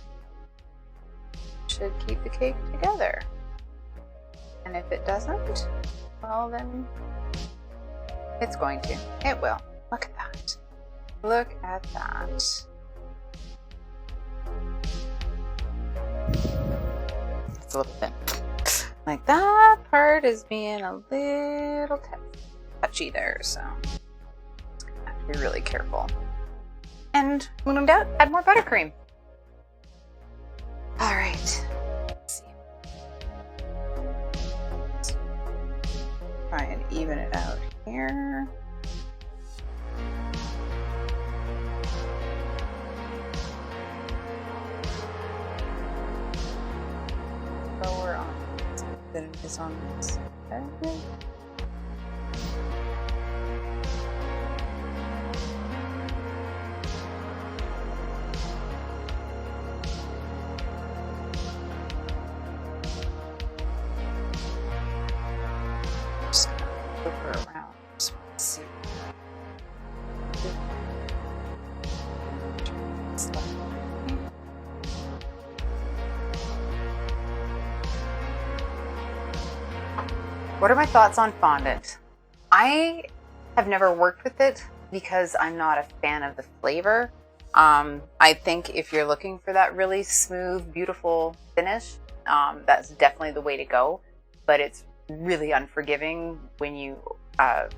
Should keep the cake together. And if it doesn't, well then it's going to. It will. Look at that. Look at that. It's a little thin. Like that part is being a little touchy there, so I have to be really careful. And when in doubt, add more buttercream. All right. Let's see. Let's try and even it out here. Lower on than it is on this. Okay. Just gonna flip her around. Just want to see. What are my thoughts on fondant? I have never worked with it because I'm not a fan of the flavor. I think if you're looking for that really smooth, beautiful finish, that's definitely the way to go. But it's really unforgiving when you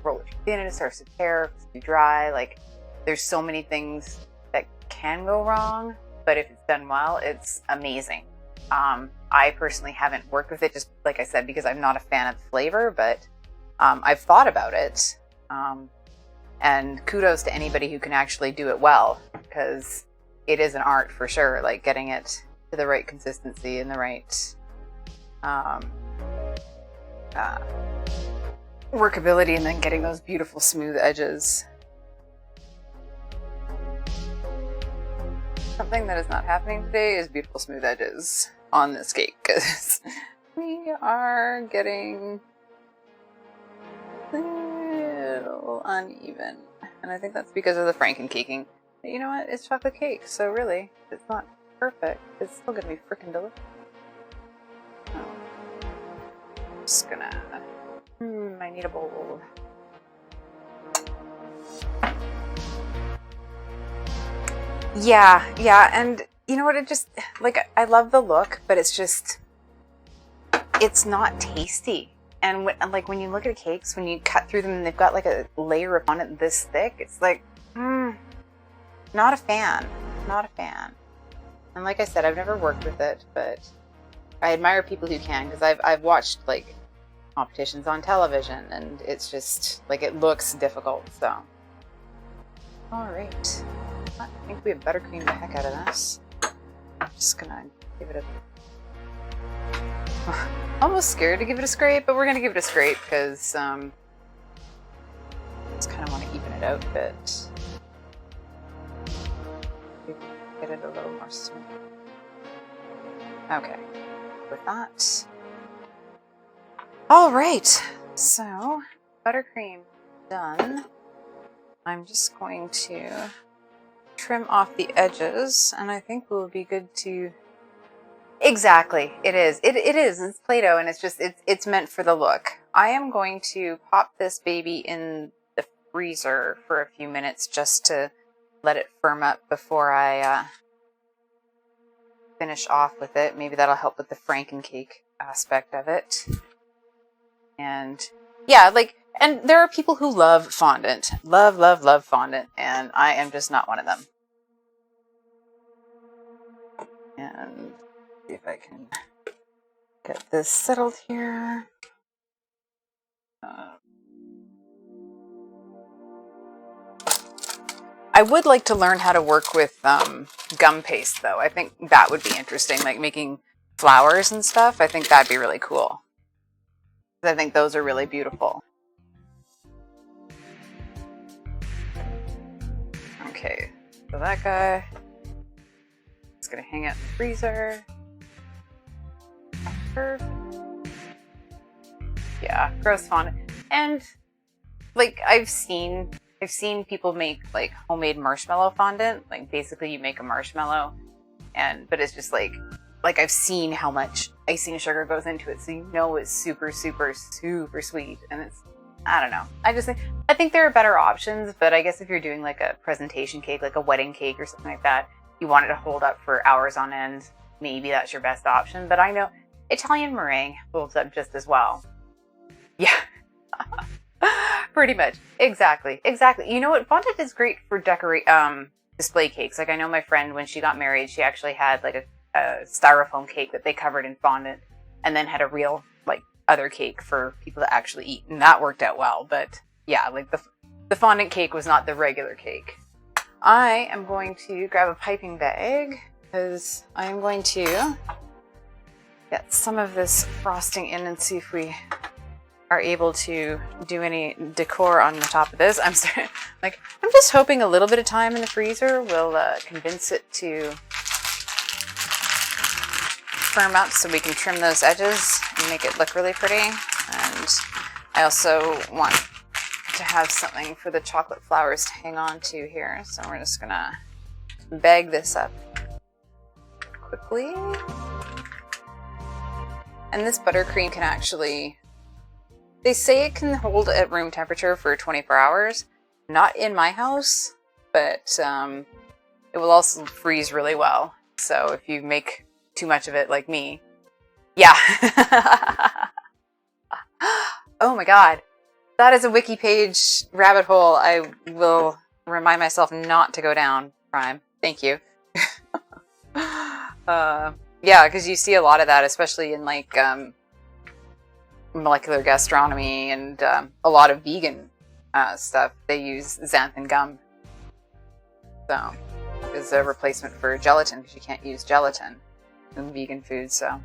roll it too thin and it starts to tear, it's too dry. Like, there's so many things that can go wrong, but if it's done well, it's amazing. I personally haven't worked with it, just like I said, because I'm not a fan of the flavor, but I've thought about it. And kudos to anybody who can actually do it well, because it is an art for sure, like getting it to the right consistency and the right workability, and then getting those beautiful smooth edges. Something that is not happening today is beautiful smooth edges on this cake, because we are getting a little uneven. And I think that's because of the franken-caking. But you know what? It's chocolate cake, so really, if it's not perfect, it's still gonna be freaking delicious. Oh. I'm just gonna... I need a bowl. Yeah, and you know what, it just, like, I love the look, but it's just, it's not tasty. And when you look at cakes, when you cut through them and they've got like a layer of fondant this thick, it's like, not a fan. And like I said, I've never worked with it, but I admire people who can, because I've watched like competitions on television, and it's just, like, it looks difficult, so. All right. I think we have buttercream the heck out of this. I'm just gonna give it a... Almost scared to give it a scrape, but we're gonna give it a scrape because I just kind of want to even it out a bit. Get it a little more smooth. Okay, with that. All right, so buttercream done. I'm just going to trim off the edges, and I think we'll be good to... Exactly, it is. It is. It's Play-Doh, and it's meant for the look. I am going to pop this baby in the freezer for a few minutes just to let it firm up before I finish off with it. Maybe that'll help with the Frankencake aspect of it. And yeah, like, and there are people who love fondant. Love, love, love fondant, and I am just not one of them. And see if I can get this settled here. I would like to learn how to work with gum paste, though. I think that would be interesting, like making flowers and stuff. I think that'd be really cool. I think those are really beautiful. Okay, so that guy is going to hang out in the freezer. Perfect. Yeah, gross fondant. And like I've seen people make like homemade marshmallow fondant. Like basically you make a marshmallow but it's just like I've seen how much icing sugar goes into it, so you know it's super, super, super sweet. And it's, I don't know. I think there are better options, but I guess if you're doing like a presentation cake, like a wedding cake or something like that, you want it to hold up for hours on end, maybe that's your best option. But I know Italian meringue holds up just as well. Yeah. Pretty much. Exactly. You know what? Fondant is great for display cakes. Like I know my friend, when she got married, she actually had like a styrofoam cake that they covered in fondant and then had a real like other cake for people to actually eat, and that worked out well. But yeah, like the fondant cake was not the regular cake. I am going to grab a piping bag because I am going to get some of this frosting in and see if we are able to do any decor on the top of this. I'm just hoping a little bit of time in the freezer will convince it to firm up so we can trim those edges and make it look really pretty. And I also want to have something for the chocolate flowers to hang on to here, so we're just gonna bag this up quickly. And this buttercream can actually, they say it can hold at room temperature for 24 hours. Not in my house, but it will also freeze really well. So if you make too much of it like me, yeah. Oh my god. That is a wiki page rabbit hole I will remind myself not to go down, Prime. Thank you. Yeah, because you see a lot of that, especially in like molecular gastronomy and a lot of vegan stuff. They use xanthan gum. So it's a replacement for gelatin because you can't use gelatin in vegan food. So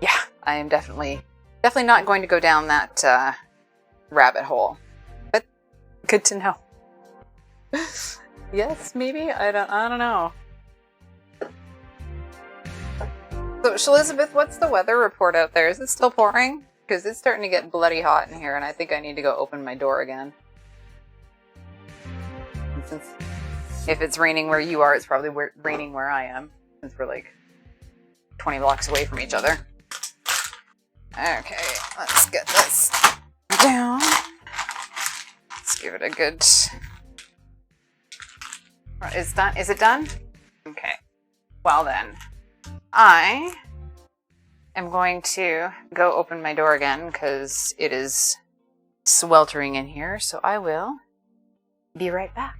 yeah, I am definitely not going to go down that rabbit hole. But good to know. Yes, maybe? I don't know. So, Elizabeth, what's the weather report out there? Is it still pouring? Because it's starting to get bloody hot in here, and I think I need to go open my door again. And since if it's raining where you are, it's probably raining where I am, since we're like 20 blocks away from each other. Okay, let's get this down. Let's give it a good... Is it done? Okay. Well then, I am going to go open my door again because it is sweltering in here, so I will be right back.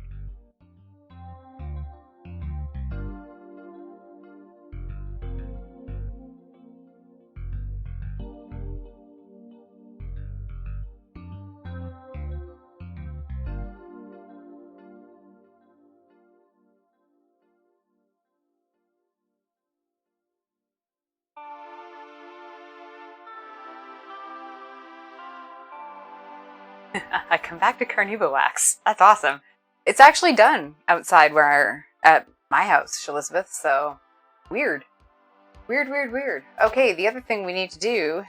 I come back to Carnauba wax. That's awesome. It's actually done outside at my house, Elizabeth, so weird. Weird. Okay, the other thing we need to do,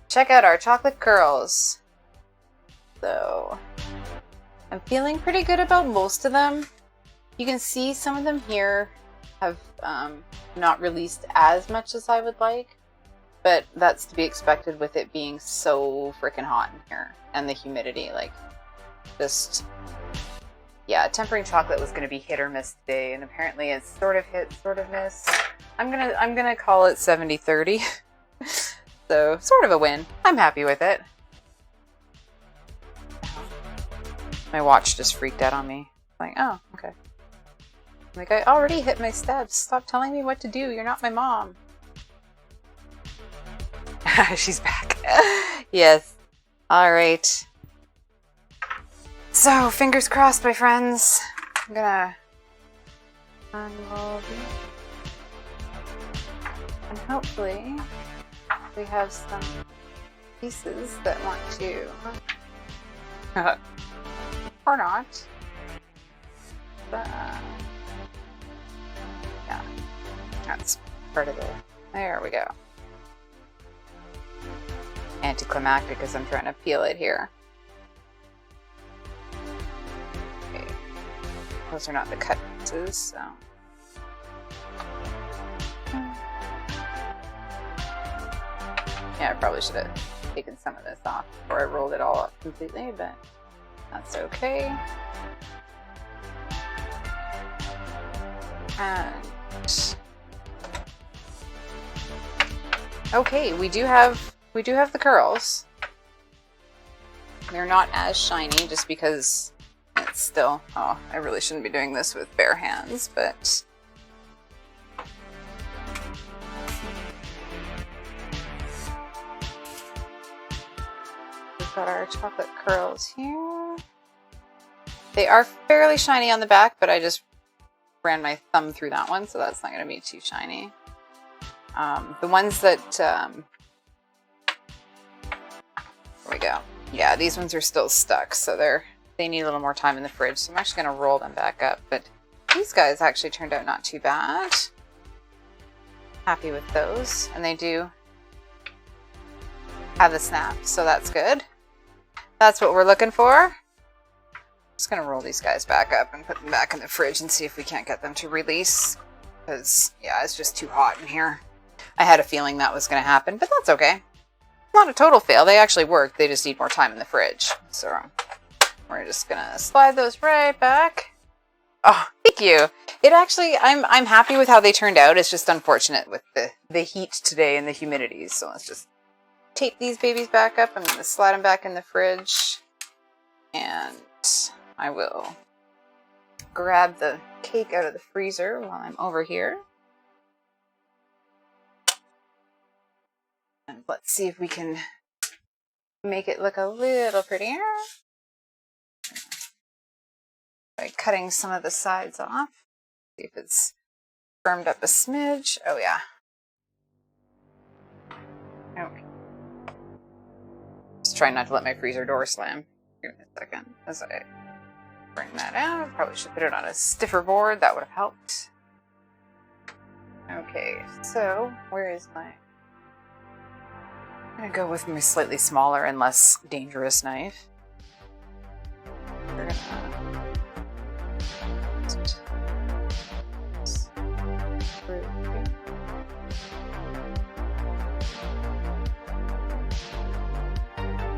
check out our chocolate curls. So, I'm feeling pretty good about most of them. You can see some of them here have not released as much as I would like, but that's to be expected with it being so freaking hot in here and the humidity. Like, just, yeah, tempering chocolate was going to be hit or miss today, and apparently it's sort of hit, sort of miss. I'm gonna call it 70-30. So sort of a win. I'm happy with it. My watch just freaked out on me. Like, oh, okay. Like, I already hit my steps. Stop telling me what to do. You're not my mom. She's back. Yes. All right. So, fingers crossed, my friends. I'm gonna unroll these. And hopefully we have some pieces that want to... or not. But, yeah, that's part of it. There we go. Anticlimactic as I'm trying to peel it here. Okay. Those are not the cut pieces, so. Yeah, I probably should have taken some of this off before I rolled it all up completely, but that's okay. And okay, we do have the curls. They're not as shiny just because it's still, oh, I really shouldn't be doing this with bare hands, but we've got our chocolate curls here. They are fairly shiny on the back, but I just ran my thumb through that one, so that's not going to be too shiny. The ones that, there we go. Yeah, these ones are still stuck, so they need a little more time in the fridge, so I'm actually going to roll them back up. But these guys actually turned out not too bad. Happy with those, and they do have the snap, so that's good. That's what we're looking for. Just gonna roll these guys back up and put them back in the fridge and see if we can't get them to release, because yeah, it's just too hot in here. I had a feeling that was gonna happen, but that's okay. Not a total fail. They actually worked. They just need more time in the fridge. So we're just gonna slide those right back. Oh, thank you. It actually, I'm happy with how they turned out. It's just unfortunate with the heat today and the humidity. So let's just tape these babies back up. I'm gonna slide them back in the fridge, and I will grab the cake out of the freezer while I'm over here. And let's see if we can make it look a little prettier by cutting some of the sides off. See if it's firmed up a smidge. Oh yeah. Okay. Just trying not to let my freezer door slam. Give me a second as I bring that out. Probably should put it on a stiffer board. That would have helped. Okay, so where is my... I'm going to go with my slightly smaller and less dangerous knife. We're going to...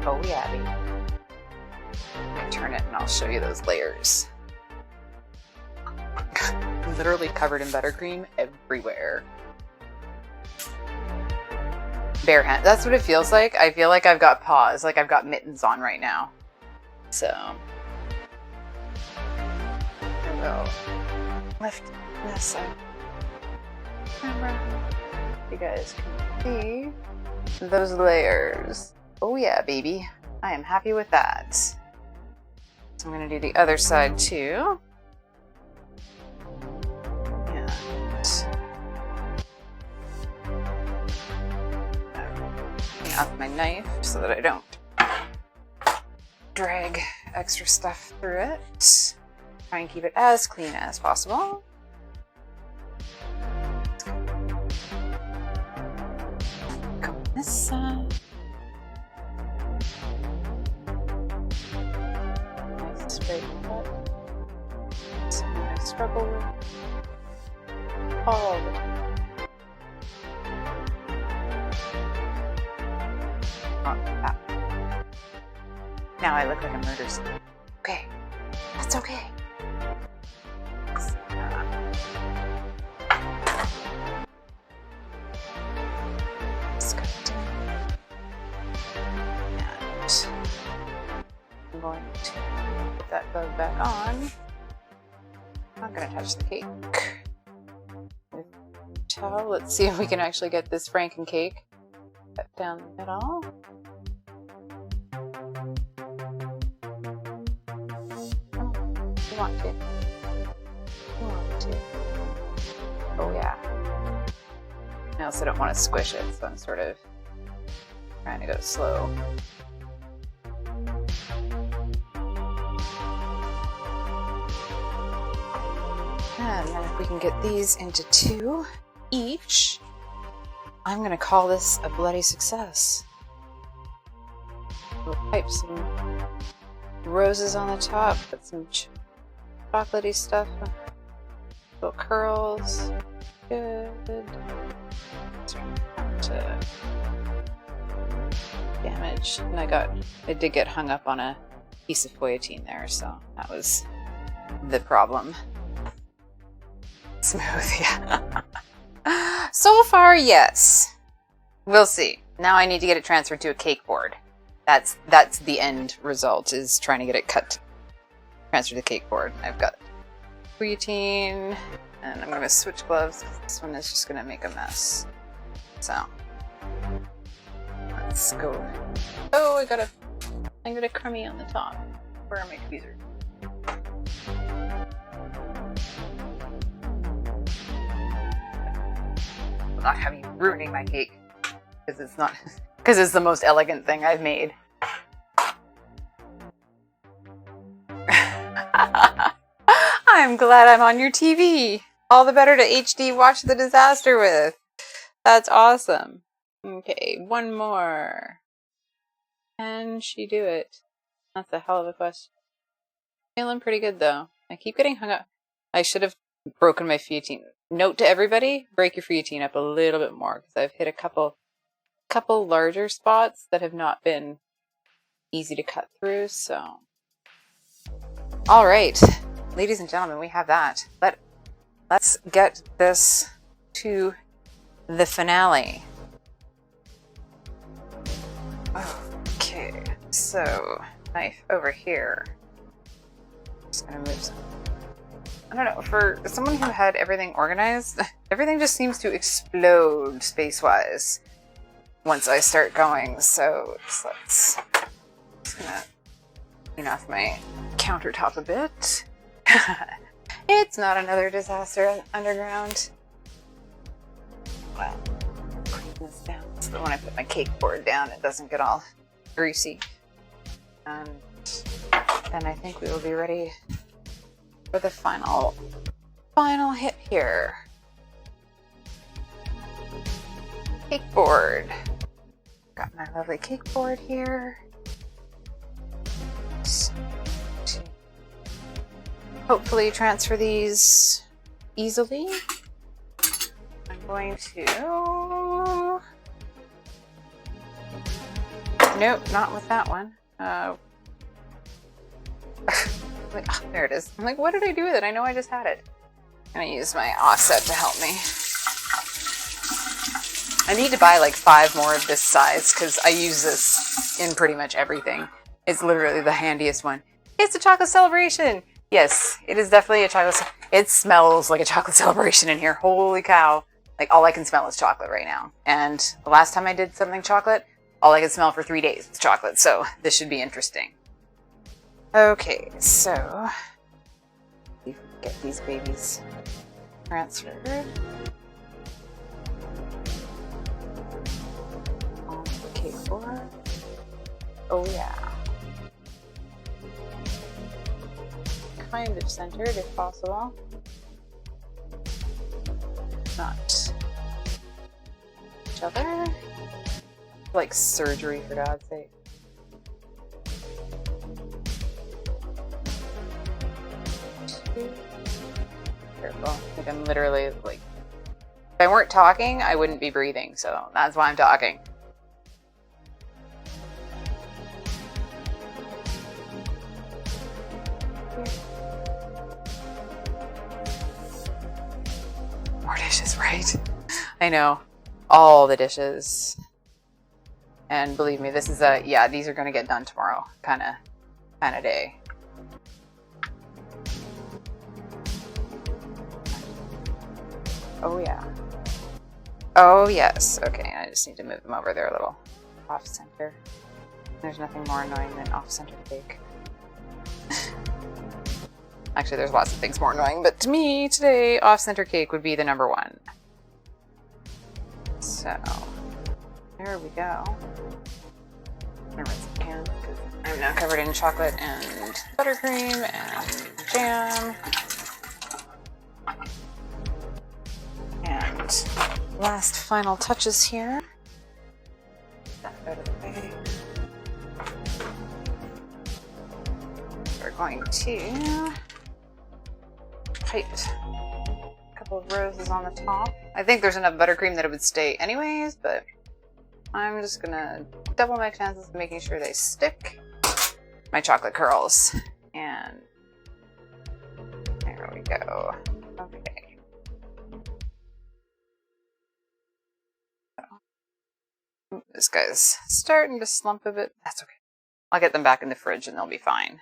Oh yeah, baby. I turn it and I'll show you those layers. Literally covered in buttercream everywhere. Bare hand. That's what it feels like. I feel like I've got paws, like I've got mittens on right now. So I will lift this up. Camera. You guys can see those layers. Oh yeah, baby. I am happy with that. So I'm going to do the other side too. And clean off my knife so that I don't drag extra stuff through it. Try and keep it as clean as possible. Go on this side. straight cut. Something I struggle with all the time. Now I look like a murder scene. Okay, that's okay. Let's go down. And I'm going to put that glove back on. I'm not going to touch the cake. So let's see if we can actually get this Franken cake cut down the middle. You want to. You want to. Oh yeah. I also don't want to squish it, so I'm sort of trying to go slow. And then if we can get these into 2 each, I'm going to call this a bloody success. We'll pipe some roses on the top, put some chocolatey stuff, little curls. Good. To damage. And I did get hung up on a piece of feuilletine there, so that was the problem. Smooth, yeah. So far, yes. We'll see. Now I need to get it transferred to a cake board. That's the end result, is trying to get it transferred to the cake board. I've got feuilletine, and I'm going to switch gloves. This one is just going to make a mess. So, let's go. Oh, I got a crummy on the top for my tweezers. I'll not have you ruining my cake, because it's the most elegant thing I've made. I'm glad I'm on your TV. All the better to HD watch the disaster with. That's awesome. Okay, one more. Can she do it? That's a hell of a question. Feeling pretty good though. I keep getting hung up. I should have broken my feuilletine. Note to everybody, break your feuilletine up a little bit more, because I've hit a couple larger spots that have not been easy to cut through, so. All right, ladies and gentlemen, we have that. Let's get this to the finale. Okay, so knife over here. Just gonna move some. I don't know, for someone who had everything organized, everything just seems to explode space-wise once I start going, so just gonna clean off my countertop a bit. It's not another disaster underground. Well, clean this down so that when I put my cake board down, it doesn't get all greasy. And then I think we will be ready for the final hit here. Cake board. Got my lovely cake board here. Hopefully transfer these easily. I'm going to... Nope, not with that one. Like, oh, there it is. I'm like, what did I do with it? I know I just had it. I'm gonna use my offset to help me. I need to buy like 5 more of this size because I use this in pretty much everything. It's literally the handiest one. It's a chocolate celebration! Yes, it is definitely a chocolate. It smells like a chocolate celebration in here. Holy cow. Like, all I can smell is chocolate right now. And the last time I did something chocolate, all I could smell for 3 days was chocolate. So this should be interesting. Okay, so see if we can get these babies transferred on the cake board. Oh yeah. Kind of centered if possible. Not each other. Like surgery, for God's sake. Careful. Like I'm literally like, if I weren't talking, I wouldn't be breathing, so that's why I'm talking. More dishes, right? I know. All the dishes. And believe me, this is yeah, these are gonna get done tomorrow kind of day. Oh yeah. Oh yes. Okay, I just need to move them over there a little off center. There's nothing more annoying than off center cake. Actually, there's lots of things more annoying, but to me today, off center cake would be the number one. So there we go. I'm gonna rinse the can because I'm now covered in chocolate and buttercream and jam. And last final touches here. That out of the way. We're going to height a couple of roses on the top. I think there's enough buttercream that it would stay anyways, but I'm just gonna double my chances of making sure they stick. My chocolate curls. And there we go. Okay. This guy's starting to slump a bit. That's okay. I'll get them back in the fridge and they'll be fine.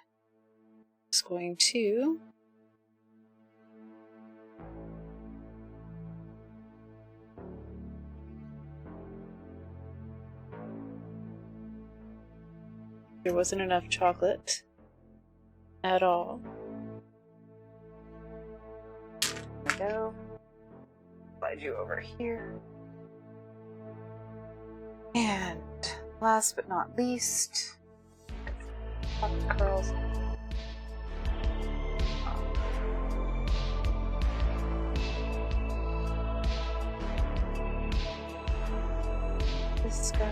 Just going to there wasn't enough chocolate at all. There we go. Slide you over here. And last but not least, chocolate curls. This guy.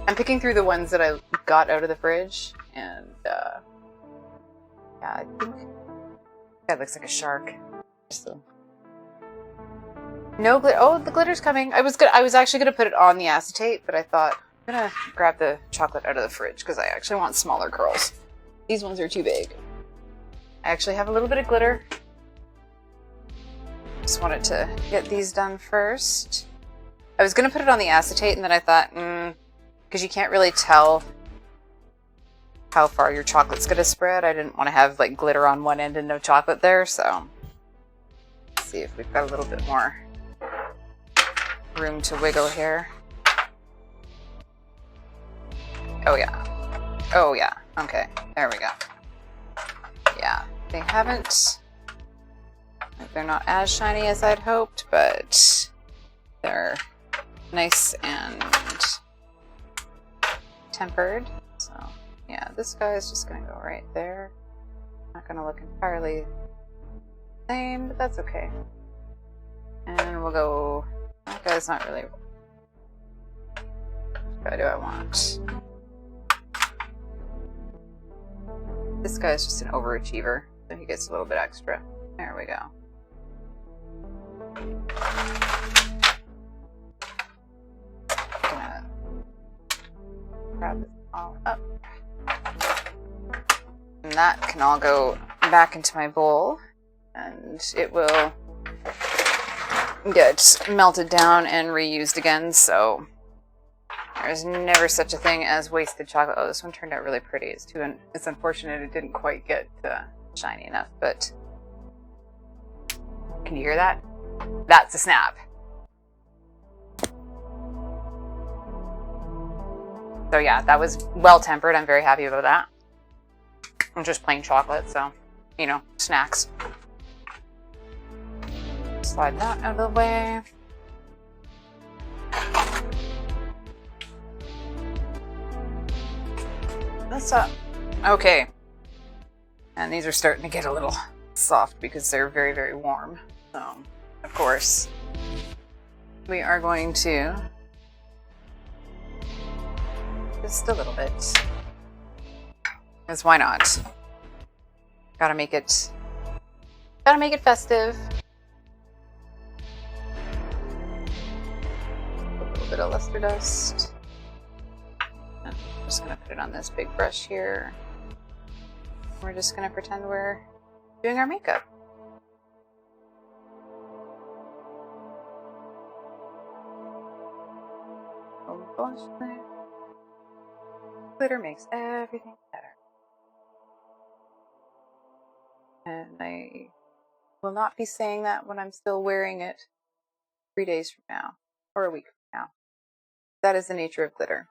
I'm picking through the ones that I got out of the fridge, and yeah, I think that looks like a shark. So. No glitter. Oh, the glitter's coming. I was actually gonna put it on the acetate, but I thought I'm gonna grab the chocolate out of the fridge because I actually want smaller curls. These ones are too big. I actually have a little bit of glitter. Just wanted to get these done first. I was gonna put it on the acetate, and then I thought, because you can't really tell how far your chocolate's gonna spread. I didn't want to have like glitter on one end and no chocolate there, so let's see if we've got a little bit more room to wiggle here. Oh yeah. Oh yeah. Okay, there we go. Yeah, they haven't, they're not as shiny as I'd hoped, but they're nice and tempered. So yeah, this guy is just gonna go right there. Not gonna look entirely the same, but that's okay. And we'll go, that guy's not really, which guy do I want? This guy's just an overachiever, so he gets a little bit extra. There we go. Gonna grab this all up. And that can all go back into my bowl, and it will get melted down and reused again, so there's never such a thing as wasted chocolate. Oh, this one turned out really pretty. It's unfortunate it didn't quite get shiny enough, but can you hear that? That's a snap. So yeah, that was well tempered. I'm very happy about that. I'm just plain chocolate, so, you know, snacks. Slide that out of the way. That's up. Okay. And these are starting to get a little soft because they're very, very warm. So, of course, we are going to Just a little bit. Because why not? Gotta make it festive. A little bit of luster dust. I'm just gonna put it on this big brush here. We're just gonna pretend we're doing our makeup. A little blush there. Glitter makes everything better. And I will not be saying that when I'm still wearing it 3 days from now, or a week from now. That is the nature of glitter.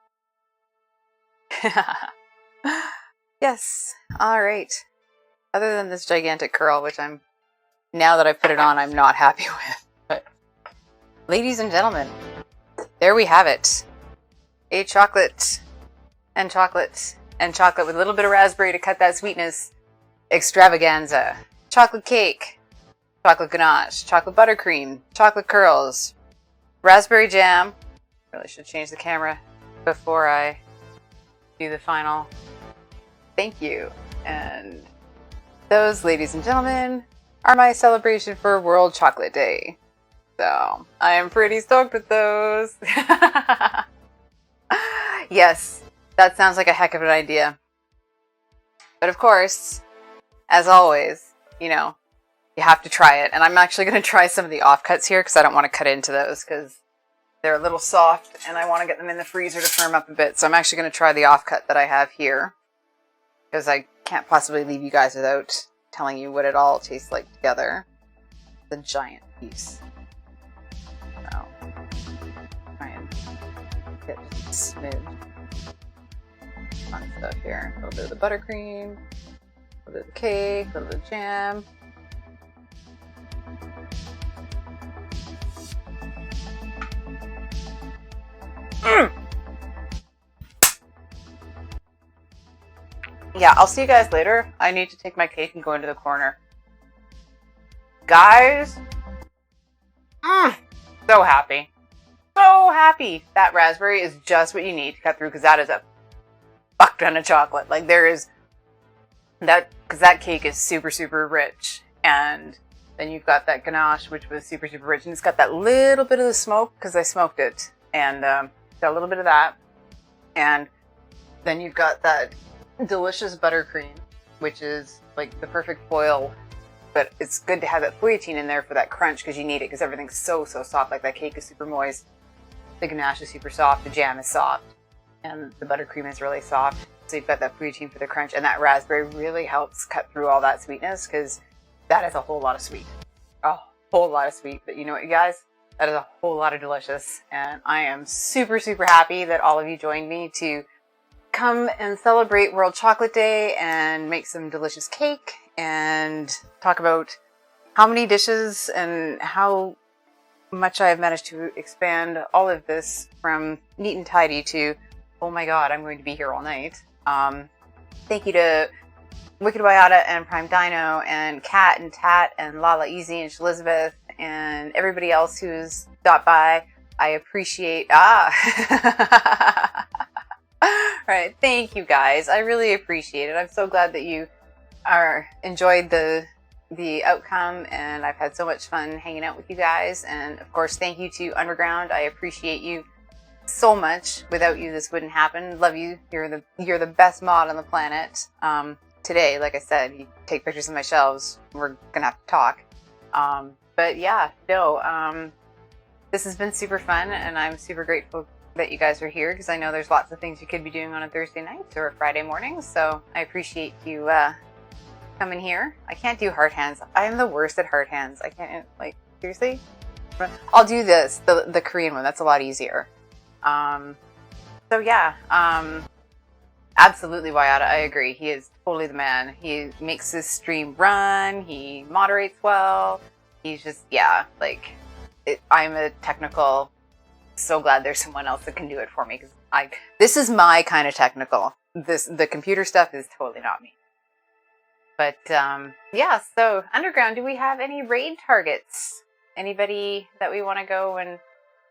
Yes, alright. Other than this gigantic curl, which now that I've put it on, I'm not happy with. But, ladies and gentlemen, there we have it. A chocolate and chocolate and chocolate with a little bit of raspberry to cut that sweetness extravaganza. Chocolate cake, chocolate ganache, chocolate buttercream, chocolate curls, raspberry jam. Really should change the camera before I do the final thank you. And those, ladies and gentlemen, are my celebration for World Chocolate Day. So I am pretty stoked with those. Yes, that sounds like a heck of an idea. But of course, as always, you know, you have to try it. And I'm actually going to try some of the offcuts here because I don't want to cut into those because they're a little soft and I want to get them in the freezer to firm up a bit. So I'm actually going to try the offcut that I have here because I can't possibly leave you guys without telling you what it all tastes like together. The giant piece. So, try and get smooth. Fun stuff here. A little bit of the buttercream, a little bit of the cake, a little bit of jam. Yeah, I'll see you guys later. I need to take my cake and go into the corner. Guys, so happy. So happy. That raspberry is just what you need to cut through because that is a fuck ton of chocolate. Like there is that, because that cake is super, super rich. And then you've got that ganache, which was super, super rich. And it's got that little bit of the smoke because I smoked it. And got a little bit of that. And then you've got that delicious buttercream, which is like the perfect foil, but it's good to have that fouilletine in there for that crunch because you need it because everything's so soft. Like that cake is super moist, the ganache is super soft, the jam is soft, and the buttercream is really soft. So you've got that fouilletine for the crunch, and that raspberry really helps cut through all that sweetness because that is a whole lot of sweet. A whole lot of sweet. But you know what, you guys? That is a whole lot of delicious, and I am super, super happy that all of you joined me to come and celebrate World Chocolate Day and make some delicious cake and talk about how many dishes and how much I have managed to expand all of this from neat and tidy to, oh my god, I'm going to be here all night. Thank you to Wicked Wyata and Prime Dino and Kat and Tat and Lala Easy and Elizabeth and everybody else who's stopped by. I appreciate... Right, thank you guys. I really appreciate it. I'm so glad that you enjoyed the outcome, and I've had so much fun hanging out with you guys. And of course, thank you to Underground. I appreciate you so much. Without you, this wouldn't happen. Love you. You're the best mod on the planet. Today, like I said, you take pictures of my shelves. We're gonna have to talk. But yeah, no. This has been super fun, and I'm super grateful that you guys are here because I know there's lots of things you could be doing on a Thursday night or a Friday morning. So I appreciate you coming here. I can't do heart hands. I am the worst at heart hands. I can't, like, seriously. I'll do this, the Korean one. That's a lot easier. So yeah, absolutely, Wyata. I agree. He is totally the man. He makes his stream run. He moderates well. He's just, yeah, like, I'm a technical. So glad there's someone else that can do it for me because this is my kind of technical. The computer stuff is totally not me. But yeah, so Underground, do we have any raid targets? Anybody that we want to go and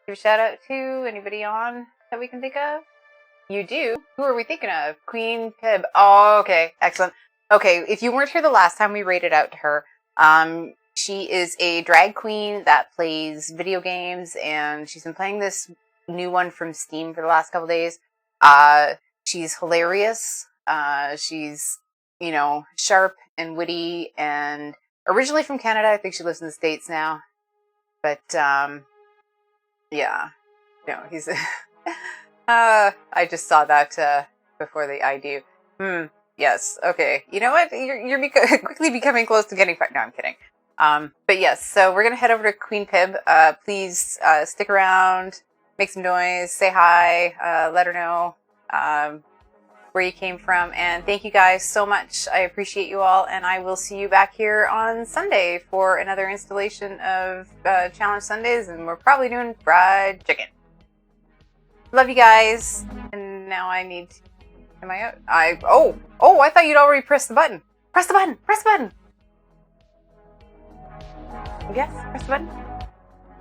give a shout out to? Anybody on that we can think of? You do? Who are we thinking of? Queen Pib. Oh, okay. Excellent. Okay, if you weren't here the last time we rated out to her, she is a drag queen that plays video games, and she's been playing this new one from Steam for the last couple days. She's hilarious. She's, sharp and witty, and originally from Canada. I think she lives in the States now. But, yeah. No, he's... I just saw that before the I do. Yes. Okay. You know what? You're quickly becoming close to getting... No, I'm kidding. But yes, so we're going to head over to Queen Pib. Please stick around, make some noise, say hi, let her know where you came from. And thank you guys so much. I appreciate you all. And I will see you back here on Sunday for another installation of Challenge Sundays. And we're probably doing fried chicken. Love you guys. And now I need to... Am I out? I thought you'd already pressed the button. Press the button. Press the button. Yes, press the button.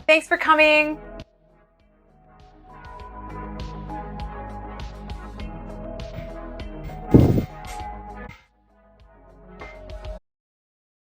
Thanks for coming.